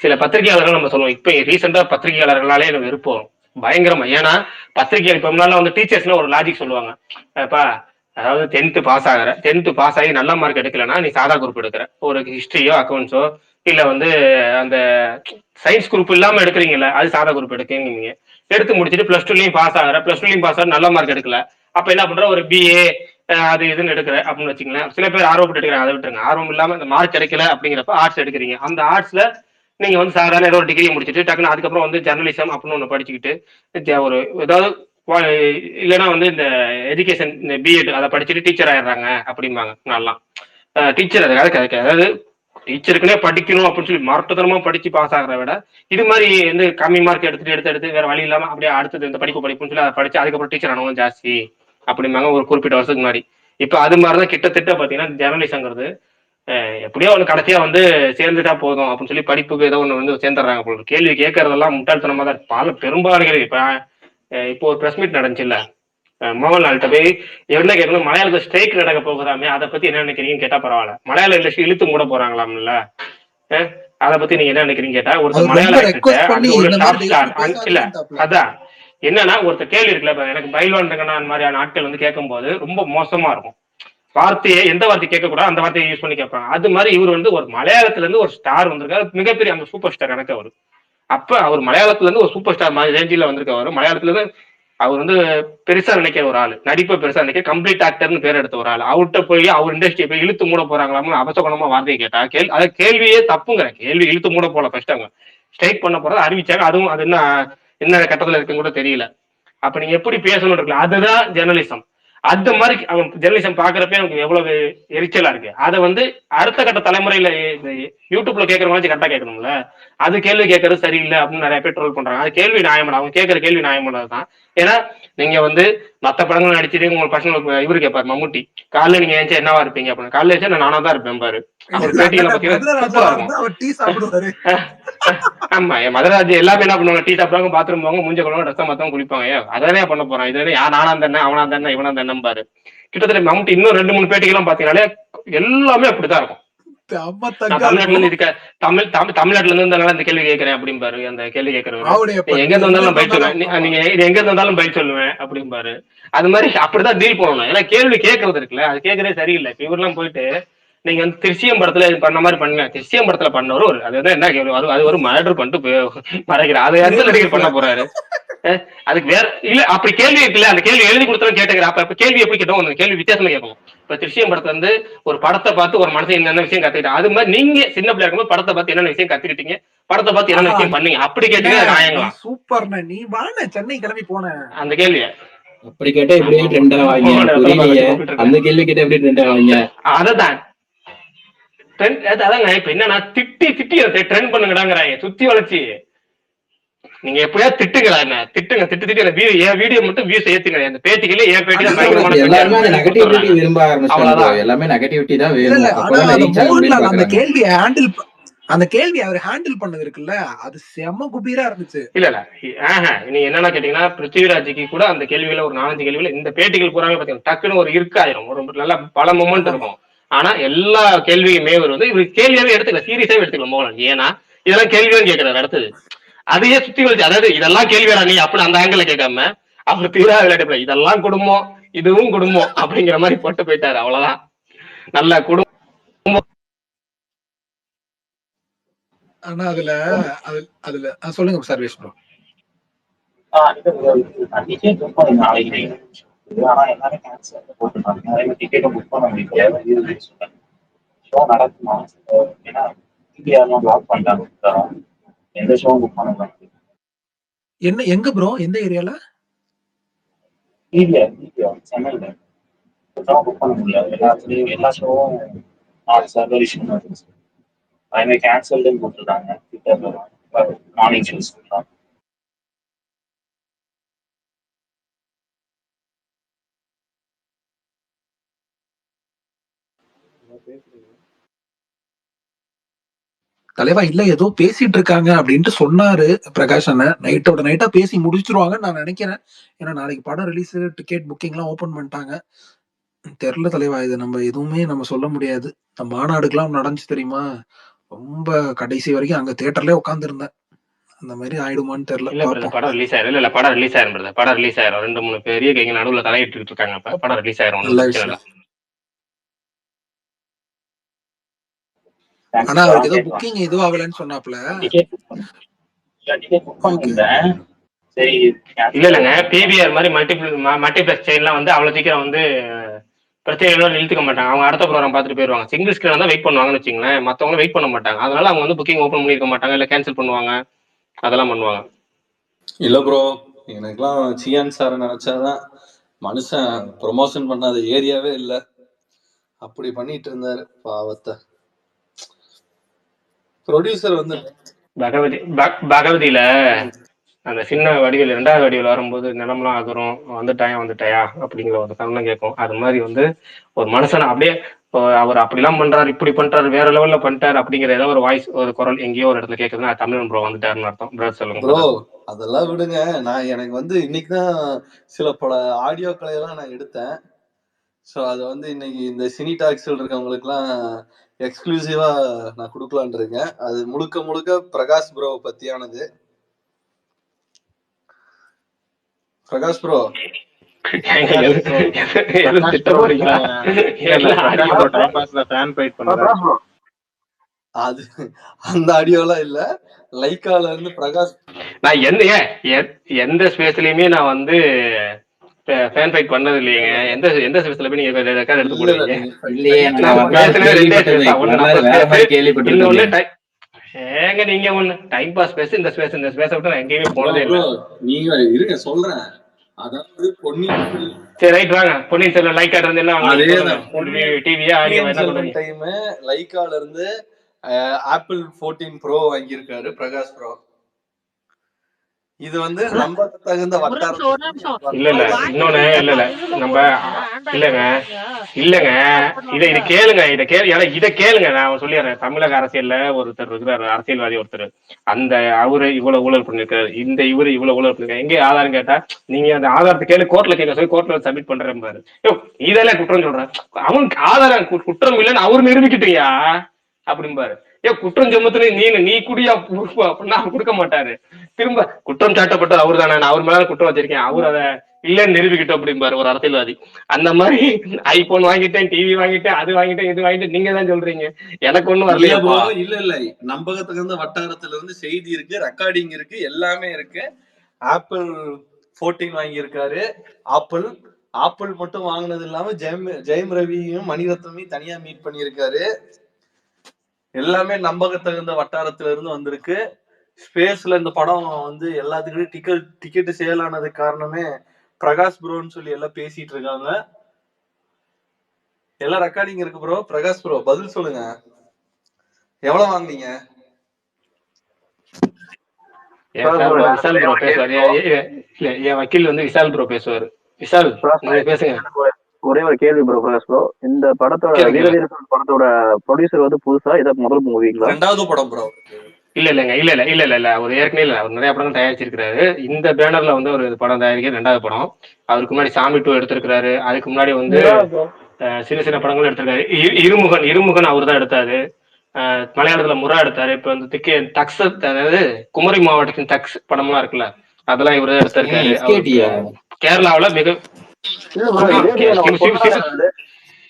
சில பத்திரிகையாளர்கள் நம்ம சொல்லுவோம், இப்ப ரீசெண்டா பத்திரிகையாளர்களாலே எனக்கு விருப்பம் பயங்கரமா. ஏன்னா பத்திரிகை இப்ப முன்னால வந்து டீச்சர்ஸ்ல ஒரு லாஜிக் சொல்லுவாங்க, அப்பா அதாவது 10th பாஸ் ஆகி நல்ல மார்க் எடுக்கலன்னா நீ சாதா குரூப் எடுக்கிற, ஒரு ஹிஸ்டரியோ அக்கௌண்ட்ஸோ இல்ல வந்து அந்த சயின்ஸ் குரூப் இல்லாம எடுக்கிறீங்கல்ல, அது சாதா குரூப் எடுக்கீங்க. எடுத்து முடிச்சுட்டு +2லயும் பாஸ் ஆகிற, நல்ல மார்க் எடுக்கல, அப்ப என்ன பண்ற, ஒரு BA அது இதுன்னு எடுக்கிற அப்படின்னு வச்சுங்களேன். சில பேர் ஆர்வப்பட்டு எடுக்கிறாங்க, அதை விட்டுருங்க. ஆர்வம் இல்லாம இந்த மார்க் கிடைக்கல அப்படிங்கிறப்ப ஆர்ட்ஸ் எடுக்கிறீங்க. அந்த ஆர்ட்ஸ்ல நீங்க வந்து சாதாரண ஏதோ ஒரு டிகிரி முடிச்சுட்டு டக்குன்னு அதுக்கப்புறம் வந்து ஜெர்னலிசம் அப்படின்னு ஒண்ணு படிச்சுக்கிட்டு ஒரு ஏதாவது இல்லைன்னா வந்து இந்த எஜுகேஷன் இந்த B.Ed அதை படிச்சுட்டு டீச்சர் ஆயிடுறாங்க அப்படிம்பாங்க. நல்லா டீச்சர் அதாவது டீச்சருக்குன்னே படிக்கணும் அப்படின்னு சொல்லி மரட்டத்தனமா படிச்சு பாஸ் ஆகிறத விட, இது மாதிரி வந்து கம்மி மார்க் எடுத்து வேற வழி இல்லாம அப்படியே அடுத்தது இந்த படிப்புன்னு சொல்லி அதை படிச்சு அதுக்கப்புறம் டீச்சர் ஆனவங்க ஜாஸ்தி அப்படிம்பாங்க ஒரு குறிப்பிட்ட வருஷத்துக்கு முன்னாடி. இப்ப அது மாதிரிதான் கிட்டத்தட்ட பாத்தீங்கன்னா ஜெர்னலிசம்ங்கிறது எப்படியோ ஒண்ணு கடைசியா வந்து சேர்ந்துட்டா போதும் அப்படின்னு சொல்லி படிப்புக்கு ஏதோ ஒண்ணு வந்து சேர்ந்துடுறாங்க போல. கேள்வி கேட்கறதெல்லாம் முட்டாள்தனமா தான் பல பெரும்பாலும். இப்போ ஒரு பிரஸ் மீட் நடந்துச்சுல்ல, மோகன்லால்கிட்ட போய் என்ன கேட்கணும், மலையாளத்துல ஸ்ட்ரைக் நடக்க போகுதாமே, அதை பத்தி என்ன நினைக்கிறீங்கன்னு கேட்டா பரவாயில்ல, மலையாள இண்டஸ்ட்ரி இழுத்து மூட போறாங்களாம்ல, அதை பத்தி நீங்க என்ன நினைக்கிறீங்க கேட்டா ஒருத்தர் மலையாள இல்ல. அதான் என்னன்னா ஒருத்தர் கேள்வி இருக்குல்ல, எனக்கு பைல்வான் ரங்கநாதன் மாதிரியான ஆட்கள் வந்து கேட்கும் போது ரொம்ப மோசமா இருக்கும். வார்த்தையை எந்த வார்த்தை கேட்கக்கூடாது அந்த வார்த்தையை யூஸ் பண்ணி கேட்பாங்க. அது மாதிரி இவர் வந்து ஒரு மலையாளத்துல இருந்து ஒரு ஸ்டார் வந்திருக்காரு, மிகப்பெரிய அந்த சூப்பர் ஸ்டார் எனக்கு அவரு. அப்ப அவர் மலையாளத்துல இருந்து ஒரு சூப்பர் ஸ்டார் மாதிரி ரேஞ்சில வந்திருக்கவர். மலையாளத்துல இருந்து அவர் வந்து பெருசா நினைக்கிற ஒரு ஆளு, நடிப்பை பெருசா நினைக்க கம்ப்ளீட் ஆக்டர்னு பேர் எடுத்த ஒரு ஆள். அவர்கிட்ட போய் அவர் இண்டஸ்ட்ரியை போய் இழுத்து மூட போறாங்களாம்னு அபசகுணமா வார்த்தையை கேட்டா அதை கேள்வியே தப்புங்கிற. கேள்வி இழுத்து மூட போல ஃபர்ஸ்ட் அவங்க ஸ்ட்ரைக் பண்ண போறதை அறிவிச்சாங்க. அதுவும் அது என்ன கட்டத்துல இருக்குன்னு கூட தெரியல. அப்ப நீங்க எப்படி பேசணும் இருக்குல்ல, அதுதான் ஜெர்னலிசம். அந்த மாதிரி அவன் ஜெர்னலிசம் பாக்குறப்ப எனக்கு எவ்வளவு எரிச்சலா இருக்கு. அதை வந்து அடுத்த கட்ட தலைமுறையில யூடியூப்ல கேட்கற மாதிரி கரெக்டா கேட்கணும்ல. அது கேள்வி கேட்கறது சரியில்லை அப்படின்னு நிறைய பேர் ட்ரோல் பண்றாங்க. அது கேள்வி நியாயமான, அவங்க கேட்கற கேள்வி நியாயமானதுதான். ஏன்னா நீங்க வந்து மத்த படங்கள் நடிச்சுட்டு உங்க பசங்களுக்கு இவரு கேட்பாரு மம்முட்டி, காலைல நீங்க ஏன் என்னவா இருப்பீங்க அப்படின்னு. காலைல ஏன் நானா தான் இருப்பேன் பாரு. அவர் பேட்டிகளை பாத்தீங்கன்னா ஆமா, என் மதராஜ் எல்லாமே என்ன பண்ணுவாங்க, டீ சாப்பிடுவாங்க, பாத்ரூம் போவாங்க, மூஞ்ச கழுவாங்க, ட்ரெஸ் மாத்தவங்க, குளிப்பாங்க. அதானே பண்ண போறான். இது நானா தானே அவனா தானே இவனா தானே பாரு. கிட்டத்தட்ட மம்முட்டி இன்னும் 2-3 பேட்டிகள்லாம் பாத்தீங்கன்னாலே எல்லாமே அப்படிதான் இருக்கும். தமிழ்நாட்டுல இருந்து தமிழ்நாட்டுல இருந்து இந்த கேள்வி கேட்கிறேன் அப்படிம்பாரு. அந்த கேள்வி கேட்கறவரு எங்க இருந்து வந்தாலும் பயிர் சொல்லுவேன், நீங்க எங்க இருந்து வந்தாலும் பயிர் சொல்லுவேன் அப்படிம்பாரு. அது மாதிரி அப்படிதான் டீல் பண்ணணும். ஏன்னா கேள்வி கேட்கறது இருக்குல்ல, அது கேட்கறதே சரியில்லை. இப்ப இவரெல்லாம் போயிட்டு நீங்க வந்து திருச்சியம் படத்துல பண்ண மாதிரி பண்ணுங்க, திருச்சியம் படத்துல பண்ணவரு அது வந்து என்ன கேள்வி, அது ஒரு மர்டர் பண்ணிட்டு மறைக்கிற, அதை எந்த நடிகர் பண்ண போறாரு? அதுக்கு வேற இல்ல, அப்படி கேள்வி இருக்குல்ல, அந்த கேள்வி எழுதி கொடுத்தாலும் கேட்டுக்கிற. அப்ப கேள்வி எப்படி கேட்டோம், அந்த கேள்வி வித்தியாசமா கேட்கணும். இப்ப திருச்சியம் படத்துல வந்து ஒரு படத்தை பார்த்து ஒரு மனுஷன் என்னென்ன விஷயம் கத்துக்கிட்டா, அது மாதிரி நீங்க சின்ன பிள்ளையா இருக்கும்போது படத்தை பார்த்து என்னென்ன விஷயம் கத்துக்கிட்டீங்க, படத்தை பார்த்து என்னென்ன விஷயம் பண்ணீங்க, அப்படி கேட்டீங்க நியாயங்களா? சூப்பர், நீ வாங்க சென்னை கிளம்பி போன அந்த கேள்விய அப்படி கேட்டா எப்படியே ட்ரெண்ட் ஆவாங்க. அந்த கேள்வி கேட்டா எப்படி ட்ரெண்ட் ஆவாங்க? அததான் அதாங்க. இப்ப என்னன்னா திட்டி ட்ரெண்ட் பண்ணுங்கடாங்கிறாங்க, சுத்தி வளைச்சி நீங்க எப்படியாவது திட்டுங்களா என்ன திட்டுங்க திட்டு என் வீடியோ மட்டும் வியூஸ் ஏத்துங்க அந்த பேட்டிகளே என் பேட்டி தான் பயங்கரமான எல்லாருமே அந்த நெகட்டிவிட்டி பேட்டி விரும்ப ஆரம்பிச்சிட்டாங்க bro. அவ்வளவுதான் எல்லாமே நெகட்டிவிட்டி தான் இல்ல வேணும். ஆனா அப்பதான் அந்த ரீச் ஆக முடியும்னு மோகன்லால் அந்த பாக்குறாங்க. கேள்வியை அந்த கேள்வி அவர் ஹேண்டில் பண்ணது இருக்குல்ல, அது செம குபீரா இருந்துச்சு. இல்ல நீங்க என்னன்னா கேட்டீங்கன்னா பிருத்திவிராஜுக்கு கூட அந்த கேள்வியில ஒரு 4-5 கேள்வியில இந்த பேட்டிகள் பூராமே பாத்தீங்கன்னா டக்குன்னு ஒரு இருக்காயிரும், ஒரு நல்ல பல மொமெண்ட் இருக்கும். ஆனா எல்லா கேள்வியுமே ஒரு வந்து இவரு கேள்வியாவே எடுத்துக்கல, சீரியஸாவே எடுத்துக்கல மோகன்லால். ஏன்னா இதெல்லாம் கேள்வியும் கேட்கிறாரு. அடுத்தது அதையே சுத்தி வச்சு, அதாவது இதெல்லாம் கேள்வியா நீ அப்படி அந்த ஆங்கிள் கேட்காம அவர் தீரா விளையாட்டு இதெல்லாம் குடும்பம் இதுவும் குடும்பம் அப்படிங்கிற மாதிரி போட்டு போயிட்டாரு. அவ்வளவுதான். நல்ல குடும்பம். ஆனா அதுல சொல்லுங்க சர்வேஷ் ப்ரோ. டிக்கெட் புக் பண்ணி நாளைக்கு ஆனா எல்லாரும் கேன்சல் போட்டுருக்காங்க. நிறைய டிக்கெட்டும் புக் பண்ண முடியல. ஷோ நடக்குமா? ஏன்னா இந்தியாலாம் பிளாக் பண்ணிட்டாங்க. எந்த ஷோவும் புக் பண்ண முடியாது. என்ன எங்க ப்ரோ, எந்த ஏரியால? சென்னையில புக் பண்ண முடியாது. எல்லா ஷோவும் சர்வர் இஷ்யூ இருந்துச்சு. அதே கேன்சல்டு போட்டுருக்காங்க. மார்னிங் ஷோஸ் தலைவா இல்ல ஏதோ பேசிட்டு இருக்காங்க அப்படின்ட்டு சொன்னாரு பிரகாஷ் அண்ணன். நைட்டா பேசி முடிச்சிருவாங்கன்னு நான் நினைக்கிறேன். ஏன்னா நாளைக்கு படம் ரிலீஸ், டிக்கெட் புக்கிங் எல்லாம் ஓபன் பண்ணிட்டாங்க. தெரியல தலைவா, இது நம்ம எதுவுமே நம்ம சொல்ல முடியாது. நம்ம மாநாடுக்கெல்லாம் நடந்துச்சு தெரியுமா, ரொம்ப கடைசி வரைக்கும் அங்க தியேட்டர்லயே உட்கார்ந்து இருந்தேன். அந்த மாதிரி ஆயிடுமான்னு தெரியல. இல்ல பிரதர், படம் ரிலீஸ் ஆயிரும். இல்ல படம் ரிலீஸ் ஆயிரும் பிரதர், படம் ரிலீஸ் ஆயிரும். 2-3 பெரிய கைங்க நடுவுல தலையிட்டு இருக்காங்க. அப்ப படம் ரிலீஸ் ஆயிரும், ஒன்றும் நல்ல பிரச்சனை விஷயம். இல்லை. ஆனா அவருக்கு ஏதோ புக்கிங் ஏதோ ஆகலன்னு சொன்னாப்ல. இல்லங்க பிவிஆர் மாதிரி மல்டிபிளெக்ஸ் செயின்லாம் வந்து அவ்வளவு சீக்கிரம் வந்து பிரச்சனைகளும் இழுத்துக்க மாட்டாங்க. அவங்க அடுத்த ப்ரோக்ராம் பார்த்துட்டு போயிருவாங்க. சிங்கிள் ஸ்கிரீன் தான் வெயிட் பண்ணுவாங்கன்னு வச்சுங்களேன். மற்றவங்களும் வெயிட் பண்ண மாட்டாங்க. அதனால அவங்க வந்து புக்கிங் ஓப்பன் பண்ணிருக்க மாட்டாங்க, இல்லை கேன்சல் பண்ணுவாங்க, அதெல்லாம் பண்ணுவாங்க. இல்ல ப்ரோ, எனக்குலாம் சியான் சார் நினைச்சாதான். மனுஷன் ப்ரொமோஷன் பண்ணாத ஏரியாவே இல்லை, அப்படி பண்ணிட்டு இருந்தாரு பாவத்தை. ப்ரொடியூசர் வந்து பகவதியில அந்த சின்ன வடிவில் 2வது வடிவில் வரும்போது நிலம்லாம் ஆகுறோம், வந்துட்டாயா அப்படிங்கிற ஒரு சரணம் கேட்கும். அது மாதிரி வந்து ஒரு மனுஷனை அப்படியே அவர் அப்படிலாம் பண்றாரு, இப்படி பண்றாரு, வேற லெவல்ல பண்ணிட்டாரு அப்படிங்கிற ஏதோ ஒரு வாய்ஸ், ஒரு குரல் எங்கேயோ ஒரு இடத்துல கேட்குதுன்னா தமிழ் ப்ரோ வந்துட்டாருன்னு அர்த்தம். ப்ரோ சொல்லுங்க ப்ரோ. அதெல்லாம் விடுங்க, நான் எனக்கு வந்து இன்னைக்குதான் சில பல ஆடியோக்களை எல்லாம் நான் எடுத்தேன். ஸோ அதை வந்து இன்னைக்கு இந்த சினி டாக்ஸில் இருக்கவங்களுக்குலாம் எக்ஸ்க்ளூசிவா நான் கொடுக்கலான் இருக்கேன். அது முழுக்க பிரகாஷ் ப்ரோ பத்தியானது. பிரகாஷ் ப்ரோ அது அந்த ஆடியோலாம் இல்ல, லைக்கால இருந்து பிரகாஷ். நான் எந்த ஸ்பேஸ்லயுமே நான் வந்து ஃபேன் ஃபைட் பண்ணது இல்லையேங்க. எந்த ஸ்பேஸ்ல போய் நீங்க ரெக்கார்ட் எடுத்து போடுவீங்க? ஏங்க நீங்க ஒண்ணு டைம் பாஸ் பேச இந்த ஸ்பேஸ் விட்டு நான் எங்கேயுமே போனதே இல்லை. நீங்க இருங்க சொல்றேன். அதாவது சரி ரைட் வாங்க. பொன்னியின் செல்வன் லைக்கா இருந்து டைம் லைக்கால இருந்து ஆப்பிள் 14 ப்ரோ வாங்கியிருக்காரு பிரகாஷ் ப்ரோ. இது வந்து நம்ப தகுந்த வட்டாரம். இல்ல இன்னொன்னு இல்ல நம்ம இல்லங்க இத கேளுங்க, இத கேளுங்க. நான் சொல்லிடுறேன். தமிழக அரசியல்ல ஒருத்தர் இருக்கிறாரு, அரசியல்வாதி ஒருத்தர். அந்த அவரு இவ்வளவு ஊழல் பண்ணிருக்காரு, இவரு இவ்வளவு ஊழல் பண்ணிருக்காரு, எங்கே ஆதாரம் கேட்டா நீங்க அந்த ஆதாரத்தை கேளு, கோர்ட்ல கேட்க சொல்லி கோர்ட்ல சப்மிட் பண்றேன் பாரு. இதெல்லாம் குற்றம் சொல்றேன். அவனுக்கு ஆதாரம் குற்றம் இல்லைன்னு அவரு நிரூபிக்கிட்டியா அப்படின்பாரு. குற்றம் சுமத்துல நீ குடியா அப்படின்னா அவர் கொடுக்க மாட்டாரு. திரும்ப குற்றம் சாட்டப்பட்டது அவரு தானே, நான் அவர் மேல குற்றம் வச்சிருக்கேன், அவர் அதை இல்லன்னு நிரூபிக்கிட்டோம் அப்படிம்பாரு ஒரு அரசியல்வாதி. அந்த மாதிரி ஐபோன் வாங்கிட்டேன், டிவி வாங்கிட்டேன், அது வாங்கிட்டேன், இது வாங்கிட்டேன் நீங்க தான் சொல்றீங்க. எனக்கு ஒண்ணும் வரலையா? இல்ல நம்பகத்தகுந்த வட்டாரத்துல இருந்து செய்தி இருக்கு, ரெக்கார்டிங் இருக்கு, எல்லாமே இருக்கு. ஆப்பிள் 14 வாங்கியிருக்காரு. ஆப்பிள் மட்டும் வாங்கினது இல்லாம ஜெயம் ரவியும் மணிரத்னமையும் தனியா மீட் பண்ணியிருக்காரு. எல்லாமே நம்பகத்தகுந்த வட்டாரத்துல இருந்து வந்திருக்கு. ஸ்பேஸ்ல இந்த படம் வந்து எல்லாத்துக்கும் டிக்கெட் சேல் ஆனது காரணமே பிரகாஷ் ப்ரோன்னு சொல்லி எல்லாம் பேசிட்டு இருக்காங்க. எல்லாம் ரெக்கார்டிங் இருக்கு ப்ரோ. பிரகாஷ் ப்ரோ பதில் சொல்லுங்க, எவ்வளவு வாங்குனீங்க? என் சார்பா விஷால் ப்ரோ பேசுவார். இல்ல என் வக்கீல் வந்து விஷால் ப்ரோ பேசுவாரு. விஷால் நீங்க பேசுங்க. ஒரே ஒரு கேள்வி ப்ரோ பிரகாஷ் ப்ரோ, இந்த படத்தோட வீரதீர சூரன் படத்தோட ப்ரொடியூசர் வந்து புதுசா இதை முதல் மூவிங்களா? ரெண்டாவது படம் ப்ரோ. இல்ல அவர் ஏற்கனவே இல்ல, அவர் நிறைய படம் தயாரிச்சிருக்காரு. இந்த பேனர்ல வந்து ஒரு படம் தயாரிக்க ரெண்டாவது படம். அவருக்கு முன்னாடி சாமி 2 எடுத்திருக்காரு. அதுக்கு முன்னாடி வந்து சின்ன படங்களும் எடுத்திருக்காரு. இருமுகன் அவர் தான் எடுத்தாரு. மலையாளத்துல முரா எடுத்தாரு. இப்ப வந்து தக்ஸ், அதாவது குமரி மாவட்டத்தின் தக்ஸ் படம்லாம் இருக்குல்ல, அதெல்லாம் இவர் தான் எடுத்திருக்காரு. கேரளாவில மிக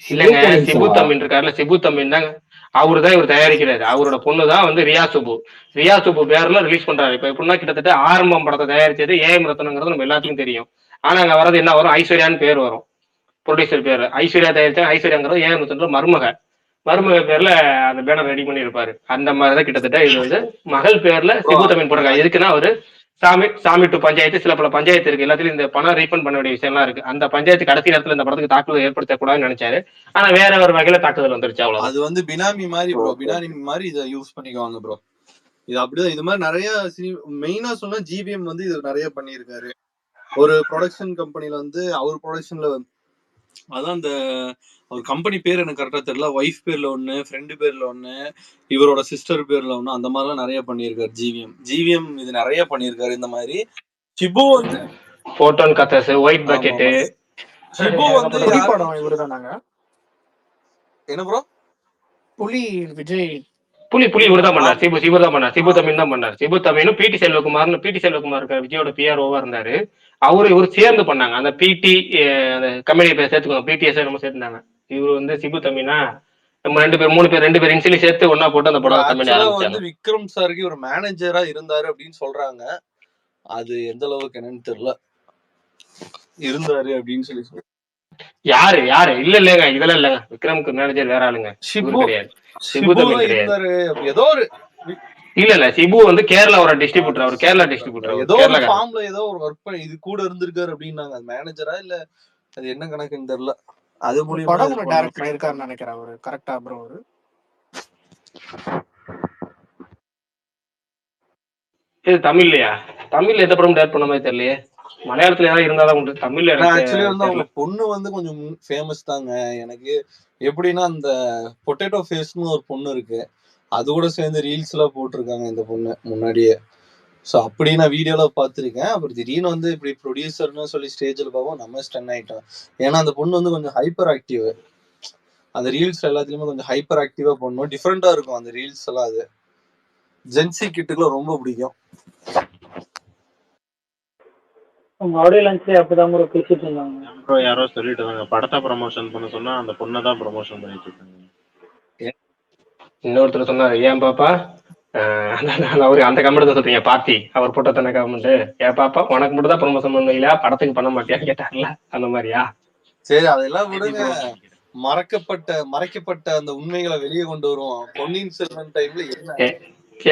இல்லங்க சிபு தம்பின் இருக்காருல்ல, சிபு தம்பின் தாங்க அவரு தான் இவர் தயாரிக்கிறாரு. அவரோட பொண்ணு தான் வந்து ரியா சுப்பு பேர்ல ரிலீஸ் பண்றாரு. இப்ப எப்படின்னா கிட்டத்தட்ட ஆரம்பம் படத்தை தயாரிச்சது ஏஎம் ரத்னங்கிறது நம்ம எல்லாத்துக்கும் தெரியும். ஆனா அங்க வர்றது என்ன வரும், ஐஸ்வர்யான்னு பேர் வரும். ப்ரொடியூசர் பேர் ஐஸ்வர்யா தயாரிச்சா, ஐஸ்வர்யாங்கிறது ஏஎம் ரத்னோட மருமக பேர்ல அந்த பேனர் ரெடி பண்ணி இருப்பாரு. அந்த மாதிரிதான் கிட்டத்தட்ட இது வந்து மகள் பேர்ல சிபு தம்பின் போட்டிருக்காரு. எதுக்குன்னா அவரு சாமி டு பஞ்சாயத்து, சில பல பஞ்சாயத்து இருக்கு, எல்லாத்துலயும் இந்த பணம் ரீஃபண்ட் பண்ண வேண்டிய விஷயம்லாம் இருக்கு. அந்த பஞ்சாயத்து கடைசி நேரத்துல இந்த படத்துக்கு தாக்குதல் ஏற்படுத்தக்கூடாதுன்னு நினைச்சாரு. ஆனா வேற ஒரு வகையில தாக்குதல் வந்துருச்சு. அவ்வளவு அது வந்து பினாமி மாதிரி ப்ரோ, பினாமி மாதிரி இதை யூஸ் பண்ணிக்குவாங்க ப்ரோ. இது அப்படிதான். இது மாதிரி நிறைய மெயினா சொன்னா ஜிபிஎம் வந்து இது நிறைய பண்ணியிருக்காரு. ஒரு ப்ரொடக்ஷன் கம்பெனில வந்து அவர் ப்ரொடக்ஷன்ல அதான் அந்த அவர் கம்பெனி பேர் எனக்கு கரெக்டா தெரியல, ஒய்ஃப் பேர்ல ஒண்ணு, ஃப்ரெண்டு பேர்ல ஒண்ணு, இவரோட சிஸ்டர் பேர்ல ஒண்ணு, அந்த மாதிரிலாம் நிறைய பண்ணியிருக்காரு ஜிவிஎம் இது நிறைய பண்ணியிருக்காரு. இந்த மாதிரி சிபு வந்து போட்டோன் கத்தஸ், ஒயிட் பக்கெட், சிபு வந்து படம் இவருதானாங்க? என்ன ப்ரோ? புலி விஜய் புலி இவர் தான் பண்ணார். சிபு தான் பண்ணார். சிபு தமிழ் தான் பண்ணார். சிபு தமிழும் பிடி செல்வகுமார் விஜயோட பிஆர்ஓவா இருந்தாரு. இவர் சேர்ந்து பண்ணாங்க. அந்த பிடி கம்பெனி பேர் சேர்த்துக்கோங்க, பிடிஎஸ் நம்ம சேர்த்துனாங்க. இவர் வந்து சிபு தமிழ்னா நம்ம ரெண்டு பேர் இன்சிலி சேர்த்து ஒன்னா போட்டு அந்த படம் கம்பெனி ஆரம்பிச்சாங்க. விக்ரம் சாருக்கு ஒரு மேனேஜரா இருந்தாரு அப்படின்னு சொல்றாங்க. அது எந்த அளவுக்கு என்னன்னு தெரியல, இருந்தாரு அப்படின்னு சொல்லி யாரு இல்லங்க இதெல்லாம் இல்லங்க. விக்ரமுக்கு மேனேஜர் வேற ஆளுங்க, சிபு கிடையாது. சிபு இருந்தாரு ஏதோ ஒரு இல்ல சிபு வந்து கேரளாவோட டிஸ்ட்ரிபியூட்டர். அவர் கேரளா டிஸ்ட்ரிபியூட்டர். ஏதோ ஒரு ஃபார்ம்ல ஏதோ ஒரு ஒர்க் பண்ணி இது கூட இருந்திருக்காரு அப்படின்னாங்க. அது மேனேஜரா இல்ல அது என்ன கணக்குன்னு தெரியல. அது மூலியமா படம் டைரக்ட் பண்ணிருக்காருன்னு நினைக்கிறேன் அவரு. கரெக்டா ப்ரோ? அவரு இது தமிழ்லையா? தமிழ்ல எந்த படமும் டைரக்ட் பண்ண மாதிரி தெரியலையே. மலையாளத்துல ஏதாவது இருந்தாலும் உண்டு. தமிழ்ல ஆக்சுவலி வந்து அவங்க பொண்ணு வந்து கொஞ்சம் ஃபேமஸ் தாங்க. எனக்கு எப்படின்னா அந்த பொட்டேட்டோ ஃபேஸ்னு ஒரு பொண்ணு இருக்கு, அது கூட சேர்ந்து ரீல்ஸ் எல்லாம் போட்டிருக்காங்க இந்த பொண்ணு முன்னாடியே. ஸோ அப்படி நான் வீடியோல பார்த்துருக்கேன். அப்புறம் திடீர்னு வந்து இப்படி ப்ரொடியூசர்னு சொல்லி ஸ்டேஜில் பார்ப்போம், நம்ம ஸ்டன் ஆயிட்டோம். ஏன்னா அந்த பொண்ணு வந்து கொஞ்சம் ஹைப்பர் ஆக்டிவ். அந்த ரீல்ஸ் எல்லாத்துலயுமே கொஞ்சம் ஹைப்பர் ஆக்டிவா பண்ணும், டிஃப்ரெண்டா இருக்கும் அந்த ரீல்ஸ் எல்லாம். அது ஜென்சி கிட்டுக்குலாம் ரொம்ப பிடிக்கும். ஆடியோ லான்ச்ல அப்படிதான் ப்ரோ பேசிட்டு இருந்தாங்க ப்ரோ. யாரோ சொல்லிட்டு இருந்தாங்க படத்தை ப்ரமோஷன் பண்ண சொன்னா அந்த பொண்ணை தான் ப்ரமோஷன் பண்ணிட்டு இருக்காங்க. இன்னொருத்தர் சொன்னாரு, ஏன் பாப்பா அவரு அந்த கமெண்ட் தான் சொல்றீங்க, பார்த்தி அவர் போட்ட தானே கமெண்ட், ஏன் பாப்பா உனக்கு மட்டும் தான் ப்ரமோஷன் பண்ணுவீங்களா, படத்துக்கு பண்ண மாட்டியான்னு கேட்டார்ல, அந்த மாதிரியா? சரி அதெல்லாம் விடுங்க. மறைக்கப்பட்ட அந்த உண்மைகளை வெளியே கொண்டு வருவோம். பொன்னியின் செல்வன் டைம்ல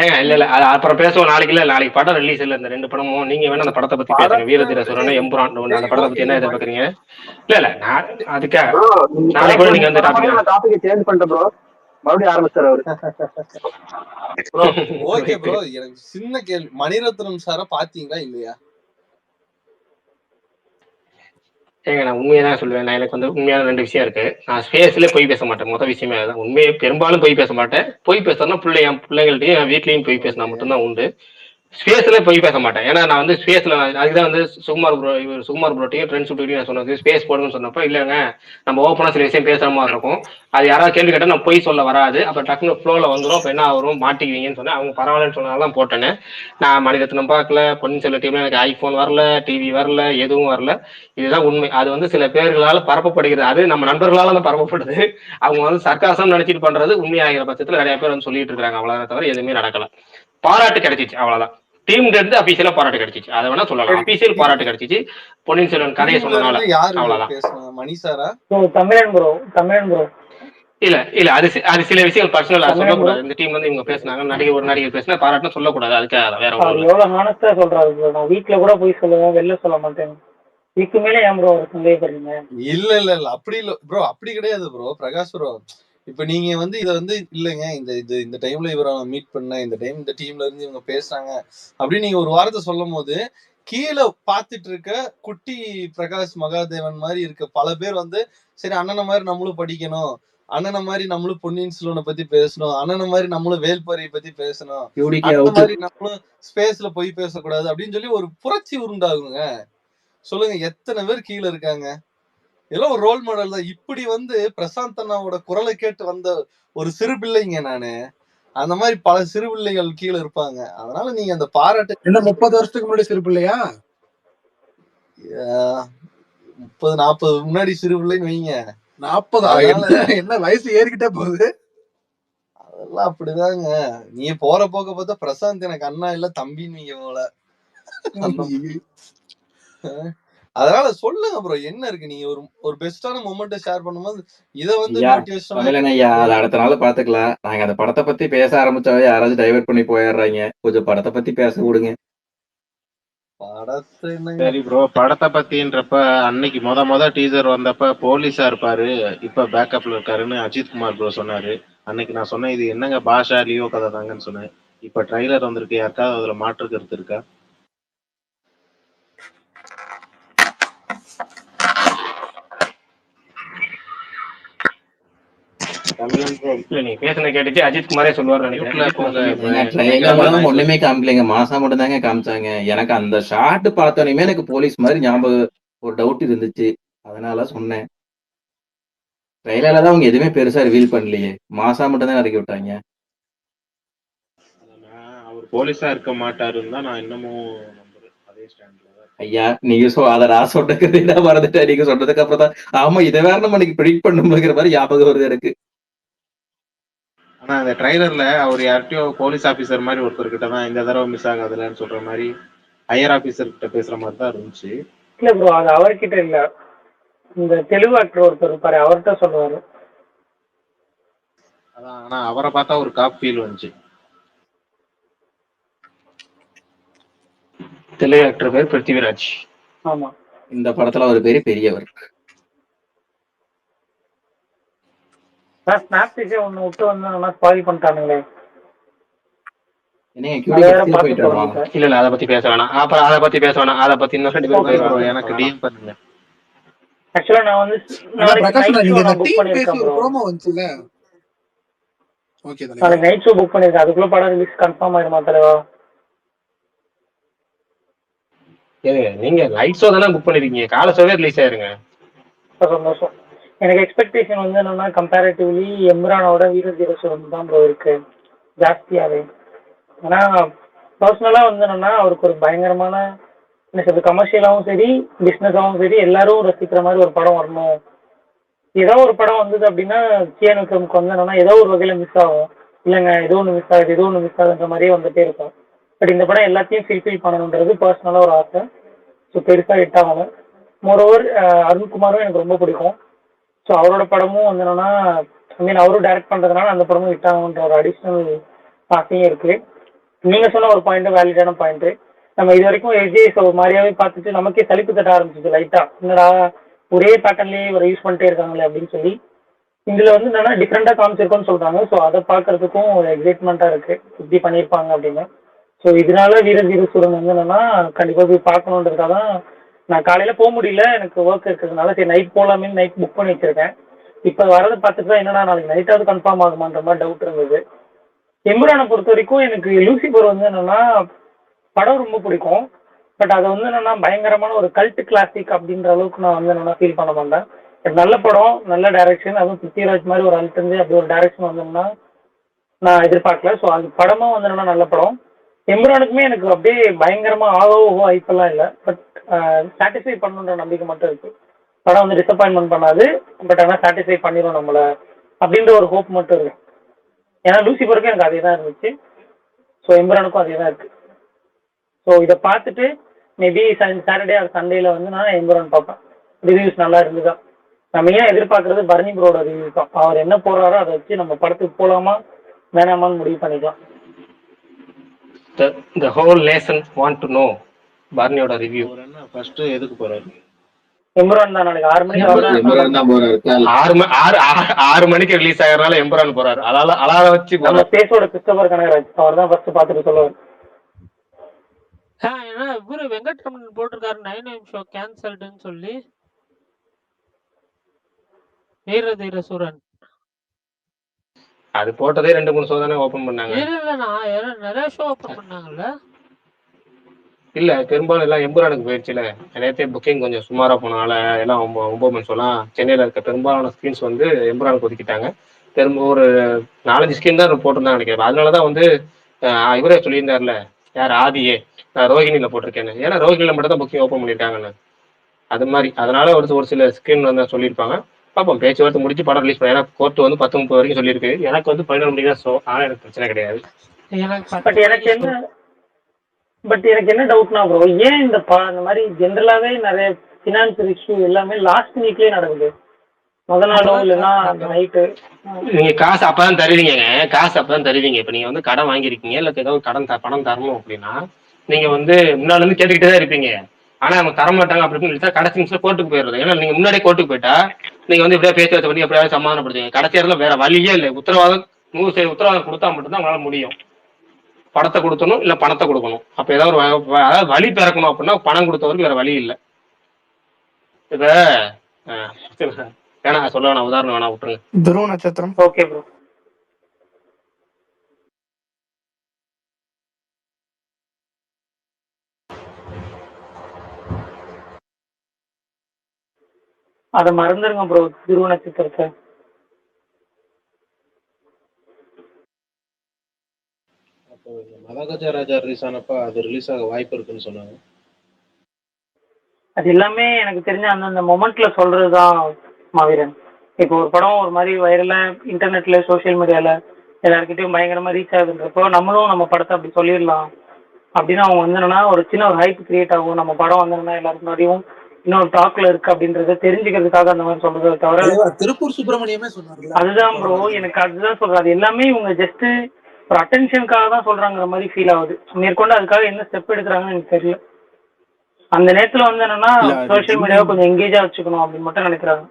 ஏங்க இல்ல அது அப்புறம் பேசுவோம் நாளைக்கு. இல்ல நாளைக்கு படம் ரிலீஸ் இல்ல, இந்த 2 படமும். நீங்க வேணா அந்த படத்தை பத்தி பேசுங்க, வீரதீர சூரன், எம்புரான். அந்த படத்தை பத்தி என்ன எதிர்பார்க்கறீங்க? இல்ல அதுக்காக நாளைக்கு கூட நீங்க வந்து டாபிக் சேஞ்ச் பண்ணிட்டேன் ப்ரோ, மறுபடியும் ஆரம்பிச்சாரு அவரு. ஓகே ப்ரோ, எனக்கு சின்ன கேள்வி, மணிரத்னம் சார பாத்தீங்களா இல்லையா? ஏங்க நான் உண்மையதான் சொல்லுவேன். நான் எனக்கு வந்து உண்மையான 2 விஷயம் இருக்கு. நான் ஸ்பேஸ்ல போய் பேச மாட்டேன். மொதல் விஷயமே அதுதான். உண்மையை பெரும்பாலும் போய் பேச மாட்டேன். போய் பேசுறதுனா என் பிள்ளைங்கள்ட்டையும் என் வீட்லயும் போய் பேசினா மட்டும்தான் உண்டு. ஸ்பேஸ்ல போய் பேச மாட்டேன். ஏன்னா நான் வந்து ஸ்பேஸ்ல அதுதான் வந்து சுகுமார் ப்ரோட்டையும் ஃப்ரெண்ட்ஸ் விட்டு நான் சொன்னது, ஸ்பேஸ் போடுங்கன்னு சொன்னப்ப இல்லைங்க நம்ம ஓப்பனா சில விஷயம் பேசுற மாதிரி இருக்கும், அது யாராவது கேள்வி கேட்டா நான் போய் சொல்ல வராது, அப்ப டக்குனு ஃப்ளோல வந்துடும், அப்ப என்ன வரும் மாட்டிக்குவீங்கன்னு சொன்னேன். அவங்க பரவாயில்லன்னு சொன்னால்தான் போட்டேன்னு. நான் மணிரத்னம் பார்க்கல, பொன்னியின் செல்வன் டீம்ல எனக்கு ஐபோன் வரல, டிவி வரல, எதுவும் வரல. இதுதான் உண்மை. அது வந்து சில பேர்களால பரப்பப்படுகிறது, அது நம்ம நண்பர்களால தான் பரப்பப்படுது. அவங்க வந்து சர்க்காசம் நினைச்சிட்டு பண்றது உண்மையாகிற பட்சத்துல நிறைய பேர் வந்து சொல்லிட்டு இருக்காங்க. அவ்வளவுதான் தவிர எதுவுமே நடக்கல. பாராட்டு கிடைச்சிச்சு, அவ்வளவுதான். டீம்ல இருந்து அபிஷியலா பாராட்டு கிடைச்சிச்சு, அதை வேணா சொல்லலாம். அபிஷியல் பாராட்டு கிடைச்சிச்சு பொன்னியின் செல்வன் கதையை சொன்னனால, அவ்வளவுதான். மணி சாரா? தமிழன் ப்ரோ. இல்ல அது சில விஷயங்கள் பர்சனல் சொல்லக்கூடாது. இந்த டீம் வந்து இவங்க பேசினாங்க, ஒரு நடிகர் பேசினா பாராட்டுன்னு சொல்லக்கூடாது. அதுக்காக வேற எவ்வளவு ஹானஸ்டா சொல்றாரு ப்ரோ. நான் வீட்டுல கூட போய் சொல்லுவேன், வெளில சொல்ல மாட்டேன். இதுக்கு மேல ஏன் ப்ரோ சந்தேகப்படுறீங்க? இல்ல அப்படி இல்ல ப்ரோ, அப்படி கிடையாது ப்ரோ. பிரகாஷ் ப்ரோ, இப்ப நீங்க வந்து இதை வந்து இல்லைங்க இந்த டைம்ல இவரை மீட் பண்ண, இந்த டைம் இந்த டீம்ல இருந்து இவங்க பேசுறாங்க அப்படின்னு நீங்க ஒரு வாரத்தை சொல்லும் போது கீழே பார்த்துட்டு இருக்க குட்டி பிரகாஷ் மகாதேவன் மாதிரி இருக்க பல பேர் வந்து சரி அண்ணனை மாதிரி நம்மளும் படிக்கணும், அண்ணனை மாதிரி நம்மளும் பொன்னியின் செல்வனை பத்தி பேசணும், அண்ணனை மாதிரி நம்மளும் வேல்பாரியை பத்தி பேசணும், அந்த மாதிரி நம்மளும் ஸ்பேஸ்ல போய் பேசக்கூடாது அப்படின்னு சொல்லி ஒரு புரட்சி உருண்டாகுங்க. சொல்லுங்க, எத்தனை பேர் கீழே இருக்காங்க? இதெல்லாம் ஒரு ரோல் மாடல் தான். இப்படி வந்து பிரசாந்த் அண்ணாவோட குரலை கேட்டு வந்த ஒரு சிறு பிள்ளைங்க நானு. அந்த மாதிரி பல சிறு பிள்ளைகள் கீழே இருப்பாங்க. அதனால நீங்க அந்த பாராட்டு என்ன 30 வருஷத்துக்கு முன்னாடி சிறு பிள்ளையா? 30-40 முன்னாடி சிறு பிள்ளைன்னு வைங்க. 40 என்ன வயசு ஏறிக்கிட்டே போகுது. அதெல்லாம் அப்படிதாங்க. நீங்க போற போக்க பார்த்தா பிரசாந்த் எனக்கு அண்ணா இல்ல தம்பின்னு போல. அதனால சொல்லுங்க ப்ரோ, என்ன இருக்கு? நீங்க ஒரு பெஸ்டான மொமெண்ட்டை ஷேர் பண்ணும்போது இதை வந்து ஐயா அது அடுத்த நாள் பாத்துக்கலாம். நாங்க அந்த படத்தை பத்தி பேச ஆரம்பிச்சாவே யாராவது டைவர்ட் பண்ணி போயிடுறாங்க. கொஞ்சம் படத்தை பத்தி பேச விடுங்க. சரி ப்ரோ, படத்தை பத்தின்றப்ப அன்னைக்கு மொத டீசர் வந்தப்ப போலீஸா இருப்பாரு, இப்ப பேக்கப்ல இருக்காருன்னு அஜித் குமார் ப்ரோ சொன்னாரு. அன்னைக்கு நான் சொன்னேன் இது என்னங்க பாஷா லியோ கதை தாங்கன்னு சொன்னேன். இப்ப ட்ரைலர் வந்திருக்கு, யாருக்காவது அதுல மாற்று கருத்து இருக்கா? நீ பேசுன கேட்டுச்சு அஜித் குமாரே சொல்லுவாரு ஒண்ணுமே காமிக்கலைங்க, மாசா மட்டும் தாங்க காமிச்சாங்க. எனக்கு அந்த ஷாட் பார்த்தோன்னே எனக்கு போலீஸ் மாதிரி ஞாபகம் ஒரு டவுட் இருந்துச்சு, அதனால சொன்னேன். ட்ரைலர்ல தான் அவங்க எதுவுமே பெருசா ரிவீல் பண்ணலையே, மாசா மட்டும் தான் இறக்கி விட்டாங்க. அவர் போலீஸா இருக்க மாட்டாருன்னு தான் நான் இன்னமும் நம்புறேன். அதே ஸ்டாண்ட்ல ஐயா நீங்க அதை நான் சொன்னது நான் மறந்துட்டேன். நீங்க சொன்னதுக்கு அப்புறம் தான் ஆமா இதை வேற நம்ம இன்னைக்கு ப்ரெடிக்ட் பண்ணுங்கிற மாதிரி ஞாபகம் வருது எனக்கு. ஆனா அந்த ட்ரைலர்ல அவர் யார்கிட்டயோ போலீஸ் ஆபீசர் மாதிரி ஒருத்தர்கிட்ட தான் இந்த தடவை மிஸ் ஆகாதுலன்னு சொல்ற மாதிரி ஹையர் ஆபீசர் கிட்ட பேசுற மாதிரி தான் இருந்துச்சு. இல்ல ப்ரோ, அது அவர்கிட்ட இல்ல, இந்த தெலுங்கு ஆக்டர் ஒருத்தர் இருப்பாரு அவர்கிட்ட சொல்லுவாரு. அதான், ஆனா அவரை பார்த்தா ஒரு காப் ஃபீல் வந்துச்சு. தெலுங்கு ஆக்டர் பேர் பிருத்திவிராஜ். ஆமா, இந்த படத்துல ஒரு பெரியவர். ஸ்னாப்சிட்டே ஒண்ணு விட்டு வந்து ஸ்பாயில் பண்ணிட்டானுங்களே. இல்ல அதை பத்தி பேச வேணாம். அப்புறம் அதை பத்தி பேச வேணாம். அதை பத்தி இன்னும் 2 பேர் எனக்கு டிஎம் பண்ணுங்க. ஆக்சுவலா நான் வந்து நாளைக்கு நைட் ஷோ புக் பண்ணிருக்கேன். அதுக்குள்ள படம் ரிலீஸ் கன்ஃபார்ம் ஆயிருமா தலைவா? நீங்க நைட் ஷோ தானே புக் பண்ணிருக்கீங்க, காலை ஷோவே ரிலீஸ் ஆயிருங்க. சந்தோஷம். எனக்கு எக்ஸ்பெக்டேஷன் வந்து என்னன்னா கம்பேரிட்டிவ்லி எம்ரானோட வீரதீரசுரன் தான் ப்ரோ இருக்கு ஜாஸ்தியாவே. ஏன்னா பர்சனலா வந்து என்னன்னா அவருக்கு ஒரு பயங்கரமான என்ன சொல்றது, கமர்ஷியலாவும் சரி பிசினஸாவும் சரி எல்லாரும் ரசிக்கிற மாதிரி ஒரு படம் வரணும். ஏதோ ஒரு படம் வந்தது அப்படின்னா சியான் விக்ரமுக்கு வந்து என்னன்னா ஏதோ ஒரு வகையில மிஸ் ஆகும். இல்லைங்க ஏதோ ஒன்று மிஸ் ஆகுது, ஏதோ ஒன்று மிஸ் ஆகுதுன்ற மாதிரியே வந்துட்டே இருக்கும். பட் இந்த படம் எல்லாத்தையும் ஃபில்ஃபில் பண்ணணுன்றது பர்சனலாக ஒரு ஆசை. ஸோ பெருசாக ஹிட் ஆகணும். மோரோவர் அருண்குமாரும் எனக்கு ரொம்ப பிடிக்கும். ஸோ அவரோட படமும் வந்து என்னன்னா அவரும் டைரக்ட் பண்ணுறதுனால அந்த படமும் ஹிட் ஆகுன்ற ஒரு அடிஷ்னல் ஆசையும் இருக்குது. நீங்கள் சொன்ன ஒரு பாயிண்ட்டு வேலிடான பாயிண்ட்டு. நம்ம இது வரைக்கும் எஜேஸ் ஒரு மாதிரியாவே பார்த்துட்டு நமக்கே சலிப்பு தட்ட ஆரம்பிச்சிச்சு லைட்டாக. என்னடா ஒரே பேட்டர்ன்லேயே ஒரு யூஸ் பண்ணிட்டே இருக்காங்களே அப்படின்னு சொல்லி. இதில் வந்து என்னன்னா டிஃப்ரெண்ட்டாக காமிச்சிருக்கோன்னு சொல்கிறாங்க. ஸோ அதை பார்க்கறதுக்கும் ஒரு எக்ஸைட்மெண்ட்டாக இருக்குது இப்படி பண்ணியிருப்பாங்க அப்படின்னு. ஸோ இதனால வீரதீரசுரன் வந்து என்னன்னா கண்டிப்பாக போய் பார்க்கணுன்றதுக்காக தான் நான் காலையில் போக முடியல, எனக்கு ஒர்க் இருக்கிறதுனால சரி நைட் போகலாமே நைட் புக் பண்ணி வச்சிருக்கேன். இப்போ வரதை பார்த்துட்டு தான் என்னன்னா நாளைக்கு நைட்டாவது கன்ஃபார்ம் ஆகுமான்ற மாதிரி டவுட் இருந்தது. எம்புரானை பொறுத்த வரைக்கும் எனக்கு லூசிபர் வந்து என்னன்னா படம் ரொம்ப பிடிக்கும். பட் அதை வந்து என்னன்னா பயங்கரமான ஒரு கல்ட் கிளாசிக் அப்படின்ற அளவுக்கு நான் வந்து என்னன்னா ஃபீல் பண்ண மாட்டேன். நல்ல படம், நல்ல டைரக்ஷன், அதுவும் பிருத்திவிராஜ் மாதிரி ஒரு அழுத்தந்து அப்படி ஒரு டைரக்ஷன் வந்தோம்னா நான் எதிர்பார்க்கல. ஸோ அது படமும் வந்து என்னன்னா நல்ல படம். எம்புரானுக்குமே எனக்கு அப்படியே பயங்கரமா ஆகவோ ஐப்பெல்லாம் இல்லை. பட் சாட்டிஸ்ஃபை பண்ணுன்ற நம்பிக்கை மட்டும் இருக்கு. படம் வந்து டிசப்பாயின்மெண்ட் பண்ணாது, பட் ஆனால் சாட்டிஸ்ஃபை பண்ணிடும் நம்மளை அப்படின்ற ஒரு ஹோப் மட்டும் இருக்கு. ஏன்னா லூசிபருக்கும் எனக்கு அதே தான் இருந்துச்சு. ஸோ எம்புரானுக்கும் அதே தான் இருக்கு. ஸோ இதை பார்த்துட்டு மேபி சாட்டர்டே ஆர் சண்டேல வந்து நான் எம்புரான் பார்ப்பேன். ரிவ்யூஸ் நல்லா இருந்துதான். நம்ம ஏன் எதிர்பார்க்கறது பரணி ப்ரோட ரிவ்யூஸ் தான். அவர் என்ன போடுறாரோ அதை வச்சு நம்ம படத்துக்கு போகலாமா வேணாமான்னு முடிவு பண்ணிக்கலாம். The whole nation want to know பரணியோட ரிவ்யூ. அவர் என்ன ஃபர்ஸ்ட் எதுக்கு போறாரு? எம்ரான் தான் நாளைக்கு 6 மணிக்கு அவர் தான் எம்பரான் தான் போறாரு. 6 மணிக்கு ரிலீஸ் ஆகிறதுனால எம்பரான் போறாரு. அலார வச்சு நம்ம போறாரு. ஸ்பேஸோட கிறிஸ்டோபர் கனகராஜ் அவர் தான் ஃபர்ஸ்ட் பார்த்துட்டு சொல்லுவார். ஏன்னா இவரு வெங்கட்ரமணன் போட்டிருக்காரு 9am ஷோ கேன்சல்டுன்னு சொல்லி. வீரதீர சூரன் அது போட்டதே 2-3 ஷோ தானே ஓபன் பண்ணாங்க. இல்ல நிறைய ஷோ ஓபன் பண்ணாங்கல்ல. இல்ல பெரும்பாலும் எல்லாம் எம்புரானுக்கு போயிடுச்சுல. நேரத்தே புக்கிங் கொஞ்சம் சுமாரா போனால எல்லாம் 9 மணி ஷோலாம் சென்னையில இருக்க பெரும்பாலான ஸ்கிரீன்ஸ் வந்து எம்புரானுக்கு ஒதுக்கிட்டாங்க. ஒரு 4-5 ஸ்கிரீன் தான் போட்டிருந்தாங்க நினைக்கிறேன். அதனாலதான் வந்து இவரே சொல்லியிருந்தாருல, யார் ஆதியே ரோஹிணியில போட்டிருக்கேன்னு. ஏன்னா ரோஹிணியில மட்டும் தான் புக்கிங் ஓப்பன் பண்ணியிருக்காங்கன்னு. அது மாதிரி அதனால ஒரு சில ஸ்கிரீன் வந்து சொல்லியிருப்பாங்க. பார்ப்போம், பேச்சுவார்த்தை முடிச்சு படம் ரிலீஸ் பண்ண. ஏன்னா கோர்ட் வந்து 10:30 வரைக்கும் சொல்லியிருக்கு. எனக்கு வந்து 11 மணிக்கு தான் ஷோ. ஆனால் எனக்கு பிரச்சனை கிடையாது. பட் எனக்கு என்ன டவுட்னா ப்ரோ, ஏன் இந்த மாதிரி ஜென்ரலாவே நிறைய ஃபினான்சியல் இஷ்யூ எல்லாமே லாஸ்ட் வீக்லயே நடக்குது. முதல் நாளோ இல்லைன்னா நைட்டு. நீங்க காசு அப்பதான் தருவீங்க. இப்ப நீங்க வந்து கடன் வாங்கியிருக்கீங்க, இல்ல ஏதாவது பணம் தரணும் அப்படின்னா நீங்க வந்து முன்னால இருந்து கேட்டுக்கிட்டே தான் இருப்பீங்க. ஆனா அவங்க தர மாட்டாங்க அப்படின்னு கடைசி நிமிஷம் கோர்ட்டுக்கு போயிடுறது. ஏன்னா நீங்க முன்னாடியே கோர்ட்டுக்கு போயிட்டா நீங்க வந்து இப்படியே பேச்சுவார்த்தை பண்ணி எப்படியாவது சமாதானப்படுத்துவீங்க. கடைசி இடத்துல வேற வழியே இல்லை. உத்தரவாதம் 100% உத்தரவாதம் கொடுத்தா மட்டும்தான் அவங்களால முடியும். படத்தை கொடுக்கணும் இல்ல பணத்தை கொடுக்கணும். அப்ப ஏதாவது அதாவது வழி பிறக்கணும் அப்படின்னா பணம் கொடுத்தவருக்கு வேற வழி இல்லை. இப்ப வேணா சொல்ல வேணா, உதாரணம் வேணா விட்டுருங்க. துருவ நட்சத்திரம். Okay bro. அதை மறந்துருங்க ப்ரோ, துருவ நட்சத்திரத்தை. மதகஜராஜா ரிலீஸ் ஆனப்ப அது ரிலீஸ் ஆக வாய்ப்பு இருக்குன்னு சொன்னாங்க. அது எல்லாமே எனக்கு தெரிஞ்ச அந்தந்த மொமெண்ட்ல சொல்றதுதான் மாவீரன். இப்போ ஒரு படம் ஒரு மாதிரி வைரலா இன்டர்நெட்ல சோசியல் மீடியால எல்லாருக்கிட்டையும் பயங்கரமா ரீச் ஆகுதுன்றப்போ நம்மளும் நம்ம படத்தை அப்படி சொல்லிடலாம் அப்படின்னு அவங்க வந்தோம்னா ஒரு சின்ன ஒரு ஹைப் கிரியேட் ஆகும். நம்ம படம் வந்தோம்னா எல்லாருக்கு முன்னாடியும் இன்னொரு டாக்ல இருக்கு அப்படின்றத தெரிஞ்சுக்கிறதுக்காக அந்த மாதிரி சொல்றதை தவிர திருப்பூர் சுப்பிரமணியமே சொன்னாங்க. அதுதான் ப்ரோ, எனக்கு அதுதான் சொல்றேன். அது எல்லாமே இவங்க ஜஸ்ட் ஒரு அட்டென்ஷனுக்காக தான் சொல்றாங்கிற மாதிரி ஃபீல் ஆகுது. மேற்கொண்டு அதுக்காக என்ன ஸ்டெப் எடுக்கிறாங்கன்னு எனக்கு தெரியல. அந்த நேரத்துல வந்து என்னன்னா சோசியல் மீடியாவை கொஞ்சம் எங்கேஜா வச்சுக்கணும் அப்படின்னு மட்டும் நினைக்கிறாங்க.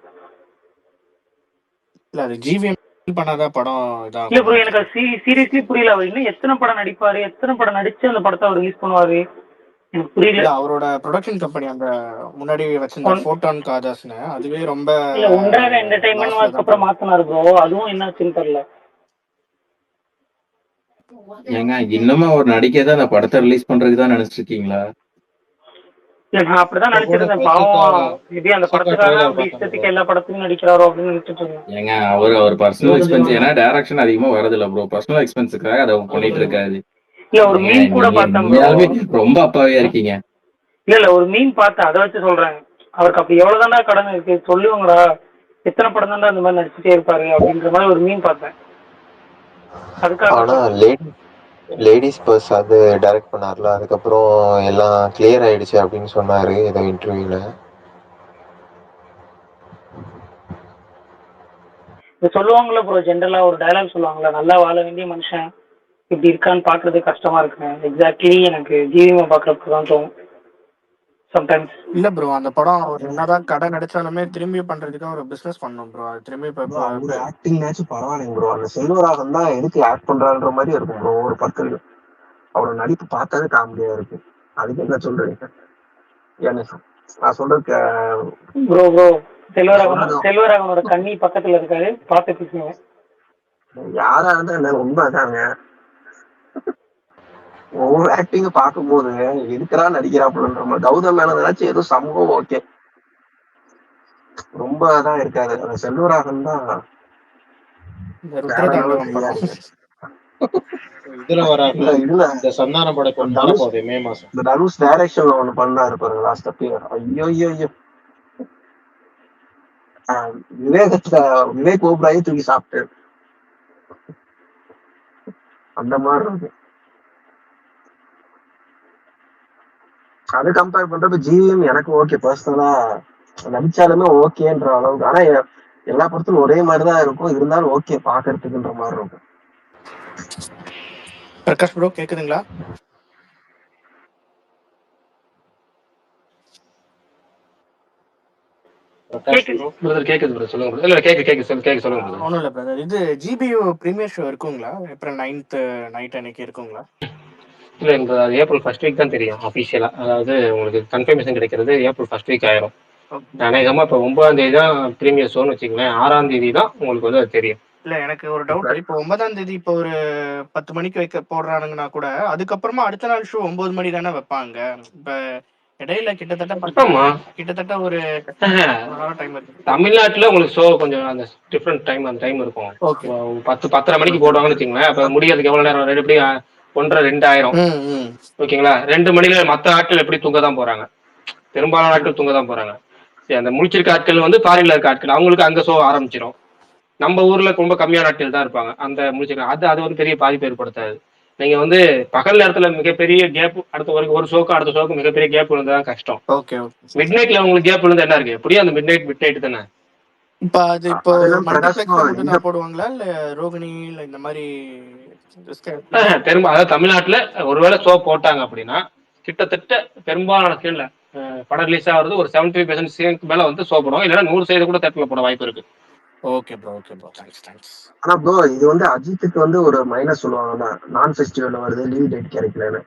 இல்ல அது ஜிவிஎம் பண்ணாதான் படம் இதான். இல்ல ப்ரோ, எனக்கு அது சீரியஸ்லி புரியல. அவர் இன்னும் எத்தனை படம் நடிப்பாரு, எத்தனை படம் நடிச்சு அந்த படத்தை அவர் ரிலீஸ் பண்ணுவாரு எனக்கு புரியல. அவரோட ப்ரொடக்ஷன் கம்பெனி அந்த முன்னாடி வச்சிருந்த போட்டான் காஜாஸ்னு அதுவே ரொம்ப ஒன்றாக என்டர்டைன்மெண்ட் அதுக்கப்புறம் மாத்தினாரு ப்ரோ. அதுவும் என்னாச்சுன்னு தெரியல. ஏங்க இன்னுமா ஒரு நடிக்கதான் அந்த படத்தை ரிலீஸ் பண்றதுக்கு தான் நினைச்சிட்டு இருக்கீங்களா? நான் அப்படிதான் நடிச்சிருந்தேன். பாவம் மேபி அந்த படத்துக்காக அப்படி இஷ்டத்துக்கு எல்லா படத்துக்கும் நடிக்கிறாரோ அப்படின்னு நினைச்சிட்டு இருந்தேன். ஏங்க அவர் பர்சனல் எக்ஸ்பென்ஸ், ஏன்னா டைரக்ஷன் அதிகமா வரது இல்ல ப்ரோ. பர்சனல் எக்ஸ்பென்ஸுக்காக அதை பண்ணிட்டு இருக்காரு. இல்ல ஒரு மீன் கூட பார்த்தேன். ரொம்ப அப்பாவியா இருக்கீங்க. இல்ல ஒரு மீன் பார்த்தேன், அதை வச்சு சொல்றேன். அவருக்கு அப்படி எவ்வளவுதான்டா கடன் இருக்கு சொல்லுவாங்கடா, எத்தனை படம் தான்டா அந்த மாதிரி நடிச்சுட்டே இருப்பாரு அப்படின்ற மாதிரி ஒரு மீன் பார்த்தேன். அதுக்காக லேடிஸ் பர்ஸ் அது டைரக்ட் பண்ணார்ல, அதுக்கப்புறம் எல்லாம் கிளியர் ஆயிடுச்சு அப்படின்னு சொன்னாரு ஏதோ இன்டர்வியூல. சொல்லுவாங்கல்ல ப்ரோ, ஜென்ரலா ஒரு டயலாக் சொல்லுவாங்கல்ல, நல்லா வாழ வேண்டிய மனுஷன் இப்படி இருக்கான்னு பாக்குறது கஷ்டமா இருக்கு. எக்ஸாக்ட்லி எனக்கு ஜீவிமா பாக்குறதுக்கு தான் தோணும் சம்டைம்ஸ். இல்ல ப்ரோ, அந்த படம் ஒரு என்னதான் கடை நடிச்சாலுமே திரும்பி பண்றதுக்கு ஒரு பிசினஸ் பண்ணணும் ப்ரோ. அது திரும்பி ஒரு ஆக்டிங்னாச்சும் பரவாயில்லைங்க ப்ரோ. அந்த செல்வராகவன் தான் எதுக்கு ஆக்ட் பண்றான்ற மாதிரி இருக்கும் ப்ரோ. ஒரு படத்துல அவரோட நடிப்பு பார்த்தாலே காமெடியா இருக்கு. அதுக்கு என்ன சொல்றீங்க? நான் சொல்றதுக்கு ப்ரோ செல்வராகவனோட கண்ணி பக்கத்துல இருக்காரு, பார்த்து பேசுங்க. யாரா இருந்தா என்ன, உண்மைதாங்க. ஒவ்வொரு ஆக்டிங்க பார்க்கும்போது எதுக்குறா நடிக்கிறாப்புலன்ற மாதிரி. கௌதம் மேனதாச்சும் ஏதோ சம்பவம் ஓகே, ரொம்ப தான் இருக்காது. அந்த செல்வராகவன் தான் இதுல வராது. இந்த சந்தான படம் மே மாசம் இந்த தனுஷ் டைரக்ஷன்ல ஒண்ணு பண்ணாரு பாருங்க லாஸ்ட் அப்ப. ஐயோ விவேக் ஓப்ராயே தூக்கி சாப்பிட்டு அந்த மாதிரி இருக்கு. அது கம்பேர் பண்றப்ப ஜிவிஎம் எனக்கு ஓகே, பர்சனலா நடிச்சாலுமே ஓகேன்ற அளவுக்கு. ஆனா எல்லா படத்துலும் ஒரே மாதிரிதான் இருக்கும், இருந்தாலும் ஓகே பாக்குறதுக்குன்ற மாதிரி இருக்கும். பிரகாஷ் ப்ரோ கேக்குதுங்களா? கேக்குது bro. சொல்லுங்க bro. இல்ல கேக்கு சொல்லுங்க bro. ஒன்றும் இல்லை பிரதர். இது ஜிபியூ ப்ரீமியர் ஷோ இருக்குங்களா? ஏப்ரல் 9th நைட் அன்னைக்கு இருக்குங்களா? இல்ல இந்த ஏப்ரல் ஃபர்ஸ்ட் வீக் தான் தெரியும் அஃபிஷியலா. அதாவது உங்களுக்கு கன்ஃபர்மேஷன் கிடைக்கிறது ஏப்ரல் ஃபர்ஸ்ட் வீக் ஆயிரும். அநேகமா இப்போ 9ஆம் தேதி தான் ப்ரீமியர் ஷோன்னு வச்சுக்கோங்களேன். 6ஆம் தேதி தான் உங்களுக்கு வந்து அது தெரியும். இல்ல எனக்கு ஒரு டவுட். இப்போ 9ஆம் தேதி இப்போ ஒரு 10 மணிக்கு வைக்க போடுறானுங்கன்னா கூட அதுக்கப்புறமா அடுத்த நாள் ஷோ 9 மணி தானே வைப்பாங்க. இப்ப இடையில கிட்டத்தட்ட ஒரு டைம் இருக்கு. தமிழ்நாட்டுல உங்களுக்கு ஷோ கொஞ்சம் அந்த டிஃப்ரெண்ட் டைம் அந்த டைம் இருக்கும். 10-10:30 மணிக்கு போடுவாங்கன்னு வச்சுக்கோங்களேன். அப்ப முடியறதுக்கு எவ்வளவு நேரம்? எப்படி 1:30-2 ஆயிரம். ஓகேங்களா? 2 மணில மத்த ஆட்கள் எப்படி தூங்க தான் போறாங்க. பெரும்பாலான ஆட்கள் தூங்க தான் போறாங்க. அந்த முழிச்சிருக்க ஆட்கள் வந்து ஃபாரின்ல இருக்க ஆட்கள், அவங்களுக்கு அங்க ஷோ ஆரம்பிச்சிடும். நம்ம ஊர்ல ரொம்ப கம்மியான ஆட்கள் தான் இருப்பாங்க அந்த முழிச்சிருக்க. அது வந்து பெரிய பாதிப்பு ஏற்படுத்தாது. நீங்க வந்து பகல் நேரத்துல மிகப்பெரிய கேப், அடுத்த ஒரு ஷோக்கு அடுத்த ஷோக்கு மிகப்பெரிய கேப் விழுந்ததான் கஷ்டம். மிட் நைட்ல உங்களுக்கு கேப் விழுந்து என்ன இருக்கு? எப்படியும் அந்த மிட் நைட் தானே. இப்போ மல்டிப்ளெக்ஸ்ல போடுவாங்களா இல்ல ரோகிணி இல்ல இந்த மாதிரி அதாவது தமிழ்நாட்டுல ஒருவேளை ஷோ போட்டாங்க அப்படின்னா கிட்டத்தட்ட பெரும்பாலான சீன்ல படம் ரிலீஸ் ஆகுறது ஒரு 75% சீனுக்கு மேல வந்து ஷோ போடுவாங்க. இல்லைன்னா 100% கூட தேட்டர்ல போட வாய்ப்பு இருக்கு. Okay bro. தேங்க்ஸ். ஆனா ப்ரோ இது வந்து அஜித்துக்கு வந்து ஒரு மைனஸ் சொல்லுவாங்க, நான் ஃபெஸ்டிவல் வருது, லீவ் டேட் கிடைக்கலன்னு.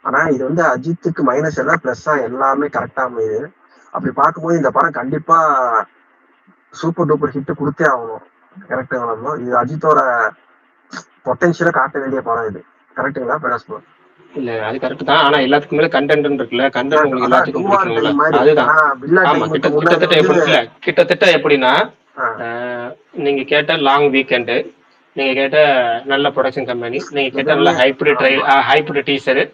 ஆனா இது வந்து அஜித்துக்கு மைனஸ் எல்லாம் பிளஸ்ஸா எல்லாமே கரெக்டா அமையுது. அப்படி பார்க்கும்போது இந்த படம் கண்டிப்பா சூப்பர் டூப்பர் ஹிட் கொடுத்தே ஆகணும். கரெக்டுங்களா? இது அஜித்தோட பொட்டன்ஷியலை காட்ட வேண்டிய படம் இது. கரெக்டுங்களா பிரகாஷ் ப்ரோ? இல்ல அது கரெக்ட் தான். ஆனா எல்லாத்துக்கும் மேல கண்டென்ட் இருக்குல்ல. கண்டென்ட் உங்களுக்கு எல்லாத்துக்கும் பிடிக்கணும்ல. அதுதான். ஆமா, கிட்டத்தட்ட எப்படின்னா நீங்க கேட்ட லாங் வீக்கெண்டு, நீங்க கேட்ட நல்ல ப்ரொடக்ஷன் கம்பெனி, நீங்க கேட்ட நல்ல ஹைப்ரிட் டீசரு,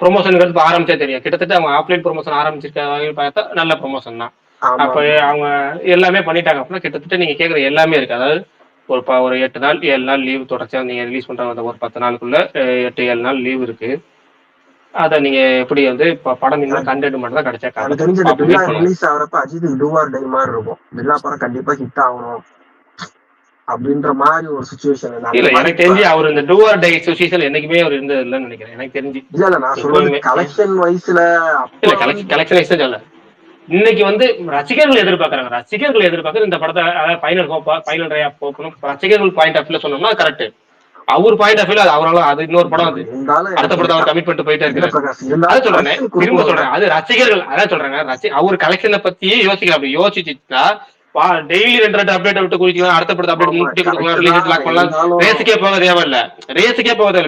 ப்ரொமோஷனுக்கு ஆரம்பிச்சே தெரியும். கிட்டத்தட்ட அவங்க ஆஃப்லைன் ப்ரொமோஷன் ஆரம்பிச்சிருக்க பார்த்தா நல்ல ப்ரொமோஷன் தான். அப்ப அவங்க எல்லாமே பண்ணிட்டாங்க அப்படின்னா கிட்டத்தட்ட நீங்க கேட்குற எல்லாமே இருக்கு. அதாவது ஒரு 8 நாள் 7 நாள் லீவ் தொடர்ச்சியா நீங்க ரிலீஸ் பண்ற ஒரு 10 நாளுக்குள்ள 8-7 நாள் லீவ் இருக்கு. அத நீங்க எப்படி வந்து படம் இன்னும் கண்டென்ட் மட்டும் தான் கிடைச்சா ரிலீஸ் ஆகிறப்ப அஜித் டூஆர் டை மாதிரி இருக்கும். பில்லா படம் கண்டிப்பா ஹிட் ஆகணும் அப்படின்ற மாதிரி ஒரு சிச்சுவேஷன். இல்ல எனக்கு தெரிஞ்சு அவர் இந்த டூஆர் டை சிச்சுவேஷன் என்னைக்குமே அவர் இருந்தது இல்லைன்னு நினைக்கிறேன். எனக்கு தெரிஞ்சு இல்ல நான் சொல்றது கலெக்ஷன் வைஸ்ல இல்ல கலெக்ஷன் வைஸ் சொல்ல. இன்னைக்கு வந்து ரசிகர்கள் எதிர்பார்க்கறாங்க இந்த படத்தை ஃபைனல் ட்ரையா போகணும். ரசிகர்கள் பாயிண்ட் ஆஃப் வியூல சொன்னோம்னா கரெக்ட். அவர் பாயிண்ட் ஆஃப் வியூல அவரால் அது இன்னொரு படம், அது அடுத்த படத்தை அவர் கமிட் பண்ணிட்டு போயிட்டே இருக்காரு. அது சொல்றேன், திரும்ப சொல்றேன், அது ரசிகர்கள் அதான் சொல்றாங்க. அவர் கலெக்ஷனை பத்தியே யோசிக்கலாம். அப்படி யோசிச்சுட்டா டெய்லி 2 அப்டேட் விட்டு குடிக்கலாம், அடுத்த படத்தை அப்டேட் முட்டி கொடுக்கலாம், ரிலீஸ் லாக் பண்ணலாம். ரேஸுக்கே போக தேவையில்ல.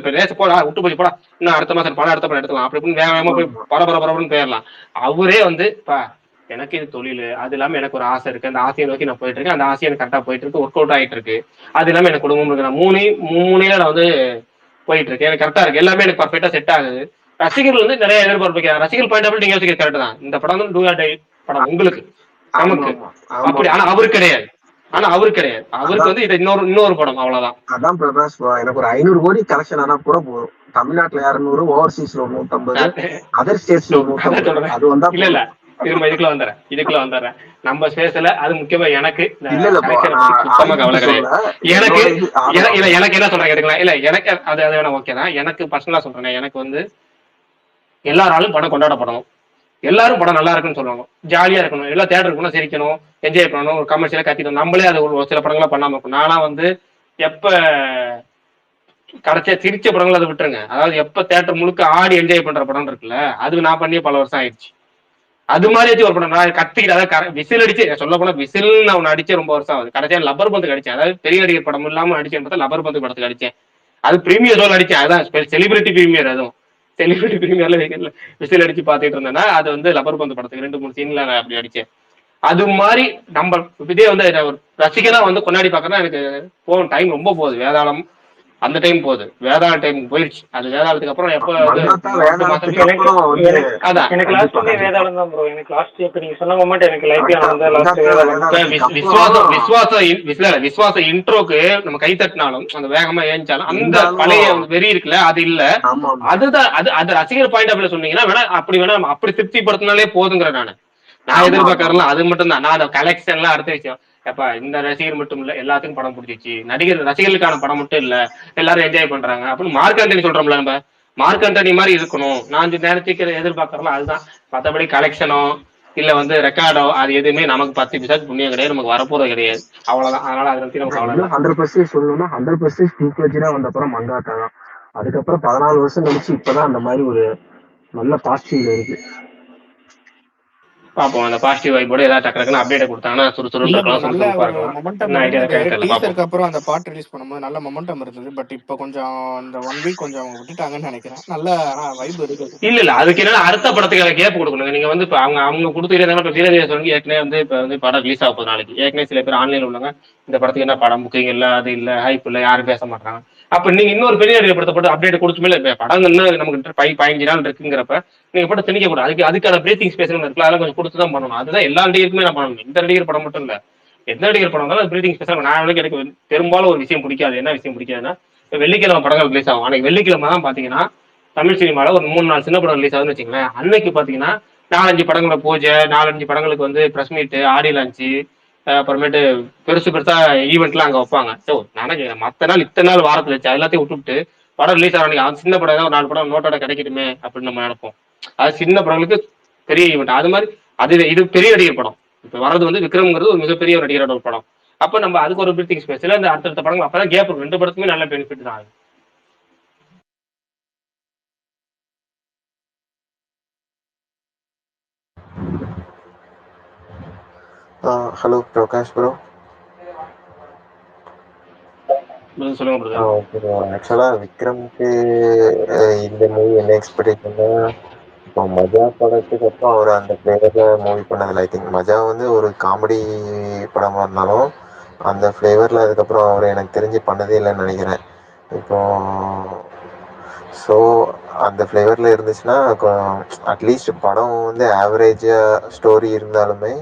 இப்ப ரேஸ் போடா விட்டு போய் போடா இன்னும் அடுத்த மாசம் படம் அடுத்த படம் எடுத்துக்கலாம் அப்படி வேகமா போய் பரபரன்னு போயிடலாம். அவரே வந்து எனக்கு இது தொழில், அது இல்லாம எனக்கு ஒரு ஆசை இருக்கு, அந்த ஆசையை நோக்கி நான் போயிட்டு இருக்கேன், அந்த ஆசையை எனக்கு கரெக்டா போயிட்டு இருக்கு, ஒர்க் அவுட் ஆயிட்டு இருக்கு. அது இல்லாம எனக்கு குடும்பம் இருக்கு, நான் மூணையில நான் வந்து போயிட்டு இருக்கேன், எனக்கு கரெக்டா இருக்கு, எல்லாமே எனக்கு பர்ஃபெக்டா செட் ஆகுது. ரசிகர்கள் வந்து நிறைய எதிர்பார்ப்பு. ரசிகர்கள் பாயிண்ட் ஆஃப் நீங்க யோசிக்கிற கரெக்ட் தான். இந்த படம் வந்து டூஆர் டை படம் உங்களுக்கு நமக்கு அப்படி. ஆனா அவரு கிடையாது. அவருக்கு வந்து இது இன்னொரு படம், அவ்வளவுதான். அதான் பிரகாஷ் எனக்கு ஒரு 500 கோடி கலெக்ஷன் ஆனா கூட போதும். தமிழ்நாட்டுல 200, ஓவர்சீஸ்ல 150, அதர் ஸ்டேட்ஸ்ல 150. அது வந்தா இல்ல திரும்ப இதுக்குள்ள வந்துடுறேன். நம்ம ஸ்பேஸ்ல அது முக்கியமா எனக்கு சுத்தமா கவலை கிடையாது. எனக்கு என்ன சொல்றேன் கேட்டுக்கலாம். இல்ல எனக்கு அது வேணா ஓகே தான். எனக்கு பர்சனலா சொல்றேன், எனக்கு வந்து எல்லாராலும் படம் கொண்டாடப்படணும், எல்லாரும் படம் நல்லா இருக்குன்னு சொல்லுவாங்க, ஜாலியா இருக்கணும், எல்லாம் தேட்டர் இருக்கணும், சிரிக்கணும், என்ஜாய் பண்ணணும், ஒரு கமர்ஷியலா கத்திக்கணும். நம்மளே அது ஒரு சில படங்களா பண்ணாம இருக்கும். நானா வந்து எப்ப கடைசியா சிரிச்ச படங்கள் அதை விட்டுருங்க, அதாவது எப்ப தேட்டர் முழுக்க ஆடி என்ஜாய் பண்ற படம் இருக்குல்ல, அது நான் பண்ணி பல வருஷம் ஆயிடுச்சு. அது மாதிரி ஒரு படம் நான் கத்திக்கிட்டு, அதாவது விசில் அடிச்சு சொல்ல போனா விசில் நான் ஒன்று அடிச்சே ரொம்ப வருஷம் ஆகுது. கடைசியா லப்பர் பந்துக்கு அடிச்சேன். அதாவது பெரிய நடிகர் படம் இல்லாம அடிச்சேன் பார்த்தா லப்பர் பந்து படத்துக்கு அடிச்சேன். அது பிரீமியர் ஷோல அடிச்சேன். அதான் செலிபிரிட்டி பிரீமியர். அதுவும் செலிபிரிட்டி பிரீமியர்ல விசில் அடிச்சு பாத்துட்டு இருந்தேன்னா அது வந்து லப்பர் பந்து படத்துக்கு 2-3 சீன்ல நான் அப்படி அடிச்சேன். அது மாதிரி நம்ம இதே வந்து ஒரு ரசிகனா வந்து கொண்டாடி பாக்கறேன்னா எனக்கு போகும் டைம் ரொம்ப போகுது. வேதாளம் அந்த டைம் போகுது, வேதாள டைம் போயிடுச்சு. அது வேதாளத்துக்கு அப்புறம் எப்ப எனக்கு லாஸ்ட் வேதாளம் தான் ப்ரோ. எனக்கு லாஸ்ட் இப்ப நீங்க சொன்ன மொமெண்ட் எனக்கு லைஃப்ல நடந்த லாஸ்ட் வேதாளம். விஸ்வாச இன்ட்ரோக்கு நம்ம கை தட்டினாலும் அந்த வேகமா ஏஞ்சாலும் அந்த பழைய வெறி இருக்குல்ல, அது இல்ல. அதுதான் அது ரசிகர் பாயிண்ட் ஆஃப் வியூல சொன்னீங்கன்னா வேணா அப்படி திருப்திப்படுத்தினாலே போதுங்கிற நான் எதிர்பார்க்கறேன். அது மட்டும் தான். நான் அந்த கலெக்ஷன் எல்லாம் அடுத்த விஷயம். எப்ப இந்த ரசிகர் மட்டும் இல்ல, எல்லாத்துக்கும் படம் பிடிச்சிச்சு. ரசிகர்களுக்கான படம் மட்டும் இல்ல, எல்லாரும் என்ஜாய் பண்றாங்க அப்படின்னு மார்க் ஆண்டனி சொல்றோம்ல. நம்ம மார்க் ஆண்டனி மாதிரி இருக்கணும் நான் நினைச்சிக்கிற எதிர்பார்க்கறோம். அதுதான். மற்றபடி கலெக்ஷனோ இல்ல வந்து ரெக்கார்டோ அது எதுவுமே நமக்கு 10 பிசாச்சு புண்ணியம் கிடையாது, நமக்கு வரப்போறது கிடையாது. அவ்வளவுதான். அதனால அதை பத்தி நமக்கு கவலை இல்லை. 100% சொல்லணும்னா 100% ஃபுல் வந்த அப்புறம் மங்காத்தா தான். அதுக்கப்புறம் 14 வருஷம் கழிச்சு இப்பதான் அந்த மாதிரி ஒரு நல்ல பாசிட்டிவ்ல இருக்கு. பாப்போம் அந்த பாசிட்டிவ் வைப்போட ஏதாவது டக்குன்னு அப்டேட் கொடுத்தாங்கன்னா சுறுசுறுன்னு இல்ல ப்ரோ, இருக்கலாம், நல்ல சுறுசுறுப்பா ஒரு இருக்கலாம். மொமெண்டம் என்ன ஐடியா இருந்தது. இருக்கான்னு தெரியல, பாப்போம். டீசருக்கு அப்புறம் அந்த பாட்டு ரிலீஸ் பண்ணும்போது நல்ல மொமெண்டம் இருந்தது. பட் இப்போ கொஞ்சம் இந்த 1 வீக் கொஞ்சம் அவங்க விட்டுட்டாங்கன்னு நினைக்கிறேன். நல்ல வைப் இருக்குது. இல்ல அதுக்கு என்ன அடுத்த படத்துக்கு கேப் கொடுக்கணும். நீங்க வந்து இப்ப அவங்க கொடுத்துருந்தாங்க. இப்ப வீரதேசம் ஏற்கனவே வந்து இப்ப வந்து படம் ரிலீஸ் ஆக போகுது நாளைக்கு. ஏற்கனவே சில பேர் ஆன்லைன்ல உள்ளவங்க இந்த படத்துக்கு என்ன படம் புக்கிங் இல்ல, அது இல்ல, ஹைப் இல்ல, யாரும் பேச மாட்டாங்க. அப்ப நீங்க இன்னொரு பெரிய படத்தை அப்டேட் கொடுத்துமே இல்ல. படங்கள்னா நமக்கு 15 நாள் இருக்குங்கிறப்ப நீங்க படம் திணிக்க கூடாது. அதுக்கான பிரீத்திங் ஸ்பேஸ் இருக்குல்ல, அதெல்லாம் கொஞ்சம் கொடுத்து தான் பண்ணணும். அதுதான் எல்லா நடிகருக்குமே நான் பண்ணணும். இந்த நடிகர் படம் மட்டும் இல்ல, எந்த நடிகர் படம் இருந்தாலும் பிரீத்திங் ஸ்பேஸ். நான் எனக்கு பெரும்பாலும் ஒரு விஷயம் பிடிக்காது. என்ன விஷயம் பிடிக்காதுன்னா, வெள்ளிக்கிழமை படங்கள் ரிலீஸ் ஆகும். அன்னைக்கு வெள்ளிக்கிழமை தான் பாத்தீங்கன்னா தமிழ் சினிமால ஒரு 3-4 சின்ன படம் ரிலீஸ் ஆகுதுன்னு வச்சுங்களேன். அன்னைக்கு பாத்தீங்கன்னா 4-5 படங்களோட பூஜை, 4-5 படங்களுக்கு வந்து பிரஸ் மீட், ஆடியோ லான்ச்சு, அப்புறமேட்டு பெருசா ஈவெண்ட்லாம் அங்க வைப்பாங்க. ஸோ நானே மற்ற நாள் இத்தனை நாள் வாரத்துல வச்சு எல்லாத்தையும் விட்டுவிட்டு படம் ரிலீஸ் ஆகணும், அந்த சின்ன படம் ஏதாவது ஒரு 4 படம் நோட்டோட கிடைக்கட்டுமே அப்படின்னு நம்ம நினைப்போம். அது சின்ன படங்களுக்கு பெரிய ஈவெண்ட். அது மாதிரி இது பெரிய நடிகர் படம். இப்ப வர்றது வந்து விக்ரம்ங்கிறது ஒரு மிகப்பெரிய ஒரு நடிகரோட ஒரு படம். அப்ப நம்ம அதுக்கு ஒரு பிரீத்திங் ஸ்பேஸ்ல இந்த அடுத்தடுத்த படங்கள் அப்பதான் கேப் இருக்கும். 2 படத்துக்குமே நல்ல பெனிஃபிட் தான் ஆகுது. Hello Prakash bro. சொல்லுங்க ப்ரோ. ஓகே, ஆக்சுவலாக விக்ரமுக்கு இந்த மூவி என்ன எக்ஸ்பெக்டேஷன்னா, இப்போ மஜா படத்துக்கு அப்புறம் அவர் அந்த ஃப்ளேவரில் மூவி பண்ணதில்லை. ஐ திங்க் மஜா வந்து ஒரு காமெடி படமாக இருந்தாலும் அந்த ஃப்ளேவரில் அதுக்கப்புறம் அவர் எனக்கு தெரிஞ்சு பண்ணதே இல்லைன்னு நினைக்கிறேன். இப்போ ஸோ அந்த ஃப்ளேவரில் இருந்துச்சுன்னா அட்லீஸ்ட் படம் வந்து ஆவரேஜாக ஸ்டோரி இருந்தாலுமே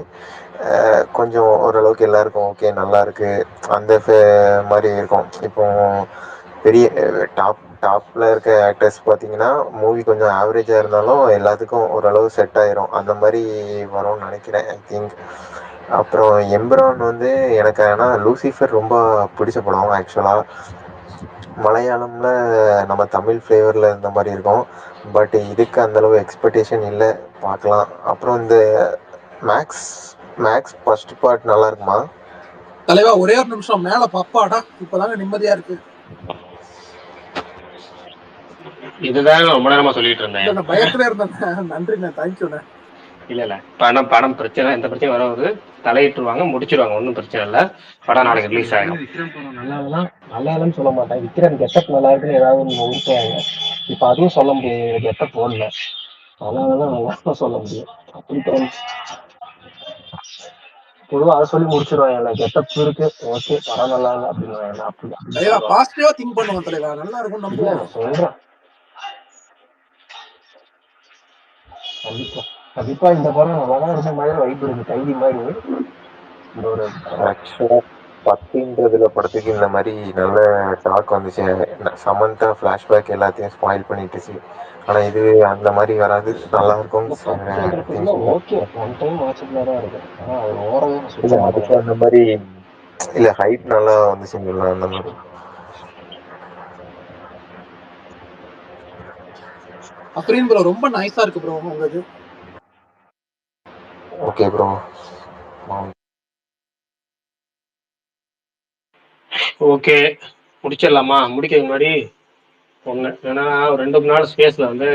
கொஞ்சம் ஓரளவுக்கு எல்லாருக்கும் ஓகே நல்லா இருக்கு அந்த மாதிரி இருக்கும். இப்போ பெரிய டாப்ல இருக்க ஆக்டர்ஸ் பார்த்தீங்கன்னா மூவி கொஞ்சம் ஆவரேஜாக இருந்தாலும் எல்லாத்துக்கும் ஓரளவு செட் ஆயிரும். அந்த மாதிரி வரும்னு நினைக்கிறேன் ஐ திங்க். அப்புறம் எம்பரான் வந்து எனக்கு ஆனால் லூசிஃபர் ரொம்ப பிடிச்ச படம். ஆக்சுவலாக மலையாளம்ல நம்ம தமிழ் ஃப்ளேவரில் இருந்த மாதிரி இருக்கும். பட் இதுக்கு அந்தளவு எக்ஸ்பெக்டேஷன் இல்லை, பார்க்கலாம். அப்புறம் இந்த மேக்ஸ் ஃபர்ஸ்ட் பார்ட் நல்லா இருக்குமா தலைவா? ஒரே ஒரு நிமிஷம் மேல பாப்பாடா, இப்பதாங்க நிம்மதியா இருக்கு. இதுதான் ரொம்ப நேரமா சொல்லிட்டு இருந்தேன். பயத்துல இருந்தேன். நன்றிண்ணே, தேங்க்யூண்ணே. இல்ல படம் பிரச்சனை, எந்த பிரச்சனையும் வராது. தலையிட்டுருவாங்க, முடிச்சிருவாங்க, ஒன்றும் பிரச்சனை இல்லை. படம் நாளைக்கு ரிலீஸ் ஆகிடும். விக்ரம் படம் நல்லா இல்லைன்னு சொல்ல மாட்டேன். விக்ரம் கெட்டப் நல்லா இருக்குன்னு ஏதாவது ஒன்று உருட்டுவாங்க. இப்போ அதுவும் சொல்ல முடியாது, கெட்டப் போடல, நல்லா சொல்ல முடியும். அப்படி பொதுவாக அதை சொல்லி முடிச்சிருவாங்க. கெட்டப் இருக்கு, ஓகே, படம் நல்லா இல்லை அப்படின்னு. அப்படி பாசிட்டிவா திங்க் பண்ணுவோம் தலைவா, நல்லா இருக்கும் நம்புவோம். சொல்றேன். கண்டிப்பா இந்த படம் நல்லா தான் இருந்த மாதிரி வைப் இருக்கு, கைதி மாதிரி. இந்த ஒரு ஆக்சுவலாக 10ன்றதுல படத்துக்கு இந்த மாதிரி நல்ல டாக் வந்துச்சு. சமந்தா ஃப்ளாஷ்பேக் எல்லாத்தையும் ஸ்பாயில் பண்ணிட்டுச்சு. ஆனால் இது அந்த மாதிரி வராது, நல்லா இருக்கும். ஓகே, ஒன் டைம் வாட்சபிளா தான் இருக்கு. ஆனால் அது ஓரவே இல்லை அதுக்கு அந்த மாதிரி இல்லை, ஹைட் நல்லா வந்துச்சுங்களா அந்த மாதிரி. அப்ரீன் ப்ரோ ரொம்ப நைஸா இருக்கு ப்ரோ உங்களுக்கு. Okay bro. ஓகே, முடிச்சிடலாமா? முடிக்கிறது முன்னாடி ஒன்று ஏன்னா ஒரு 2-3 நாள் ஸ்பேஸ்ல வந்து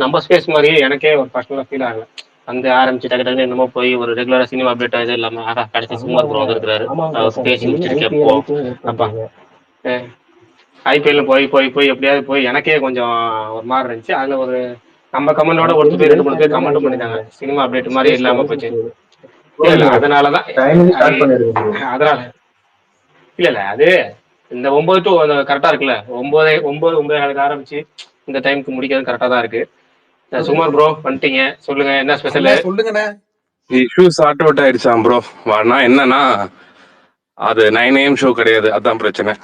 நம்ம ஸ்பேஸ் மாதிரி எனக்கே ஒரு பர்சனலாக ஃபீல் ஆகல. வந்து ஆரம்பிச்சு டக்கு என்னமோ போய் ஒரு ரெகுலரா சினிமா அப்டேட் ஆகுது இல்லாம கடைசி சுமார் ப்ரோ வந்துருக்காரு, பேசி முடிச்சிருக்கேன். போ அப்பா ஐபிஎல்ல போய் எப்படியாவது போய் எனக்கே கொஞ்சம் ஒரு மாதிரி இருந்துச்சு. அதுல ஒரு நம்ம கமெண்டோட ஒரு 2-3 பேர் கமெண்ட் பண்ணிட்டாங்க, சினிமா அப்டேட் மாதிரி இல்லாம போச்சு. அதனாலதான் இல்ல அது இந்த 9 to கரெக்டா இருக்குல்ல, 9 ஆரம்பிச்சு இந்த டைமுக்கு முடிக்கிறது கரெக்டா தான் இருக்கு. சுமார் ப்ரோ வந்துட்டீங்க, சொல்லுங்க என்ன ஸ்பெஷல்? சொல்லுங்கண்ணே. இஷ்யூ சார்ட் அவுட் ஆயிடுச்சாம் ப்ரோ. ஆனா என்னன்னா அது 9 AM ஷோ கிடையாது, அதான் பிரச்சனை.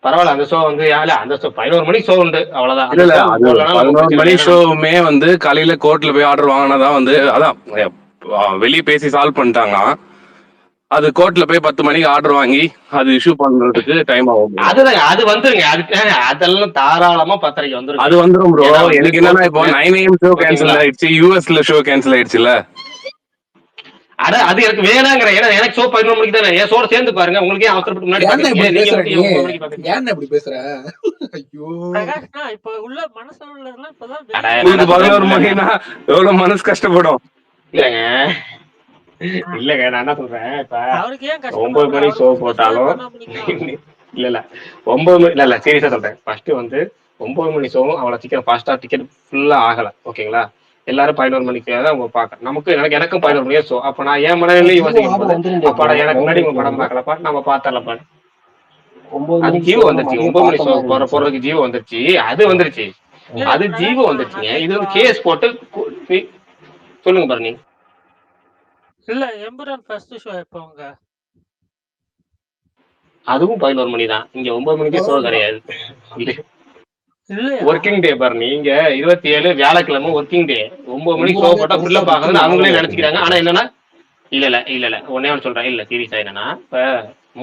பரவாயில்ல, அந்த ஷோ வந்து அந்த ஷோ 11 மணிக்கு ஷோ உண்டு, அவ்வளவுதான். இல்ல அது 11 மணி ஷோவுமே வந்து காலையில கோர்ட்ல போய் ஆர்டர் வாங்கினதான் வந்து அதான் வெளியே பேசி சால்வ் பண்ணிட்டாங்க. அது கோர்ட்ல போய் 10 மணிக்கு ஆர்டர் வாங்கி அது இஷ்யூ பண்றதுக்கு டைம் ஆகும் bro. அதுதாங்க அது வந்துருங்க. அதுக்கு அதெல்லாம் தாராளமா 10:30க்கு வந்துருங்க. அது வந்துரும் ப்ரோ. ஏன்னா வந்து எனக்கு என்னன்னா இப்போ கோர்ட்டுக்கு 9 AM ஷோ கேன்சல் ஓகேங்களா? ஆயிடுச்சு, யூஎஸ்ல ஷோ கேன்சல் ஆயிடுச்சுல. அது எனக்கு வேணாங்கிற. ஏன்னா எனக்கு ஷோ 11 மணிக்கு தானே. என் ஷோட சேர்ந்து பாருங்க. உங்களுக்கு ஏன் அவசரப்பட்டு முன்னாடி ஏன்னா பாக்குறீங்க? இப்படி நீங்க பேசுற மட்டும் நீ? ஏன் 9 மணிக்கு பாக்குறீங்க? ஏன்னா இப்படி பேசுற? ஐயோ பிரகாஷ்னா இப்ப உள்ள மனசுல உள்ளதெல்லாம் இப்பதான் அட வெளியே நான் உங்களுக்கு என்ன சொல்றேன் 11 இல்லங்க மணினா எவ்வளவு மனசு கஷ்டப்படும். இல்லங்க இல்லங்க நான் என்ன சொல்றேன், இப்ப அவருக்கு ஏன் 9 கஷ்டப்படுறாரு? மணிக்கு ஷோ அவருக்கு பிடிச்ச ஷோவே போட்டாலும் 11 மணிக்கு தான் ஆகும். இல்ல 9 மணி இல்ல சீரியஸா சொல்றேன். ஃபர்ஸ்ட் வந்து 9 மணி ஷோவும் அவ்வளவு சீக்கிரம் ஃபாஸ்டா டிக்கெட் ஃபுல்லா ஆகல. ஓகேங்களா? எல்லாரும் 11 மணிக்கு தான் அவங்க பாக்க. எனக்கும் 11 மணிக்கு ஷோ. அப்ப நான் என் மனநிலையும் ஜியோ யோசிக்கும் ஆர்டர் போது வந்துருந்தே ப்ரோ அப்பாடா எனக்கு முன்னாடி நைட் உங்க படம் டைம்ல பார்க்கலப்பா, நம்ம பாத்திரலப்பா. 9 அது மணிக்கு ஜீவோ ஷோனா வந்துருச்சு. மதியம் 9 மணி பார்த்த ஷோ மாதிரி இருந்துச்சு. போறதுக்கு ஜீவோ வந்துருச்சு. அது வந்துருச்சு. இல்ல அது ஜீவோ பிரகாஷ்னா வந்துருச்சுங்க. நான் இது வந்து கேட்கவா? கேஸ் போட்டு சொல்லுங்க பாரு நீங்க. இல்ல எம்புரான் ஃபர்ஸ்ட் ஷோ எப்போங்க? அதுவும் 11 மணி தான். இங்க 9 மணிக்கு ஷோ 11 கிடையாது. இல்லையா? ஒர்க்கிங் டே பாரு. நீங்க 27 வியாழக்கிழமை ஒர்க்கிங் டே. 9 மணிக்கு ஷோ எம்புரானே போட்டா பெருசா ஃபுல்லா பாக்குதுன்னு புக்கிங் அவங்களே ஆகல நினைச்சுக்கிறாங்க. ஆனா பிரகாஷ். என்னன்னா இல்ல ஒன்னே ஒன்று சொல்றேன். இல்ல சீரியஸா என்னன்னா இப்ப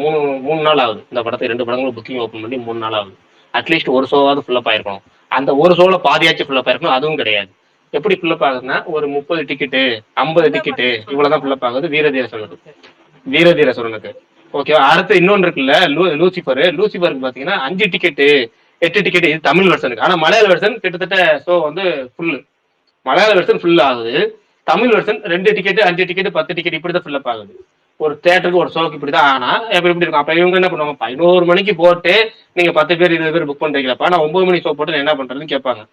3 நாள் ஆகுது இந்த படத்தை 2 படங்களும் புக்கிங் ஓப்பன் பண்ணி 3 நாள் ஆகுது. அட்லீஸ்ட் ஒரு ஷோவாவது ஃபுல்லப் ஆயிருக்கணும். அந்த ஒரு ஷோல பாதியாச்சும் ஃபுல்லப் ஆயிருக்கணும். அதுவும் கிடையாது. எப்படி ஃபுல்லப் ஆகுதுன்னா ஒரு 30 டிக்கெட்டு 50 எந்த டிக்கெட்டு படத்துக்கு இவ்வளவுதான் சொல்றீங்க? ஃபுல்லப் ஆகுது வீரதீர சோழனுக்கு. ஓகே. வீரதீர சோழனுக்கு ஓகேவா? அடுத்து இன்னொன்று இருக்குல்ல லூசிபருக்கு பாத்தீங்கன்னா 5 டிக்கெட்டு 8 டிக்கெட். இது தமிழ் வெர்ஷனுக்கு. ஆனா மலையாள வெர்ஷன் கிட்டத்தட்ட ஷோ வந்து ஃபுல். மலையாள வெர்ஷன் ஃபுல் ஆகுது. Tamil version 2 ticket 5 ticket 10 ticket இப்படிதான் ஃபுல்லப் ஆகுது. ஒரு தேட்டருக்கு ஒரு ஷோக்கு இப்படிதான். ஆனா எப்படி இருக்கும்? அப்ப இவங்க என்ன பண்ணுவாங்க? 11 மணிக்கு போட்டு நீங்க 10 பேர் 20 பேர் புக் பண்றீங்களப்பா, நான் 9 மணி ஷோ போட்டு நான் என்ன பண்றதுன்னு கேட்பாங்க.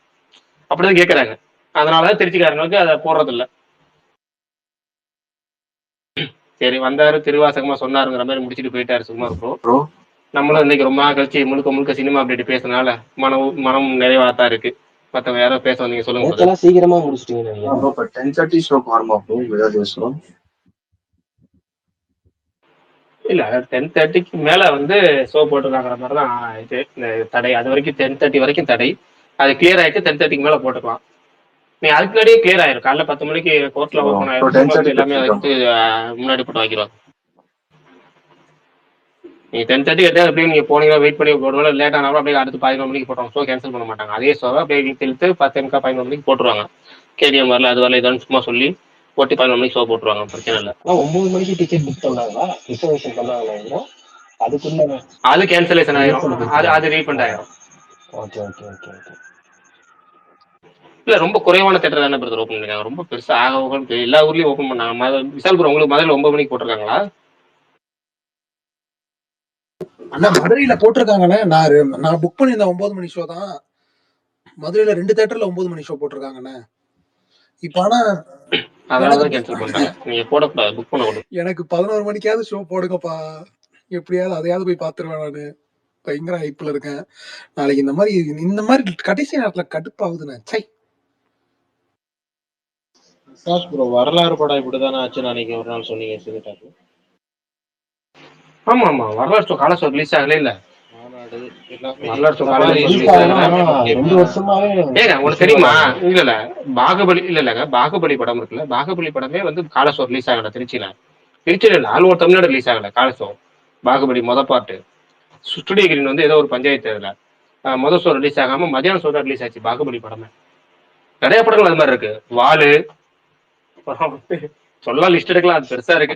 அப்படிதான் கேட்கறாங்க. அதனால திருச்சிக்காரங்களுக்கு அதை போடுறது இல்ல. சரி வந்தாரு திருவாசகமா சொன்னாருங்கிற மாதிரி முடிச்சுட்டு போயிட்டாரு சுகுமார் ப்ரோ. ப்ரோ நம்மளும் இன்னைக்கு ரொம்ப நாள் கழிச்சு முழுக்க சினிமா அப்டேட் பேசுறதுனால மனம் நிறைவாத்தான் இருக்கு. மத்தவங்க யாரோ பேச வந்தீங்க, சொல்லுங்க brother. நேத்தெல்லாம் சீக்கிரமா முடிச்சிட்டீங்க நினைக்கிறேன். ப்ரோ இப்போ 10:30 ஷோக்கு வருமா ப்ரோ விராஜ் ஷோ? இல்ல 10:30க்கு மேல வந்து ஷோ போட்டுருக்காங்கிற மாதிரிதான் இது இந்த தடை. அது வரைக்கும் 10:30 வரைக்கும் தடை. அது கிளியர் ஆயிட்டு 10:30க்கு மேல போட்டுக்கலாம். நீ அதுக்கு முன்னாடியே கிளியர் ஆயிரும். காலைல 10 மணிக்கு கோர்ட்ல ஓப்பன் இப்போ ஆயிரும். 10:30 எல்லாமே வச்சுருக்கோம். வச்சு முன்னாடி போட்டு வைக்கிறோம். நீங்க 10:30 எப்படியும் நீங்க போனீங்கன்னா வெயிட் பண்ணி போடுவோம். லேட் ஆனாலும் அப்படியே அடுத்து 11 மணிக்கு போட்டோம். ஷோ கேன்சல் பண்ண மாட்டாங்க. அதே ஷோவை அப்படியே இழுத்து 10 11 மணிக்கு போட்டுருவாங்க. கேடிஎம் வரல அது வரல இதுன்னு சும்மா சொல்லி போட்டு 11 மணிக்கு ஷோ போட்டுருவாங்க. பிரச்சனை இல்லை. 9 மணிக்கு டிக்கெட் புக் பண்ணாங்களா? ரிசர்வேஷன் பண்ணாங்களா? அதுக்குள்ள அது கேன்சலேஷன் ஆயிரும். கேன்சல் அது ரீஃபண்ட் ஆயிரும். Okay okay okay okay. இல்ல ரொம்ப குறைவான தேட்டர் தானே பிரதர் ஓப்பன் பண்ணிருக்காங்க. ரொம்ப பெருசா எல்லா ஊர்லயும் ஓப்பன் பண்ணாங்க. விசால்புரம் உங்களுக்கு மதுரையில் 9 மணிக்கு போட்டிருக்காங்களா? அண்ணா மதுரையில போட்டிருக்காங்கண்ணே. நான் புக் பண்ணியிருந்தேன் 9 மணி ஷோ தான். மதுரையில 2 தியேட்டர்ல 9 மணி ஷோ போட்டிருக்காங்கண்ணே. இப்ப ஆனா அதனாலதான் கேன்சல் பண்றாங்க. நீங்க போடக்கூடாது, புக் பண்ணக்கூடாது. எனக்கு 11 மணிக்காவது ஷோ போடுங்கப்பா. எப்படியாவது அதையாவது போய் பாத்துருவேன். நானு பயங்கர ஹைப்ல இருக்கேன். நாளைக்கு இந்த மாதிரி கடைசி நேரத்துல கடுப்பாகுதுண்ணே. சை ப்ரோ வரலாறு படம் இப்படிதானே ஆச்சு நாளைக்கு ஒரு நாள் சொன்னீங்க சொல்லிட்டாரு. ஆமா வரலாறு ஷோ கால ஷோ ரிலீஸ் ஆகல. இல்ல மாநாடு எல்லாமே வரலாறு ஷோ காலையில சவாரி ரிலீஸ் ஆகல. 2 வருஷமாவே ஏங்க உங்களுக்கு தெரியுமா? இல்ல பாகுபலி இல்லங்க பாகுபலி படம் இருக்குல்ல, பாகுபலி படமே வந்து கால ஷோ ரிலீஸ் ஆகல திருச்சியில இல்ல ஆல் ஓவர் தமிழ்நாடு ரிலீஸ் ஆகல கால ஷோ. பாகுபலி பாட்டு ஸ்டுடியோ கிரீன் வந்து ஏதோ ஒரு பஞ்சாயத்து இதுல முதல் ஷோ ரிலீஸ் ஆகாம மதியானம் ஷோ தான் ரிலீஸ் ஆச்சு பாகுபலி படமே. நிறைய படங்கள் அது மாதிரி இருக்கு. வாலு சொல்லலாம், லிஸ்ட் எடுக்கலாம், அது பெருசா இருக்கு.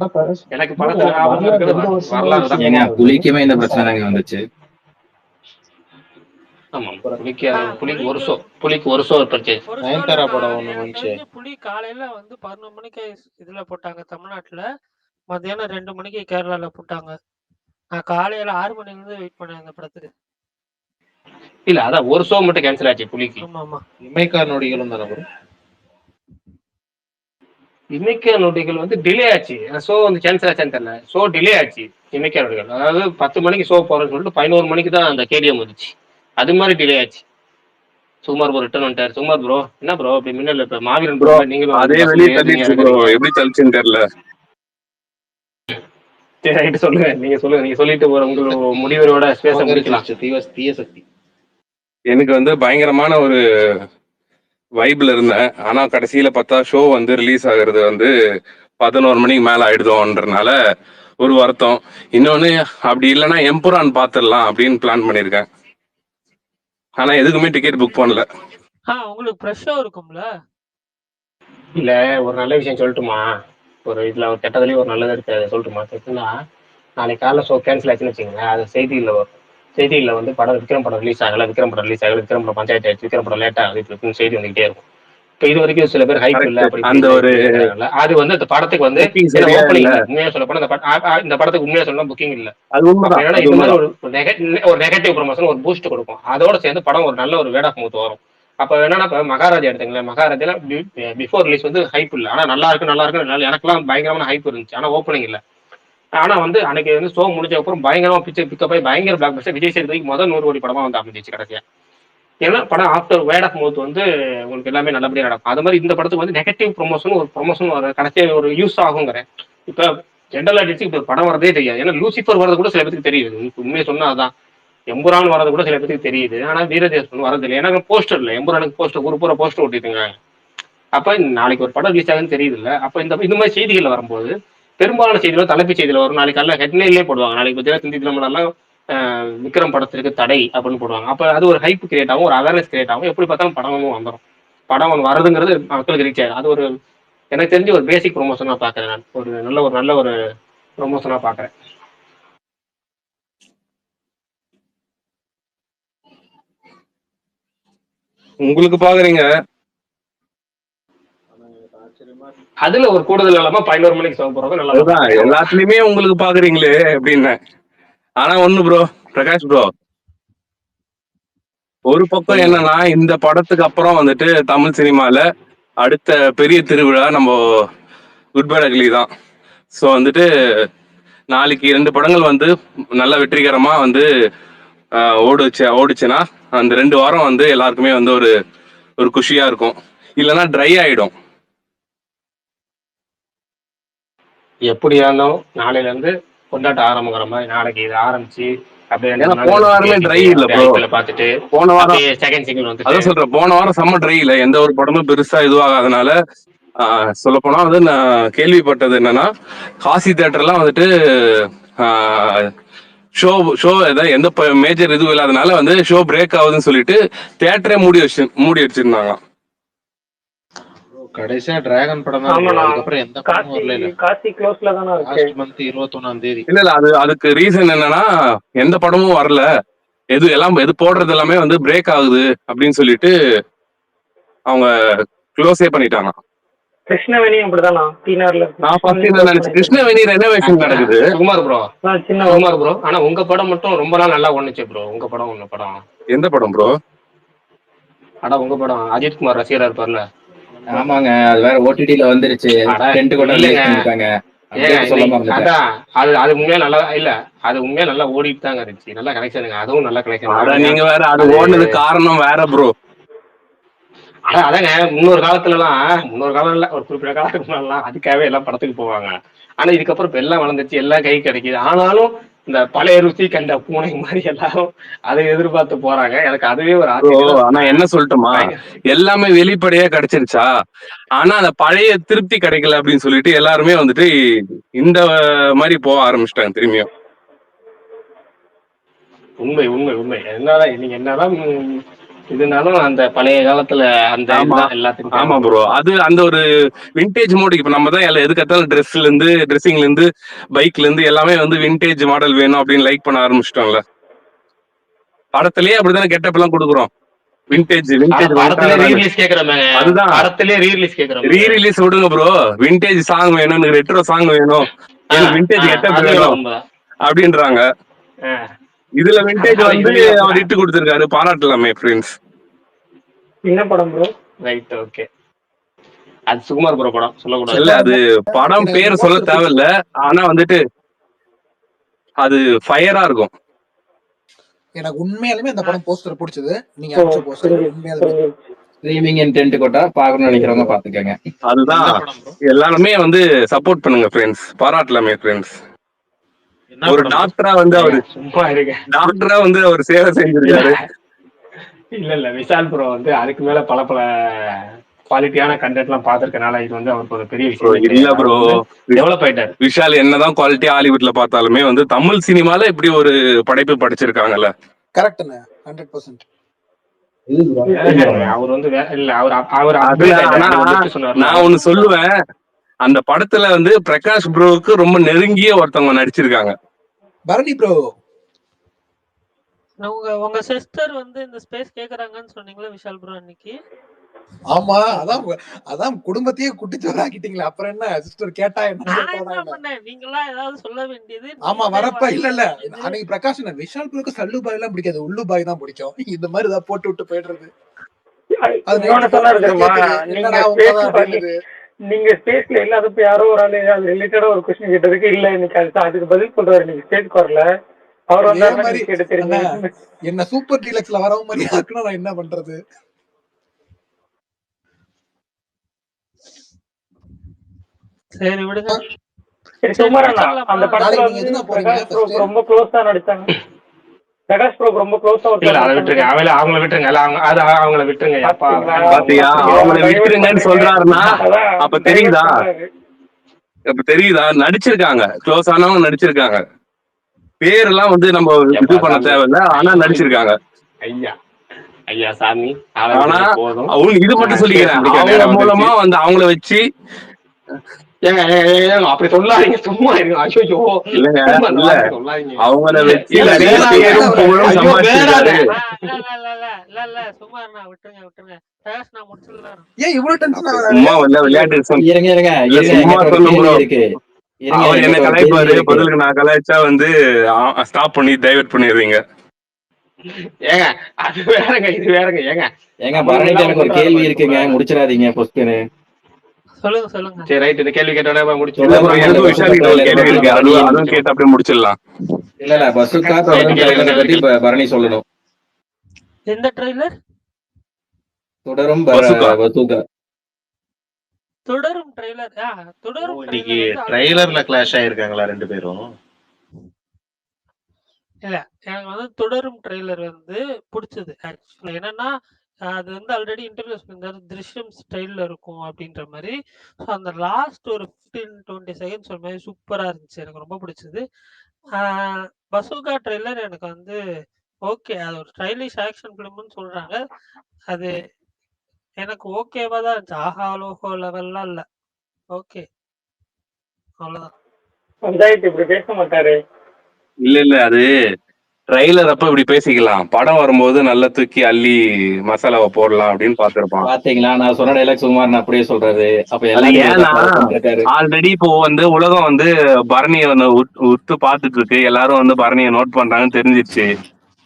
எனக்கு படத்துல ஞாபகம் இருக்கிறது வரலாறு தான். ஏங்க புலிக்குமே இந்த பிரச்சனை தாங்க வந்துச்சு. ஆமா புலிக்கு ஒரு ஷோ பர்ச்சேஸ். நயன்தாரா படம் ஒண்ணு எனக்கு வந்துச்சு. தெரிஞ்சு புலி காலையில வந்து 11 மணிக்கு இதுல போட்டாங்க தமிழ்நாட்டுல. மத்தியானம் 2 மணிக்கு கேரளால போட்டாங்க. நான் காலையில 6 மணில இருந்து வெயிட் பண்ணேன் அந்த படத்துக்கு. இல்ல அதான் ஒரு ஷோ மட்டும் கேன்சல் ஆச்சு புலிக்கு. ஆமா இமைக்கா நொடிகளும் தானே ப்ரோ? இமைக்கா நொடிகள் வந்து டிலே ஆச்சு. ஷோ வந்து கேன்சல் ஆச்சான்னு தெரியல. ஷோ டிலே ஆச்சு. இமைக்கா நொடிகள் அதாவது 10 மணிக்கு ஷோ போறேன்னு சொல்லிட்டு 11 மணிக்கு தான் அந்த கேடிஎம் வந்துச்சு. அது மாதிரி டிலே ஆச்சு. சுகுமார் ப்ரோ ரிட்டர்ன் வந்துட்டாரு. சுகுமார் ப்ரோ என்ன ப்ரோ அப்படி மின்னல் இப்ப மாவீரன் ப்ரோ நீங்களும் அதே வெளியே தள்ளிடுச்சு ப்ரோ. எப்படி தள்ளிச்சுன்னு தெரியல. சொல்லுங்க நீங்க சொல்லிட்டு உங்களோட முடிவரோட பேச முடிக்கலாம். தீய சக்தி எனக்கு வந்து பயங்கரமான ஒரு வைப்ல இருந்தேன். ஆனா கடைசியில பார்த்தா ஷோ வந்து ரிலீஸ் ஆகுறது வந்து 11 மணிக்கு மேல ஆயிடுதோன்றனால ஒரு வருத்தம். இன்னொன்னு அப்படி இல்லைன்னா எம்புரான் பாத்துடலாம் அப்படின்னு பிளான் பண்ணிருக்கேன். ஆனா எதுக்குமே டிக்கெட் புக் பண்ணல. உங்களுக்கு ப்ரெஷ்ஷா இருக்கும்ல. இல்ல ஒரு நல்ல விஷயம் சொல்லட்டுமா? ஒரு இதுல ஒரு கெட்டதுலயும் ஒரு நல்லது இருக்கு, அதை சொல்லட்டுமா? எப்படின்னா, நாளைக்கு காலைல ஷோ கேன்சல் ஆச்சுன்னு வச்சுக்கோங்க, அது செய்தியில் வரும். செய்தியில் வந்து படம் விக்ரம் படம் ரிலீஸ் ஆகல, விக்ரம் படம் ரிலீஸ் ஆகல, விக்ரம் படம் பஞ்சாயத்து ஆயிடுச்சு, விக்ரம் படம் லேட் ஆகுது, இப்படி செய்தி வந்துகிட்டே இருக்கும். இப்போ இது வரைக்கும் சில பேர் ஹைப் இல்ல கரெக்ட். அப்படி அந்த இப்படி ஒரு இல்லைங்கிறாங்கல்ல, அது வந்து அந்த படத்துக்கு வந்து புக்கிங் ஏன்னா சரியா ஓப்பனிங் இல்ல. இல்லை. உண்மையா சொல்ல போனா இந்த படத்துக்கு உண்மையா சொன்னா புக்கிங் இல்லை. அது அப்ப உண்மைதான், என்னன்னா அது இந்த மாதிரி உண்மைதான். ஒரு நெகட்டிவ் ப்ரொமோஷன் ஒரு பூஸ்ட் கொடுக்கும். அதோட சேர்ந்து படம் ஒரு நல்ல ஒரு வேர்ட் ஆஃப் மவுத் வரும். அப்ப என்னன்னா இப்ப மகாராஜா எடுத்துங்களேன், மகாராஜால பிஃபோர் ரிலீஸ் வந்து ஹைப் இல்லை, ஆனா நல்லா இருக்கு. எனக்குலாம் பயங்கரமான ஹைப் இருந்துச்சு, ஆனா ஓப்பனிங் இல்லை. ஆனா வந்து அன்னைக்கு வந்து ஷோ முடிஞ்ச அப்புறம் பயங்கரமா பிக்கப் ஆகி பயங்கர பிளாக் பஸ்டர். விஜய் சேதுபதிக்கு முதல் 100 கோடி படமா வந்து அமைஞ்சிச்சு கடைசியா. ஏன்னா படம் ஆஃப்டர் வேர்ட் ஆஃப் மவுத் வந்து உங்களுக்கு எல்லாமே நல்லபடியா நடக்கும். அது மாதிரி இந்த படத்துக்கு வந்து நெகட்டிவ் ப்ரொமோஷன் ஒரு ப்ரொமோஷன் வர கடைசியா ஒரு யூஸ் ஆகுங்கிறேன். இப்ப ஜென்ரல் ஆடியன்ஸுக்கு இப்ப படம் வரதே தெரியாது. ஏன்னா லூசிஃபர் வரது கூட சில பேருக்கு தெரியுது. உண்மையை சொன்னா அதான். எம்புரான் வரது கூட சில பேருக்கு தெரியுது. ஆனா வீரதேசன் வரது இல்லை. ஏன்னா போஸ்டர் இல்லை. எம்புரானுக்கு போஸ்டர் ஒரு பூரா போஸ்டர் ஓட்டிட்டுங்க. அப்ப நாளைக்கு ஒரு படம் ரிலீஸ் ஆகுதுன்னு தெரியுது இல்ல. அப்ப இந்த மாதிரி செய்திகள் வரும்போது பெரும்பாலான செய்திகள் தலைப்பு செய்தியில் வரும். நாளைக்கு காலைல ஹெட்லைன்லேயே போடுவாங்க. நாளைக்கு பார்த்தீங்கன்னா ஹிந்தி தினமலர்லாம் விக்ரம் படத்திற்கு தடை அப்படின்னு போடுவாங்க. அப்ப அது ஒரு ஹைப் கிரியேட் ஆகும், ஒரு அவேர்னஸ் கிரியேட் ஆகும். எப்படி பார்த்தாலும் படம் ஒன்று வந்துடும். படம் ஒன்று வருதுங்கிறது மக்களுக்கு ரீச் ஆகும். அது ஒரு எனக்கு தெரிஞ்சு ஒரு பேசிக் ப்ரொமோஷனா பாக்குறேன். நான் ஒரு நல்ல ஒரு ப்ரொமோஷனா பாக்குறேன். உங்களுக்கு பாக்குறீங்க, அதுல ஒரு கூடுதல் இல்லாம 11 மணிக்கு ஷோ போறது நல்லா அதுதான் பாக்குறேன். எல்லாத்துலயுமே உங்களுக்கு பாக்குறீங்களே அப்படின்னு. ஆனா ஒண்ணு ப்ரோ, பிரகாஷ் ப்ரோ, ஒரு பக்கம் சொல்லுங்க. என்னன்னா இந்த படத்துக்கு அப்புறம் வந்துட்டு தமிழ் சினிமால அடுத்த பெரிய திருவிழா நம்ம குட் பேட் அக்லி தான். ஸோ வந்துட்டு நாளைக்கு 2 படங்கள் வந்து நல்ல வெற்றிகரமா வந்து ஓடுச்சுன்னா அந்த 2 வாரம் வந்து எல்லாருக்குமே வந்து ஒரு குஷியா இருக்கும். இல்லைன்னா ட்ரை ஆயிடும். எப்படியாலும் நாளையில இருந்து கொண்டாட்டம் ஆரம்பிக்கிற மாதிரி நாளைக்கு இது ஆரம்பிச்சு அப்படியே ஏன்னா 2 நாள் போன வாரமே ட்ரை பேசிட்டு இல்ல அப்படியே ப்ரோ. ஐபிஎல் பார்த்துட்டு போன வாரம் அப்படியே செகண்ட் சிங்கிள் வந்துட்டு அதான் சொல்றேன், போன வாரம் செம்ம ட்ரை இல்ல. எந்த ஒரு படமும் பெருசா இதுவாகாதனால சொல்ல போனா வந்து நான் கேள்விப்பட்டது என்னன்னா காசி தியேட்டர்லாம் வந்துட்டு ஷோ ஏதாவது எந்த மேஜர் இதுவும் இல்லாதனால வந்து ஷோ பிரேக் ஆகுதுன்னு சொல்லிட்டு தியேட்டரே மூடி வச்சிருந்தாங்க. கடைசியா டிராகன் படம் தான் bro. அதுக்கப்புறம் எந்த படமும் வரல. காசி க்ளோஸ்ல தானே இருக்கு. லாஸ்ட் மந்த் 21ஆம் தேதி. இல்ல அதுக்கு ரீசன் என்னன்னா எந்த படமும் வரல, எது போடுறது எல்லாமே வந்து பிரேக் ஆகுது அப்படின்னு சொல்லிட்டு அவங்க க்ளோஸே பண்ணிட்டாங்க. கிருஷ்ணவேணி அப்படிதானா? டீனர்ல நான் ஃபர்ஸ்ட் என்ன நினைச்சேன், கிருஷ்ணவேணி ரெனோவேஷன் நடக்குது. சுகுமார் சின்ன ப்ரோ. ஆனா உங்க படம் மட்டும் ரொம்ப நாள் நல்லா ஒண்ணுச்சு ப்ரோ. உங்க படம் எந்த படம் ப்ரோ? ஆனா உங்க படம் அஜித் குமார் ரசிகரா இருப்பார்ல. ஆமாங்க, அது வேற ஓடிடில வந்துருச்சு. டென்ட் கூட ரிலீஸ் பண்ணிருக்காங்க. அதான் அது உண்மையா நல்லா இல்ல. அது உண்மையா நல்லா ஓடிட்டு தாங்க இருந்துச்சு. நல்லா கலெக்ஷனுங்க. அதுவும் நல்ல கலெக்ஷன். நீங்க வேற அது ஓடுனது காரணம் வேற ப்ரோ. அதாங்க முன்னொரு காலம் இல்ல, ஒரு குறிப்பிட்ட காலத்துக்கு முன்னாடிலாம் அதுக்காகவே எல்லாம் படத்துக்கு போவாங்க. ஆனா இதுக்கப்புறம் இப்ப எல்லாம் வளர்ந்துச்சு, எல்லாம் கை கிடைக்குது. ஆனாலும் இந்த பழைய ருசி கண்ட பூனை மாதிரி எல்லாரும் அதை எதிர்பார்த்து போறாங்க. எனக்கு அதுவே ஒரு ஆச்சரியம். ஆனா என்ன சொல்லட்டுமா, எல்லாமே வெளிப்படையா கிடைச்சிருச்சா, ஆனா அந்த பழைய திருப்தி கிடைக்கல அப்படின்னு சொல்லிட்டு எல்லாருமே வந்துட்டு இந்த மாதிரி போக ஆரம்பிச்சிட்டாங்க திரும்பியும். உண்மை என்னதான் இதுனாலும் அந்த பழைய காலத்துல அந்த எல்லாத்துக்கும். ஆமா ப்ரோ, அது அந்த ஒரு விண்டேஜ் மோடுக்கு இப்ப நம்ம தான் எதுக்கத்தாலும் ட்ரெஸ்ஸிங்ல இருந்து பைக்ல இருந்து எல்லாமே வந்து விண்டேஜ் மாடல் வேணும் அப்படின்னு லைக் பண்ண ஆரம்பிச்சிட்டோம்ல. படத்திலேயே அப்படித்தானே கெட்டப் எல்லாம் கொடுக்குறோம். விண்டேஜ் அதுதான் ரீரிலீஸ் விடுங்க ப்ரோ. விண்டேஜ் சாங் வேணும், ரெட்ரோ சாங் வேணும், விண்டேஜ் கெட்டப் வேணும் அப்படின்றாங்க. இதுல விண்டேஜ் வந்து அவர் இட்டு கொடுத்திருக்காரு, பாராட்டலாமே ஃப்ரெண்ட்ஸ். என்ன படம் ப்ரோ? Right, okay. அது சுகுமார் ப்ரோ படம் சொல்லக்கூடாது. இல்ல அது படம் பேர் சொல்ல தேவையில்ல, ஆனா வந்துட்டு அது ஃபயரா இருக்கும். எனக்கு உண்மையாலுமே அந்த படம் போஸ்டர் பிடிச்சது. நீங்க அடிச்ச போஸ்டர் உண்மையாலுமே ஸ்ட்ரீமிங் இன்டென்ட் கொட்டா பாக்கணும்னு நினைக்கிறவங்க பாத்துக்கங்க. அதுதான் எல்லாருமே வந்து சப்போர்ட் பண்ணுங்க ஃப்ரெண்ட்ஸ், பாராட்டலாமே ஃப்ரெண்ட்ஸ். ஒரு டாக்டரா வந்து அவர் சேவை செஞ்சிருக்காரு. இல்ல விஷால் ப்ரோ வந்து அதுக்கு மேல பல குவாலிட்டியான கண்டென்ட் எல்லாம் பார்த்திருக்கனால இது வந்து அவருக்கு ஒரு பெரிய ப்ரோ விஷயம் இல்ல கிடையாது. ப்ரோ, அவர் வந்து டெவலப் ஆயிட்டாரு. விஷால் என்னதான் குவாலிட்டி ஹாலிவுட்ல பார்த்தாலுமே வந்து தமிழ் சினிமால இப்படி ஒரு படைப்பு படைச்சிருக்காங்கல்ல. கரெக்ட்ண்ணே 100%. அவர் வந்து இல்ல அவர் அவர் அதுல அப்டேட் ஆனா ஆயிட்டாரு. எப்படி சொன்னார்னா நான் ஒண்ணு சொல்லுவேன், அந்த படத்துல வந்து பிரகாஷ் ப்ரோவுக்கு ரொம்ப நெருங்கிய ஒருத்தவங்க நடிச்சிருக்காங்க. பரணி ப்ரோ உங்க சிஸ்டர் வந்து இந்த ஸ்பேஸ் கேக்குறாங்கன்னு சொன்னீங்களா விஷால் ப்ரோ அன்னைக்கு? ஆமா, அதான் குடும்பத்தையே குட்டிச்சோறாக்கிட்டீங்களா, அப்புறம் என்ன சிஸ்டர் கேட்டா என்ன நான் கேட்டாடா என்ன என்ன? பண்ணேன்? நீங்களா ஏதாவது சொல்ல வேண்டியது, ஆமா நீங்களே வரப்ப இல்ல வாயில இல்ல வேண்டியது. அன்னைக்கு பிரகாஷ் விஷால் ப்ரோக்கு சல்லு பாய் எல்லாம் பிடிக்காது, உள்ளு பாய் தான் பிடிக்கும். இந்த மாதிரி ஏதாவது போட்டு விட்டு போயிடுறது. அது இன்னொன்னு நைட்டு சொன்னாரு போன் பண்ணி தெரியுமா, கேக்குது, நீங்க என்னடா உண்மைதான் அப்படின்னுது. நீங்க ஸ்பேஸ்ல இல்லாதப்ப யாரோ ஒரு ஆளு அது ரிலேட்டடா ஒரு கொஸ்டின் கேட்டதுக்கு இல்ல இன்னைக்கு அதுக்கு பதில் சொல்றாரு, நீங்க ஸ்டேஜ்க்கு வரல, அவர் இதே வந்தாருன்னா மாதிரி நீங்க கேட்டு அண்ணா தெரியுங்க. என்ன சூப்பர் டீலக்ஸ்ல வரவ மாதிரி ஆக்குனா நான் என்ன பண்றது? சரி விடுங்க. சரி சரி சுமார் அண்ணா, முடிச்சிடலாமா? அந்த படத்துல நாளைக்கு நீங்க வந்து எதுனா போறீங்க பிரகாஷ் ப்ரோக்கு ஃபர்ஸ்ட்? ரொம்ப க்ளோஸா நடிச்சாங்க. பிரகாஷ் ப்ரோக்கு ரொம்ப க்ளோஸா இல்ல ஒருத்தர் அதை நடிச்சாங்க விட்டுருங்க. அவங்கள விட்டுருங்க. இல்ல அவங்க அது அவங்கள விட்டுருங்க. அப்பா பாத்தீங்களா? வேணாம் பாத்தியா, அவங்கள அவங்கள டைவர்ட் விட்டுருங்கன்னு பண்றீங்க. சொல்றாருன்னா அதான் அப்ப டைவர்ட் தெரியுதா, பண்றாரு. அப்ப தெரியுதா நடிச்சிருக்காங்க, க்ளோஸ் ஆனவங்க நடிச்சிருக்காங்க. பேரெல்லாம் வந்து நம்ம ஏப்பா இது பண்ண சாமி. தேவையில்ல, ஆனா நடிச்சிருக்காங்க. ஐயா ஐயா சாமி ஆள ஆனா விடுங்க போதும். அவங்க இது மட்டும் ஸ்பேஸ் சொல்லிக்கிறேன், முடிக்கிற அவங்க நேரம் வந்துருச்சு. மூலமா வந்து அவங்கள வச்சு ஏங்க ஏங்க அப்படி சொல்லாதீங்க, சும்மா இருங்க. ஐயோ இல்லங்க சும்மா அந்த இல்ல வார்த்தை சொல்லாதீங்க. அவங்கள வச்சு இல்ல நிறைய வேணாங்க. பேரும் புகழும் ஐயோ சம்பாதிச்சிருக்காரு. வேணாங்க. இல்ல சும்மா இருந்தா விட்டுருங்க. பிரகாஷ் நான் முடிச்சிடலாம். ஏன் இவ்வளவு டென்ஷன் அப்படி ஆகுறாரு? சும்மா இல்ல விளையாட்டு இருங்க இருங்க இல்ல இருங்க, சும்மா என்கிட்ட ஒரு சொன்ன கேள்வி ப்ரோ. இருக்கு. இருங்க, அவர் என்ன என்கிட்ட ஒரு கேள்வி கலாய்ப்பாரு, இருக்கு. பதிலுக்கு நான் கலாய்ச்சா வந்து ஸ்டாப் பண்ணி டைவர்ட் பண்ணிடுறீங்க. ஏங்க அது வேறங்க இது வேறங்க. ஏங்க ஏங்க சம்பந்தம் பரணிட்ட இல்லாம எனக்கு ஒரு சொல்றாரு கேள்வி பாரு இருக்குங்க, சொல்றாரு. முடிச்சிடாதீங்க கொஸ்டின். சொல்லுங்க. சரி ரைட், இந்த கேள்வி கேட்டோட இல்ல முடிச்சிடலாம். ப்ரோ, தொடரும் அந்த எனக்கும் பசுக்கா விஷால் ஒரு ட்ரைலர் கேள்வி பத்தி இருக்கு, பரணி அதுவும் கேட்டு அப்படியே முடிச்சிடலாம். இல்ல பசுக்கா தொடரும் ட்ரைலரை பத்தி பரணி சொல்லணும். எந்த ட்ரெய்லர்? தொடரும் பசுக்கா பசுக்கா. தொடரும் ட்ரெய்லர். தொடரும் இன்னைக்கு ட்ரெய்லர் வந்து ட்ரைலர்ல கிளாஷ் ஆயிருக்காங்களா 2 பேரும்? இல்ல எனக்கு வந்து தொடரும் ட்ரெய்லர் வந்து பிடிச்சது. ஆக்சுவலா என்னன்னா அது வந்து ஆல்ரெடி இன்டர்வியூஸ் பண்ணிருந்தாரு, திருஷ்யம் ஸ்டைல்ல இருக்கும் அப்படின்ற மாதிரி. ஸோ அந்த லாஸ்ட் ஒரு 15-20 செகண்ட்ஸ் ஒரு மாதிரி சூப்பரா இருந்துச்சு, எனக்கு ரொம்ப பிடிச்சது. பசூகா ட்ரெய்லர் எனக்கு வந்து ஓகே, அது ஒரு ஸ்டைலிஷ் ஆக்ஷன் ஃபிலிம்னு சொல்றாங்க. அது எனக்கு ஓகேவா தான் இருந்துச்சு, ஆஹா லோகோ லெவல்லாம் இல்ல. ஓகே அவ்வளவுதான். பஞ்சாயத்து இப்படி பேச மாட்டாரு. இல்ல அது ட்ரைலர் அப்ப இப்படி பேசிக்கலாம், படம் வரும்போது நல்லா தூக்கி அள்ளி மசாலாவை போடலாம் அப்படின்னு பாத்துருப்பான். பாத்தீங்களா, நான் சொன்ன டைலாக் சுமார் அப்படியே சொல்றாரு. அப்ப அது எல்லாத்தையும் ஏன்னா ஃபாலோ பண்ணிட்டு இருக்காரு. ஆல்ரெடி இப்போ வந்து உலகம் வந்து பரணியை உத்து பார்த்துட்டு இருக்கு, எல்லாரும் வந்து பரணியை நோட் பண்றாங்கன்னு தெரிஞ்சிருச்சு.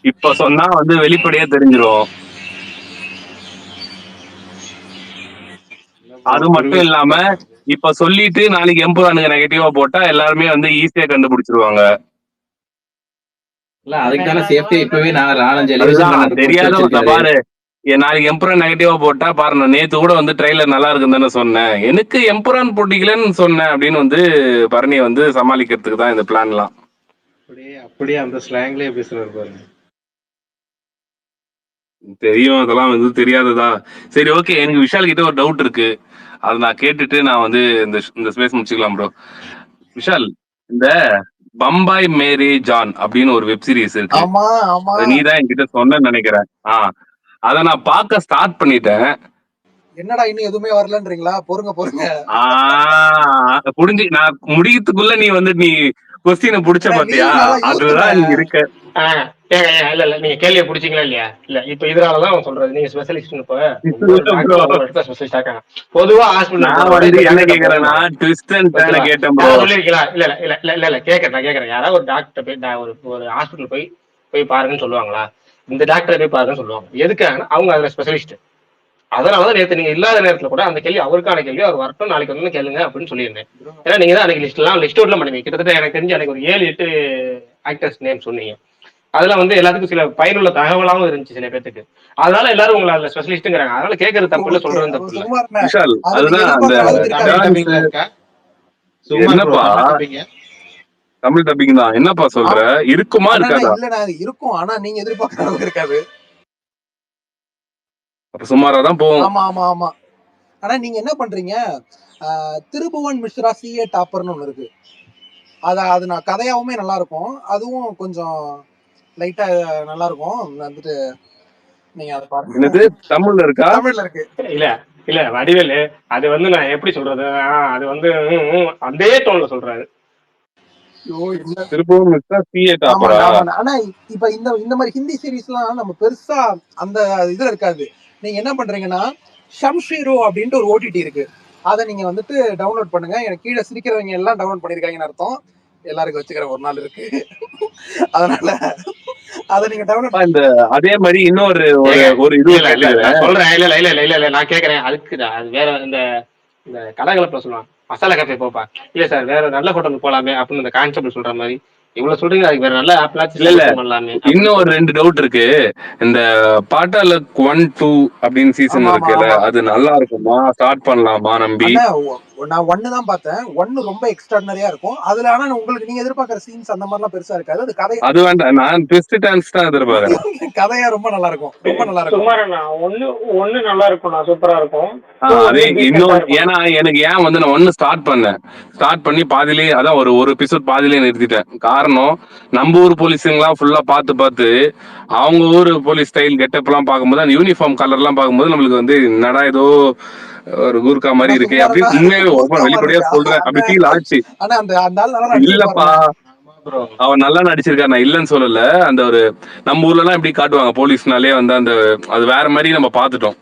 இப்ப சொன்னா வந்து வெளிப்படையா தெரிஞ்சிரும். அது மட்டும் இல்லாம இப்ப சொல்லிட்டு நாளைக்கு எம்புரானுக்கு நெகட்டிவா போட்டா எல்லாருமே வந்து ஈஸியா கண்டுபிடிச்சிருவாங்க. இல்ல அதுக்கு தானே சேஃப்டி இப்பவே நான் 4-5 எலிவேஷன் அதுதான் கொடுத்து தெரியாத வச்சிருக்காரு. பாரு, நாளைக்கு எம்புரான் நெகட்டிவா போட்டா பாரு, நான் நேத்து கூட வந்து ட்ரெய்லர் நல்லா இருக்குன்னு தானே சொன்னேன், எனக்கு எம்புரான் போட்டிக்கலன்னு சொன்னேன் அப்படின்னு வந்து பரணி வந்து சமாளிக்கிறதுக்கு தான் இந்த பிளான்லாம். அப்படியே அந்த ஸ்லாங்லயே பேசுறாரு பாருங்க. தெரியும், அதெல்லாம் வந்து தெரியாததா. சரி ஓகே, எனக்கு விஷால் கிட்ட ஒரு டவுட் இருக்கு, அதை நான் கேட்டுட்டு நான் வந்து இந்த ஸ்பேஸ் முடிச்சுக்கலாம் ப்ரோ. விஷால், இந்த பம்பாய் மேரி ஜான் அப்படின்னு ஒரு வெப் சீரிஸ் இருக்கு, ஆமா ஆமா அது நீதான் என்கிட்ட சொன்னேன்னு நினைக்கிறேன். அதை நான் பார்க்க ஸ்டார்ட் பண்ணிட்டேன். என்னடா இன்னும் எதுவுமே வரலன்றீங்களா? பொறுங்க. புரிஞ்சு நான் முடிக்கிறதுக்குள்ள நீ கொஸ்டினை புடிச்ச பாத்தியா, அதுதான் நீ இருக்க. இல்ல நீங்க கேள்வியை பிடிச்சீங்களா இல்லையா? இல்ல இப்ப இதனாலதான் அவன் சொல்றது நீங்க ஸ்பெஷலிஸ்ட். இப்ப ஒவ்வொரு டாக்டர் ஒவ்வொரு இடத்துல ஸ்பெஷலிஸ்ட் ஆக்காங்க. பொதுவா நான் வந்து என்ன கேக்குறேன்னா ட்விஸ்ட் அண்ட் டர்ன் கேட்டேன் ப்ரோ. சொல்லிருக்கலாம். இல்ல கேக்குறேன். யாராவது ஒரு டாக்டர் போய் ஒரு ஹாஸ்பிட்டல் போய் பாருங்கன்னு சொல்லுவாங்களா? இந்த டாக்டரை போய் பாருங்கன்னு சொல்லுவாங்க. எதுக்காக? அவங்க அதுல ஸ்பெஷலிஸ்ட். அதனாலதான் நேற்று நீங்க இல்லாத நேரத்துல கூட அந்த கேள்வி அவருக்கான கேள்வி, அவர் வரட்டும் நாளைக்கு வந்து கேளுங்க அப்படின்னு சொல்லியிருந்தேன். ஏன்னா நீங்க தான் அன்னைக்கு லிஸ்ட் அவுட்லாம் பண்ணுவீங்க. கிட்டத்தட்ட எனக்கு தெரிஞ்சு அன்னைக்கு ஒரு 7-8 ஆக்டர்ஸ் நேம் சொன்னீங்க. அதெல்லாம் வந்து எல்லாத்துக்கும் சில பயனுள்ள தகவலாகவும் இருந்துச்சு சில பேருக்கு. அதனால எல்லாரும் உங்களை அதுல ஸ்பெஷலிஸ்ட்ங்கிறாங்க. அதனால கேட்கறது தப்பு இல்ல, சொல்றது தப்பு இல்ல. விஷால், அதுதான் என்னப்பா தமிழ் டப்பிங் தான், என்னப்பா சொல்ற? இருக்குமா இருக்காதா? இல்ல இருக்கும், ஆனா நீங்க எதிர்பார்க்கற அளவுக்கு இருக்காது. அப்ப சுமாரா தான் போகும். ஆமா ஆனா நீங்க என்ன பண்றீங்க, திருபுவன் மிஸ்ரா சிஏ டாப்பர்னு ஒண்ணு இருக்கு. அது நான் கதையாவுமே நல்லா இருக்கும், அதுவும் கொஞ்சம் லைட்டா நல்லா இருக்கும். வந்துட்டு நீங்க அதை பாருங்க. என்னது தமிழ்ல இருக்கா? தமிழ்ல இருக்கு. இல்ல இல்ல வடிவேலு அது வந்து நான் எப்படி சொல்றது, அது வந்து அதே டோன்ல சொல்றாரு. திருப்பவும் மிஸ்ரா சிஏ டாப்பரா? ஆனா இப்ப இந்த மாதிரி ஹிந்தி சீரீஸ்லாம் நம்ம பெருசா அந்த இதுல இருக்காது. நீங்க என்ன பண்றீங்கன்னா, ஷம்ஷீரோ அப்படின்ட்டு ஒரு ஓடிடி இருக்கு, அதை நீங்க வந்துட்டு டவுன்லோட் பண்ணுங்க. எனக்கு கீழே சிரிக்கிறவங்க எல்லாம் டவுன்லோட் பண்ணிருக்காங்கன்னு அர்த்தம். எல்லாருக்கும் வச்சுக்கிற ஒரு நாள் இருக்கு. அதனால அதை நீங்க டவுன்லோட் இந்த அதே மாதிரி இன்னொரு ஒரு இது சொல்றேன். இல்ல நான் கேக்குறேன். அதுக்கு அது வேற இந்த இந்த கலகலப்ப சொல்லுவான் மசாலா காஃபே போப்பா, இல்ல சார் வேற நல்ல ஹோட்டலுக்கு போலாமே அப்படின்னு இந்த கான்செப்ட் சொல்ற மாதிரி இவ்வளவு சொல்றீங்க. அதுக்கு வேற நல்ல ஆப்லாம் பண்ணலாமே. இன்னும் ஒரு 2 டவுட் இருக்கு. இந்த பாட்டாலுக் 1, 2 அப்படின்னு சீசன் இருக்குல்ல, அது நல்லா இருக்குமா? ஸ்டார்ட் பண்ணலாமா நம்பி? நான் 1 தான் பார்த்தேன். 1 ரொம்ப எக்ஸ்ட்ராடினரியா இருக்கும். அதுல ஆனா உங்களுக்கு நீங்க எதிர்பார்க்கிற சீன்ஸ் அந்த மாதிரிலாம் பெருசா இருக்காது. அது கதை அது வேண்டாம், நான் ட்விஸ்ட் டான்ஸ் தான் எதிர்பார்க்கறேன். கதையா ரொம்ப நல்லா இருக்கும், ரொம்ப நல்லா இருக்கும். சுமாரண்ணா ஒன்னு நல்லா இருக்கும்ண்ணா, சூப்பரா இருக்கும். அதே இன்னொரு ஏன்னா எனக்கு ஏன் வந்து நான் 1 ஸ்டார்ட் பண்ணி பாதியிலேயே அதான் ஒரு எபிசோட் பாதியிலேயே நிறுத்திட்டேன். காரணம் நம்ம ஊர் போலீஸுங்களாம் ஃபுல்லா பார்த்து அவங்க ஊர் போலீஸ் ஸ்டைல் கெட்டப் எல்லாம் பார்க்கும்போது, அந்த யூனிஃபார்ம் கலர் எல்லாம் பார்க்கும்போது நம்மளுக்கு வந்து நடா ஏதோ ஒரு கூர்க்கா மாதிரி இருக்கு அப்படின்னு உண்மையாவே வெளிப்படையா சொல்றேன். அப்படி ஃபீல் ஆச்சு. இல்லப்பா அவன் நல்லா நடிச்சிருக்காரு, நான் இல்லன்னு சொல்லல. அந்த ஒரு நம்ம ஊர்ல எல்லாம் எப்படி காட்டுவாங்க போலீஸ்னாலே வந்து அந்த அது வேற மாதிரி நம்ம பாத்துட்டோம்.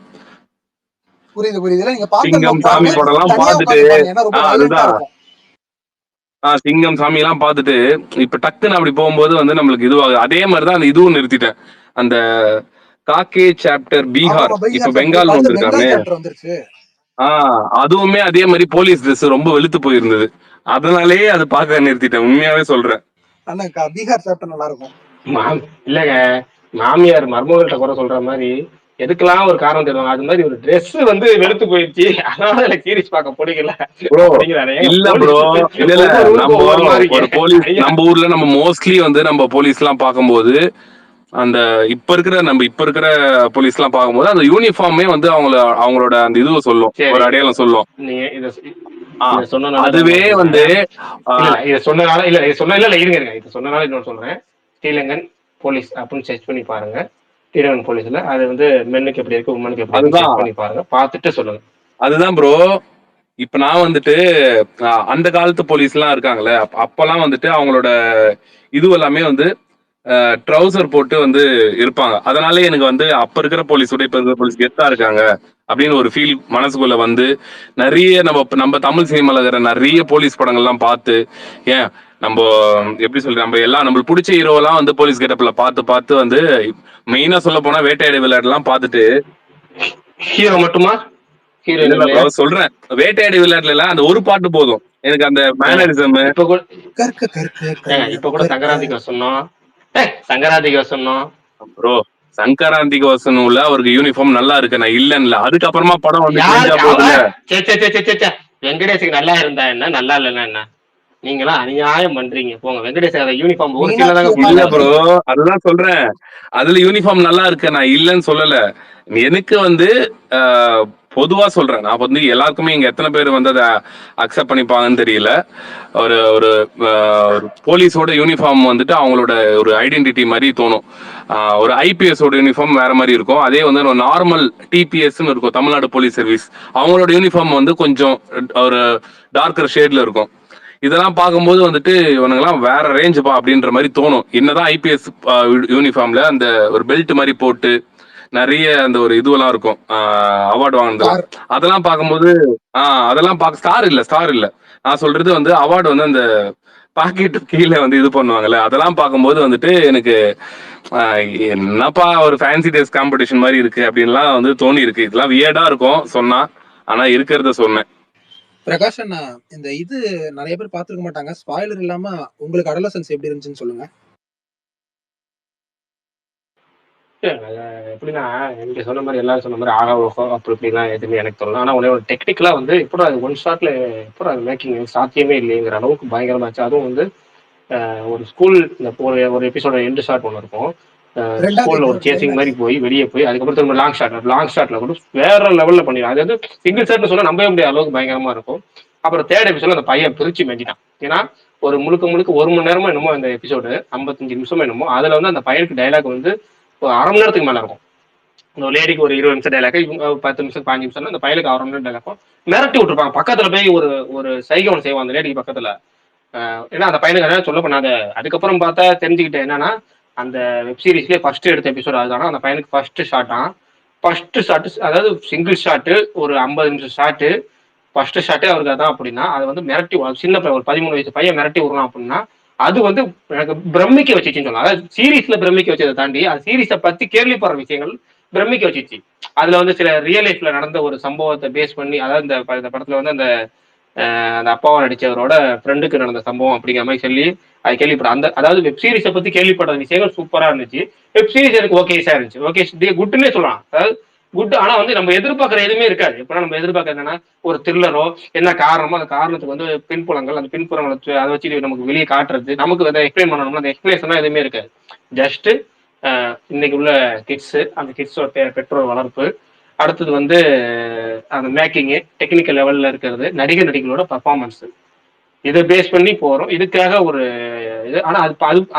புரியுது. நீங்க சிங்கம் சாமி படம் எல்லாம் பாத்துட்டு அதுதான் சிங்கம் சாமி எல்லாம் பாத்துட்டு இப்ப டக்குன்னு அப்படி போகும்போது வந்து நம்மளுக்கு இதுவாகுது. அதே மாதிரிதான் அந்த இதுவும் நிறுத்திட்டேன். அந்த காக்கே சாப்டர் பீகார் இப்ப பெங்கால் வந்திருக்காமே, அதுவுமே அதே மாதிரி போலீஸ் ட்ரெஸ் ரொம்ப வெளுத்து போயிருந்தது. அதனாலேயே அது பார்க்க நிறுத்திட்டேன், உண்மையாவே சொல்றேன். பீகார் சாப்டர் நல்லா இருக்கும். இல்லங்க, மாமியார் மருமகள்கிட்ட கூட சொல்ற மாதிரி எதுக்கெல்லாம் ஒரு காரணம் தருவாங்க. அது மாதிரி ஒரு ட்ரெஸ் வந்து வெளுத்து போயிடுச்சு, அதனால எனக்கு சீரிஸ் பார்க்க பிடிக்கல. இல்ல ப்ரோ, இல்ல நம்ம ஒரு போலீஸ் நம்ம ஊர்ல நம்ம மோஸ்ட்லி வந்து நம்ம போலீஸ் எல்லாம் பார்க்கும்போது அந்த இப்ப இருக்கிற போலீஸ் எல்லாம் பார்க்கும்போது அந்த யூனிஃபார்மே வந்து அவங்களோட அந்த இதுவை சொல்லும், ஒரு அடையாளம் சொல்லும். அதுவே வந்து இதை சொன்னனால இது சொன்னனால இன்னொன்று சொல்றேன். ஸ்ரீலங்கன் போலீஸ் அப்படின்னு சர்ச் பண்ணி பாருங்க. ஸ்ரீலங்கன் போலீஸ்ல அது வந்து மென்னுக்கு எப்படி இருக்கு, உமனுக்கு எப்படி இருக்கு செக் பண்ணி பாருங்க, பார்த்துட்டு சொல்லுங்க. அதுதான் ப்ரோ. இப்ப நான் வந்துட்டு அந்த காலத்து போலீஸ் எல்லாம் இருக்காங்களே, அப்பெல்லாம் வந்துட்டு அவங்களோட இது எல்லாமே வந்து ட்ரௌசர் போட்டு வந்து இருப்பாங்க. அதனால எனக்கு வந்து அப்ப இருக்கிற போலீஸோட இப்ப இருக்கிற போலீஸ் கெத்தா இருக்காங்க அப்படின்னு ஒரு ஃபீல் மனசுக்குள்ள வந்து நிறைய நம்ம தமிழ் சினிமால இருக்கிற நிறைய போலீஸ் படங்கள்லாம் பார்த்து, ஏன் நம்ம எப்படி சொல்றோம், நம்ம எல்லாம் நம்மளுக்கு பிடிச்ச ஹீரோவெல்லாம் வந்து போலீஸ் கெட்டப்ல பார்த்து வந்து மெயினா சொல்ல போனா வேட்டையாடு விளையாடுலாம் பார்த்துட்டு ஹீரோ மட்டுமா சொல்றேன், வேட்டையாடி விளையாட்டுல அந்த ஒரு பாட்டு போதும் எனக்கு, அந்த மேனரிசம். இப்ப கூட சங்கராந்திக்கு சொன்னோம் ப்ரோ, சங்கராந்திக்கு வசனம்ல அவருக்கு யூனிஃபார்ம் நல்லா இருக்கு, நான் இல்லன்னு. அதுக்கப்புறமா படம் வந்து வெங்கடேஷுக்கு நல்லா இருந்தா என்ன, நல்லா இல்லைன்னா என்ன? நீங்களாம் அநியாயம் பண்றீங்க, போங்க. வெங்கடேஷ் யூனிஃபார்ம் ஒரு சில இல்ல ப்ரோ, அதுதான் சொல்றேன். அதுல யூனிஃபார்ம் நல்லா இருக்கு, நான் இல்லன்னு சொல்லல. எனக்கு வந்து பொதுவா சொல்றேன், நான் வந்து எல்லாருக்குமே இங்க எத்தனை பேர் வந்து அதை அக்செப்ட் பண்ணிப்பாங்கன்னு தெரியல. ஒரு ஒரு போலீஸோட யூனிஃபார்ம் வந்துட்டு அவங்களோட ஒரு ஐடென்டிட்டி மாதிரி தோணும். ஒரு ஐபிஎஸ் ஓட யூனிஃபார்ம் வேற மாதிரி இருக்கும். அதே வந்து ஒரு நார்மல் டிபிஎஸ்ன்னு இருக்கும், தமிழ்நாடு போலீஸ் சர்வீஸ், அவங்களோட யூனிஃபார்ம் வந்து கொஞ்சம் ஒரு டார்க்கர் ஷேட்ல இருக்கும். இதெல்லாம் பார்க்கும்போது வந்துட்டு இவனுங்கெல்லாம் வேற ரேஞ்சுப்பா அப்படின்ற மாதிரி தோணும். என்னதான் ஐபிஎஸ் யூனிஃபார்ம்ல அந்த ஒரு பெல்ட் மாதிரி போட்டு நிறைய அந்த ஒரு இதுவெல்லாம் இருக்கும், அவார்டு வாங்கினதுலாம். அதெல்லாம் பார்க்கும்போது அதெல்லாம் ஸ்டார் இல்ல நான் சொல்றது வந்து அவார்டு வந்து அந்த பாக்கெட்டு கீழே வந்து இது பண்ணுவாங்கல்ல, அதெல்லாம் பார்க்கும்போது வந்துட்டு எனக்கு என்னப்பா ஒரு ஃபேன்சி ட்ரெஸ் காம்படிஷன் மாதிரி இருக்கு அப்படின்லாம் வந்து தோணி இருக்கு. இதெல்லாம் வியர்டா இருக்கும் சொன்னா, ஆனா இருக்கிறத சொன்னேன். பிரகாஷ் அண்ணா, இந்த இது நிறைய பேர் பார்த்துருக்க மாட்டாங்க, ஸ்பாயிலர் இல்லாம உங்களுக்கு அடலசன்ஸ் எப்படி இருந்துச்சுன்னு சொல்லுங்க. எப்படின்னா நீங்க சொன்ன மாதிரி எல்லாரும் சொன்ன மாதிரி ஆகா அப்படி இப்படிலாம் எதுவுமே எனக்கு தோணும். ஆனா உடனே டெக்னிக்கலா வந்து இப்போ அது ஒன் ஷாட்ல இப்போ அது மேக்கிங் சாத்தியமே இல்லைங்கிற அளவுக்கு பயங்கரமாச்சு. அதுவும் வந்து ஒரு ஸ்கூல் இந்த ஒரு எபிசோட எண்டு ஷாட் ஒன்று இருக்கும். ஸ்கூல்ல ஒரு சேசிங் மாதிரி போய் வெளியே போய் அதுக்கப்புறம் திரும்ப லாங் ஷாட்ல கூட வேற லெவல்ல பண்ணிடும். அது வந்து சிங்கிள் ஷாட்னு சொன்னா நம்பவே முடியாத அளவுக்கு பயங்கரமா இருக்கும். அப்புறம் தேர்ட் எபிசோட்ல அந்த பையன் பிரிச்சு மெஞ்சிட்டான். ஏன்னா ஒரு முழுக்க 1 மணி நேரமா என்னமோ அந்த எபிசோடு 55 நிமிஷமா என்னமோ அதுல வந்து அந்த பையனுக்கு டைலாக் வந்து ஒரு அரை மணி நேரத்துக்கு மேல இருக்கும். இந்த லேடிக்கு ஒரு 20 நிமிஷம் டைலாக், இவங்க 10 நிமிஷம் 5 நிமிஷம், அந்த பையனுக்கு 1/2 மணி நேரம் டைலாக்கும் மிரட்டி விட்டுருப்பாங்க. பக்கத்துல போய் ஒரு சைகை செய்வான் அந்த லேடிக்கு பக்கத்துல. ஏன்னா அந்த பையனுக்கு அதாவது சொல்ல பண்ணாத. அதுக்கப்புறம் பார்த்தா தெரிஞ்சுக்கிட்டேன் என்னன்னா அந்த வெப் சீரிஸ்லேயே ஃபர்ஸ்ட் எடுத்த எபிசோட் அதுதானா அந்த பையனுக்கு ஃபர்ஸ்ட் ஷாட் அதாவது சிங்கிள் ஷாட்டு ஒரு 50 நிமிஷம் ஷாட்டு ஃபர்ஸ்ட் ஷாட்டே அவருக்கு அதான் அப்படின்னா அது வந்து மிரட்டி சின்ன பையன் ஒரு 13 வயசு பையன் மிரட்டி விடுறான் அப்படின்னா அது வந்து எனக்கு பிரமிக்க வச்சுச்சுன்னு சொல்லலாம். அதாவது சீரீஸ்ல பிரமிக்க வச்சதை தாண்டி அது சீரீஸை பத்தி கேள்விப்படுற விஷயங்கள் பிரமிக்க வச்சிச்சு. அதுல வந்து சில ரியல் லைஃப்ல நடந்த ஒரு சம்பவத்தை பேஸ் பண்ணி அதாவது இந்த படத்துல வந்து அந்த அப்பாவை நடிச்சவரோட ஃப்ரெண்டுக்கு நடந்த சம்பவம் அப்படிங்கிற மாதிரி சொல்லி அது கேள்விப்பட அந்த அதாவது வெப் சீரிஸை பத்தி கேள்விப்படுற விஷயங்கள் சூப்பரா இருந்துச்சு. வெப் சீரிஸ் எனக்கு ஓகேஸா இருந்துச்சு. ஓகே குட்னே சொல்லலாம். அதாவது குட். ஆனா வந்து நம்ம எதிர்பார்க்கற எதுவுமே இருக்காது. எப்படின்னா நம்ம எதிர்பார்க்கறது என்னன்னா ஒரு த்ரில்லரோ என்ன காரணமோ அந்த காரணத்துக்கு வந்து பின்புலங்கள் அந்த பின்புலங்களை அதை வச்சு நமக்கு வெளியே காட்டுறது நமக்கு அதை எக்ஸ்பிளைன் பண்ணணும்னா அந்த எக்ஸ்பிளேஷன் எதுவுமே இருக்காது. ஜஸ்ட் இன்னைக்கு உள்ள கிட்ஸ் அந்த கிட்ஸோட பெற்றோர் வளர்ப்பு அடுத்தது வந்து அந்த மேக்கிங்கு டெக்னிக்கல் லெவல்ல இருக்கிறது நடிகர்களோட பர்ஃபார்மன்ஸ் இதை பேஸ் பண்ணி போறோம். இதுக்காக ஒரு இது ஆனா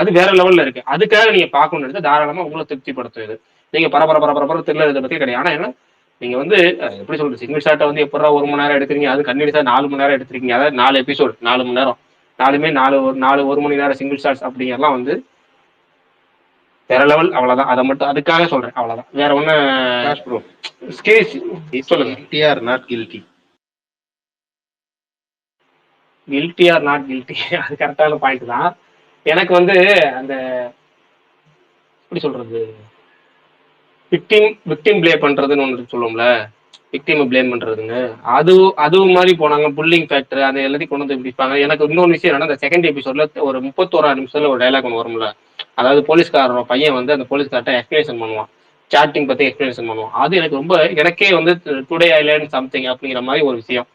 அது வேற லெவல்ல இருக்கு. அதுக்காக நீங்க பார்க்கணும்னு தாராளமா உங்களை திருப்திப்படுத்தும். இது நீங்க பரபர தில்லர் இதை பத்தி கிடையாது. ஆனா என்ன நீங்க வந்து எப்படி சொல்றது சிங்கிள் ஷாட்டை வந்து எப்படா 1 மணி நேரம் எடுக்கிறீங்க அது கண்டிப்பா 4 மணி நேரம் எடுத்துருக்கீங்க. அதாவது 4 எபிசோட் 4 மணி நேரம் 4மே 1 மணி நேரம் சிங்கிள் ஷாட்ஸ் அப்படிங்கறலாம் வந்து வேற லெவல். அவ்வளவுதான். அதை மட்டும் அதுக்காக சொல்றேன். அவ்வளவுதான். வேற ஒண்ணு சொல்லுங்க. கில்ட்டி ஆர் நாட் கில்ட்டி அது கரெக்டான பாயிண்ட் தான். எனக்கு வந்து அந்த எப்படி சொல்றது விக்டிம் பிளே பண்றதுன்னு ஒன்று சொல்லுவோம்ல விக்டிம் பிளேம் பண்றதுன்னு அதுவும் மாதிரி போனாங்க. புல்லிங் ஃபேக்டர் அதை எல்லாத்தையும் கொண்டு வந்து பிடிப்பாங்க. எனக்கு இன்னொரு விஷயம் என்னன்னா அந்த செகண்ட் எபிசோட்ல ஒரு 31 நிமிஷத்துல ஒரு டைலாக் ஒன்று வரும்ல அதாவது போலீஸ்காரரோட பையன் வந்து அந்த போலீஸ்கார்ட்ட எக்ஸ்பிளேஷன் பண்ணுவான் சாட்டிங் பத்தி எக்ஸ்பிளேஷன் பண்ணுவான். அது எனக்கு ரொம்ப எனக்கே வந்து டுடே ஐ லேர்ன் சம்திங் அப்படிங்கிற மாதிரி ஒரு விஷயம்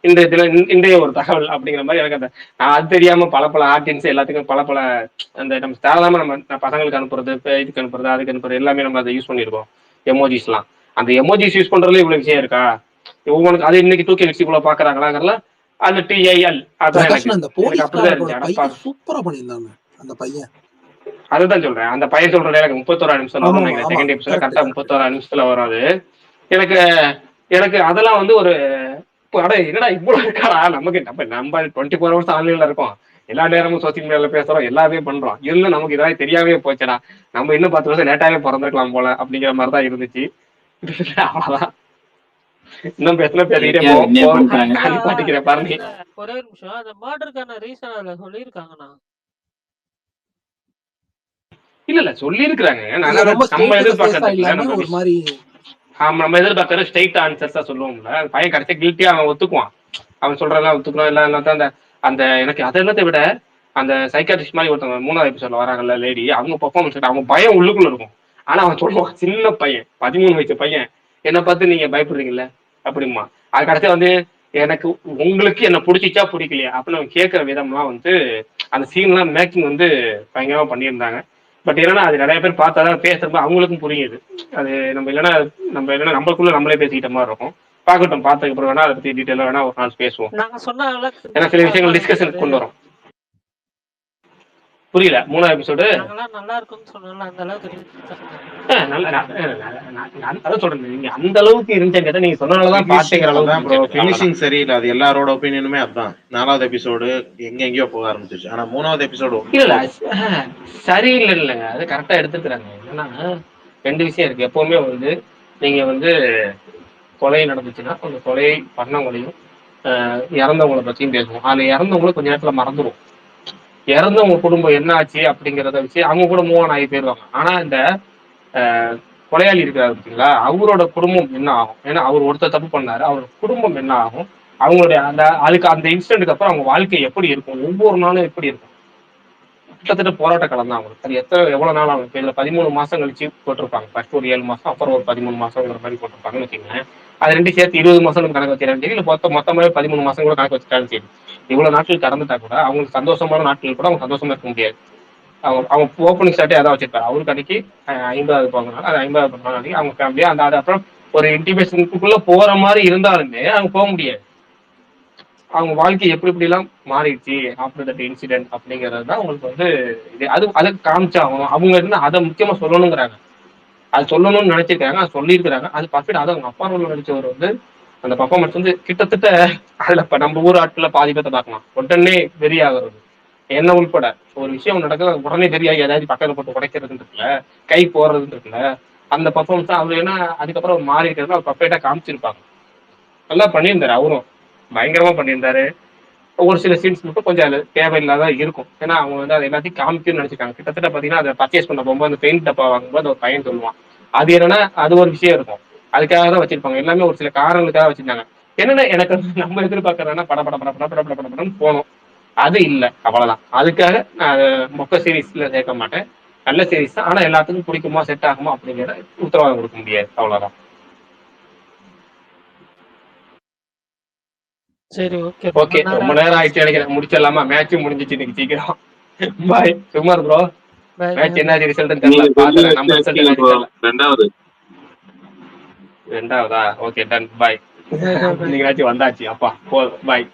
இன்றைய ஒரு தகவல் அப்படிங்கிற மாதிரி எனக்கு அந்த நான் அது தெரியாம பல ஆர்டின்ஸ் எல்லாத்துக்கும் பல அந்த நம்ம தேவையில்லாம நம்ம பசங்களுக்கு அனுப்புறது இதுக்கு அனுப்புறது அதுக்கு அனுப்புறது எல்லாமே நம்ம அதை யூஸ் பண்ணியிருக்கோம். எமோஜிஸ்லாம் அந்த எமோஜிஸ் யூஸ் பண்றதுல இவ்வளவு விஷயம் இருக்கா ஒவ்வொன்றுக்கு அது இன்னைக்கு தூக்கி வச்சு இவ்வளவு பாக்குறாங்களாங்கறல அந்த டிஐஎல் அதான் எனக்கு அப்படிதான் இருந்துச்சு. சூப்பரா பண்ணியிருந்தாங்க அந்த பையன். அதுதான் சொல்றேன். அந்த பையன் சொல்ற எனக்கு 31 நிமிஷம் வரும் செகண்ட் எபிசோட்ல கரெக்டா 31 நிமிஷத்துல வராது. எனக்கு அதெல்லாம் வந்து ஒரு என்னடா இவ்வளவு இருக்காடா நமக்கு நம்ம 24 hours ஆன்லைன்ல இருக்கோம். எல்லா நேரமும் சோசியல் மீடியால பேசுறோம் எல்லாமே பண்றோம். இன்னும் நமக்கு இதெல்லாம் தெரியாவே போச்சுடா நம்ம இன்னும் 10 வருஷம் லேட்டாவே பிறந்திருக்கலாம் போல அப்படிங்கிற மாதிரிதான் இருந்துச்சு. அவ்வளவுதான். இன்னும் பேசினா பாட்டுக்கிறேன் பாருங்க. ஒரே நிமிஷம் அந்த மர்டருக்கான ரீசன் அதுல சொல்லியிருக்காங்கண்ணா இல்ல சொல்லி இருக்கிறாங்க. நம்ம எதிர்பார்க்கறது ஒரு மாதிரி நம்ம எதிர்பார்க்கறது ஸ்ட்ரைட் ஆன்சர்ஸா சொல்லுவோம்ல. பையன் கடைசியா கில்ட்டியா அவன் ஒத்துக்குவான். அவன் சொல்றதெல்லாம் ஒத்துக்கணும் எல்லாம் அந்த எனக்கு அதை எல்லாத்தை விட அந்த சைக்காட்ரிஸ்ட் மாதிரி ஒருத்தவங்க 3வது எபிசோட்ல வராங்கல்ல லேடி அவங்க பெர்ஃபார்மன்ஸ் அவன் பயம் உள்ளுக்குள்ள இருக்கும். ஆனா அவன் சொல்லுவான் சின்ன பையன் 13 வயசு பையன் என்னை பார்த்து நீங்க பயப்படுறீங்கல்ல அப்படிமா அது கடைசியா வந்து எனக்கு உங்களுக்கு என்ன பிடிச்சிச்சா பிடிக்கலையா அப்படின்னு அவன் கேட்கிற விதம்லாம் வந்து அந்த சீன்லாம் மேக்கிங் வந்து பயங்கரமா பண்ணியிருந்தாங்க. பட் என்னன்னா அது நிறைய பேர் பார்த்தாதான் பேசுறப்ப அவங்களுக்கும் புரியுது. அது நம்ம இல்லைன்னா நம்மளுக்குள்ள நம்மளே பேசிக்கிட்ட மாதிரி இருக்கும். பார்க்கட்டும் பார்த்ததுக்கு அப்புறம் வேணா அதை பத்தி டீட்டெயிலா வேணா ஒரு நாள் பேசுவோம். ஏன்னா சில விஷயங்கள் டிஸ்கஷன் கொண்டு வரும். புரியல 3வது எபிசோடு நல்லா இருக்கும்னு சொன்னால அந்த அளவுக்கு அதான் சொல்றேன். நீங்க அந்த அளவுக்கு இருந்துச்சு நீங்க சொன்னதாலதான் பாத்துக்கிற அளவுக்கு ஃபினிஷிங் சரியில்லை. அது எல்லாரோட ஒப்பீனியனுமே அதுதான். 4வது எபிசோடு எங்கெங்கயோ போக ஆரம்பிச்சிச்சு. ஆனா 3வது எபிசோடு இல்ல சரியில்லை இல்லைங்க அது கரெக்டா எடுத்துக்கிறாங்க. ஏன்னா 2 விஷயம் இருக்கு. எப்பவுமே வந்து நீங்க வந்து கொலை நடந்துச்சுன்னா அந்த கொலையை பண்ணவங்களையும் இறந்தவங்களை பத்தியும் பேசுவோம். அதுல இறந்தவங்களும் கொஞ்ச நேரத்துல மறந்துடும். இறந்தவங்க குடும்பம் என்ன ஆச்சு அப்படிங்கிறத வச்சு அவங்க கூட மூவ் ஆன் ஆகி போயிடுவாங்க. ஆனா இந்த கொலையாளி இருக்கிறாரு பார்த்தீங்களா அவரோட குடும்பம் என்ன ஆகும்? ஏன்னா அவர் ஒருத்தர் தப்பு பண்ணாரு. அவரோட குடும்பம் என்ன ஆகும்? அவங்களுடைய அந்த இன்சிடென்ட்டுக்கு அப்புறம் அவங்க வாழ்க்கை எப்படி இருக்கும்? ஒவ்வொரு நாளும் எப்படி இருக்கும்? கிட்டத்தட்ட போராட்ட காலம் தான் அவங்களுக்கு. அது எவ்வளவு நாள் ஆகும்? இதுல 13 மாசம் கழிச்சு போட்டிருப்பாங்க. ஃபர்ஸ்ட் ஒரு 7 மாசம் அப்புறம் ஒரு 13 மாசங்கிற மாதிரி போட்டிருப்பாங்கன்னு வச்சுக்கோங்க. அது 2 சேர்த்து 20 மாசம் கணக்கு வச்சாலும் சரி இல்ல மொத்தமாவே 13 மாசம் கூட கணக்கு வச்சுட்டாலும் சரி இவ்வளவு நாட்கள் கடந்துட்டா கூட அவங்களுக்கு சந்தோஷமான நாட்கள் கூட அவங்க சந்தோஷமா இருக்க முடியாது. அவங்க ஓப்பனிங் ஷாட்டே அதான் வச்சிருப்பாரு. அவருக்கு அன்னைக்கு 50வது பிறந்தநாள், அது 50வது பிறந்தநாள் அன்னைக்கு அவங்க ஃபேமிலியா அது அப்புறம் ஒரு இன்டிமேஷனுக்குள்ள போற மாதிரி இருந்தாலுமே அவங்க போக முடியாது. அவங்க வாழ்க்கை எப்படி எப்படிலாம் மாறிடுச்சு ஆஃப்டர் தட் இன்சிடென்ட் அப்படிங்கிறது தான் உங்களுக்கு வந்து இது. அதை காமிச்சாகணும். அவங்க என்ன அதை முக்கியமா சொல்லணுங்கிறாங்க, அது சொல்லணும்னு நினைச்சிருக்காங்க, அது சொல்லியிருக்கிறாங்க. அது பர்ஃபெக்ட். அது அவங்க அப்பா ரோல் நடிச்சவர் வந்து அந்த பர்ஃபார்மன்ஸ் வந்து கிட்டத்தட்ட அதுல இப்ப நம்ம ஊர் ஆட்கள பாதி பேர்த்த பார்க்கலாம். உடனே வெறியாகிறது என்ன உள்பட ஒரு விஷயம் நடக்குது உடனே வெறியாகி ஏதாவது பக்கத்துல போட்டு உடைக்கிறதுன்னு இருக்குல்ல, கை போடுறதுன்னு இருக்குல்ல, அந்த பர்ஃபார்மன்ஸ் அவர் என்ன அதுக்கப்புறம் மாறி இருக்கிறது அவர் பர்ஃபெக்டா காமிச்சிருப்பாங்க. நல்லா பண்ணியிருந்தாரு, அவரும் பயங்கரமா பண்ணியிருந்தாரு. ஒரு சில சீன்ஸ் மட்டும் கொஞ்சம் அது தேவையில்லாத இருக்கும். ஏன்னா அவங்க வந்து அதை எல்லாத்தையும் காமிக்கணும்னு நினைச்சிருக்காங்க. கிட்டத்தட்ட பாத்தீங்கன்னா அதை பர்ச்சேஸ் பண்ண போகும்போது அந்த பெயிண்ட் டப்பா வாங்கும்போது ஒரு பையன் சொல்லுவான், அது என்னன்னா அது ஒரு விஷயம் இருக்கும், அதுக்காக தான் வச்சிருப்பாங்க. எல்லாமே ஒரு சில காரணங்களுக்காக வச்சிருந்தாங்க. என்னன்னா எனக்கு நம்ம எதிர்பார்க்கறதுனா படப்படன்னு போகணும், அது இல்லை, அவ்வளவுதான். அதுக்காக நான் மொக்க சீரீஸ்ல சேர்க்க மாட்டேன். நல்ல சீரீஸ் தான், ஆனா எல்லாத்துக்கும் பிடிக்குமா செட் ஆகுமா அப்படிங்கிற உத்தரவாதம் கொடுக்க முடியாது, அவ்வளவுதான். சரி, ஓகே. ஓகே, ரொம்ப நேரம் ஆயிடுச்சு நினைக்கிறேன். முடிச்சிடலாமா? மேட்சும் முடிஞ்சிச்சு இன்னைக்கு சீக்கிரம். பாய் சுமார் ப்ரோ. மேட்ச் என்ன ரிசல்ட் தெரியல, பாக்குறேன். நம்ம ரிசல்ட் என்ன தெரியல. ரெண்டாவதா? Okay done. பாய். நீங்களாச்சும் வந்தாச்சு அப்பா. பாய்.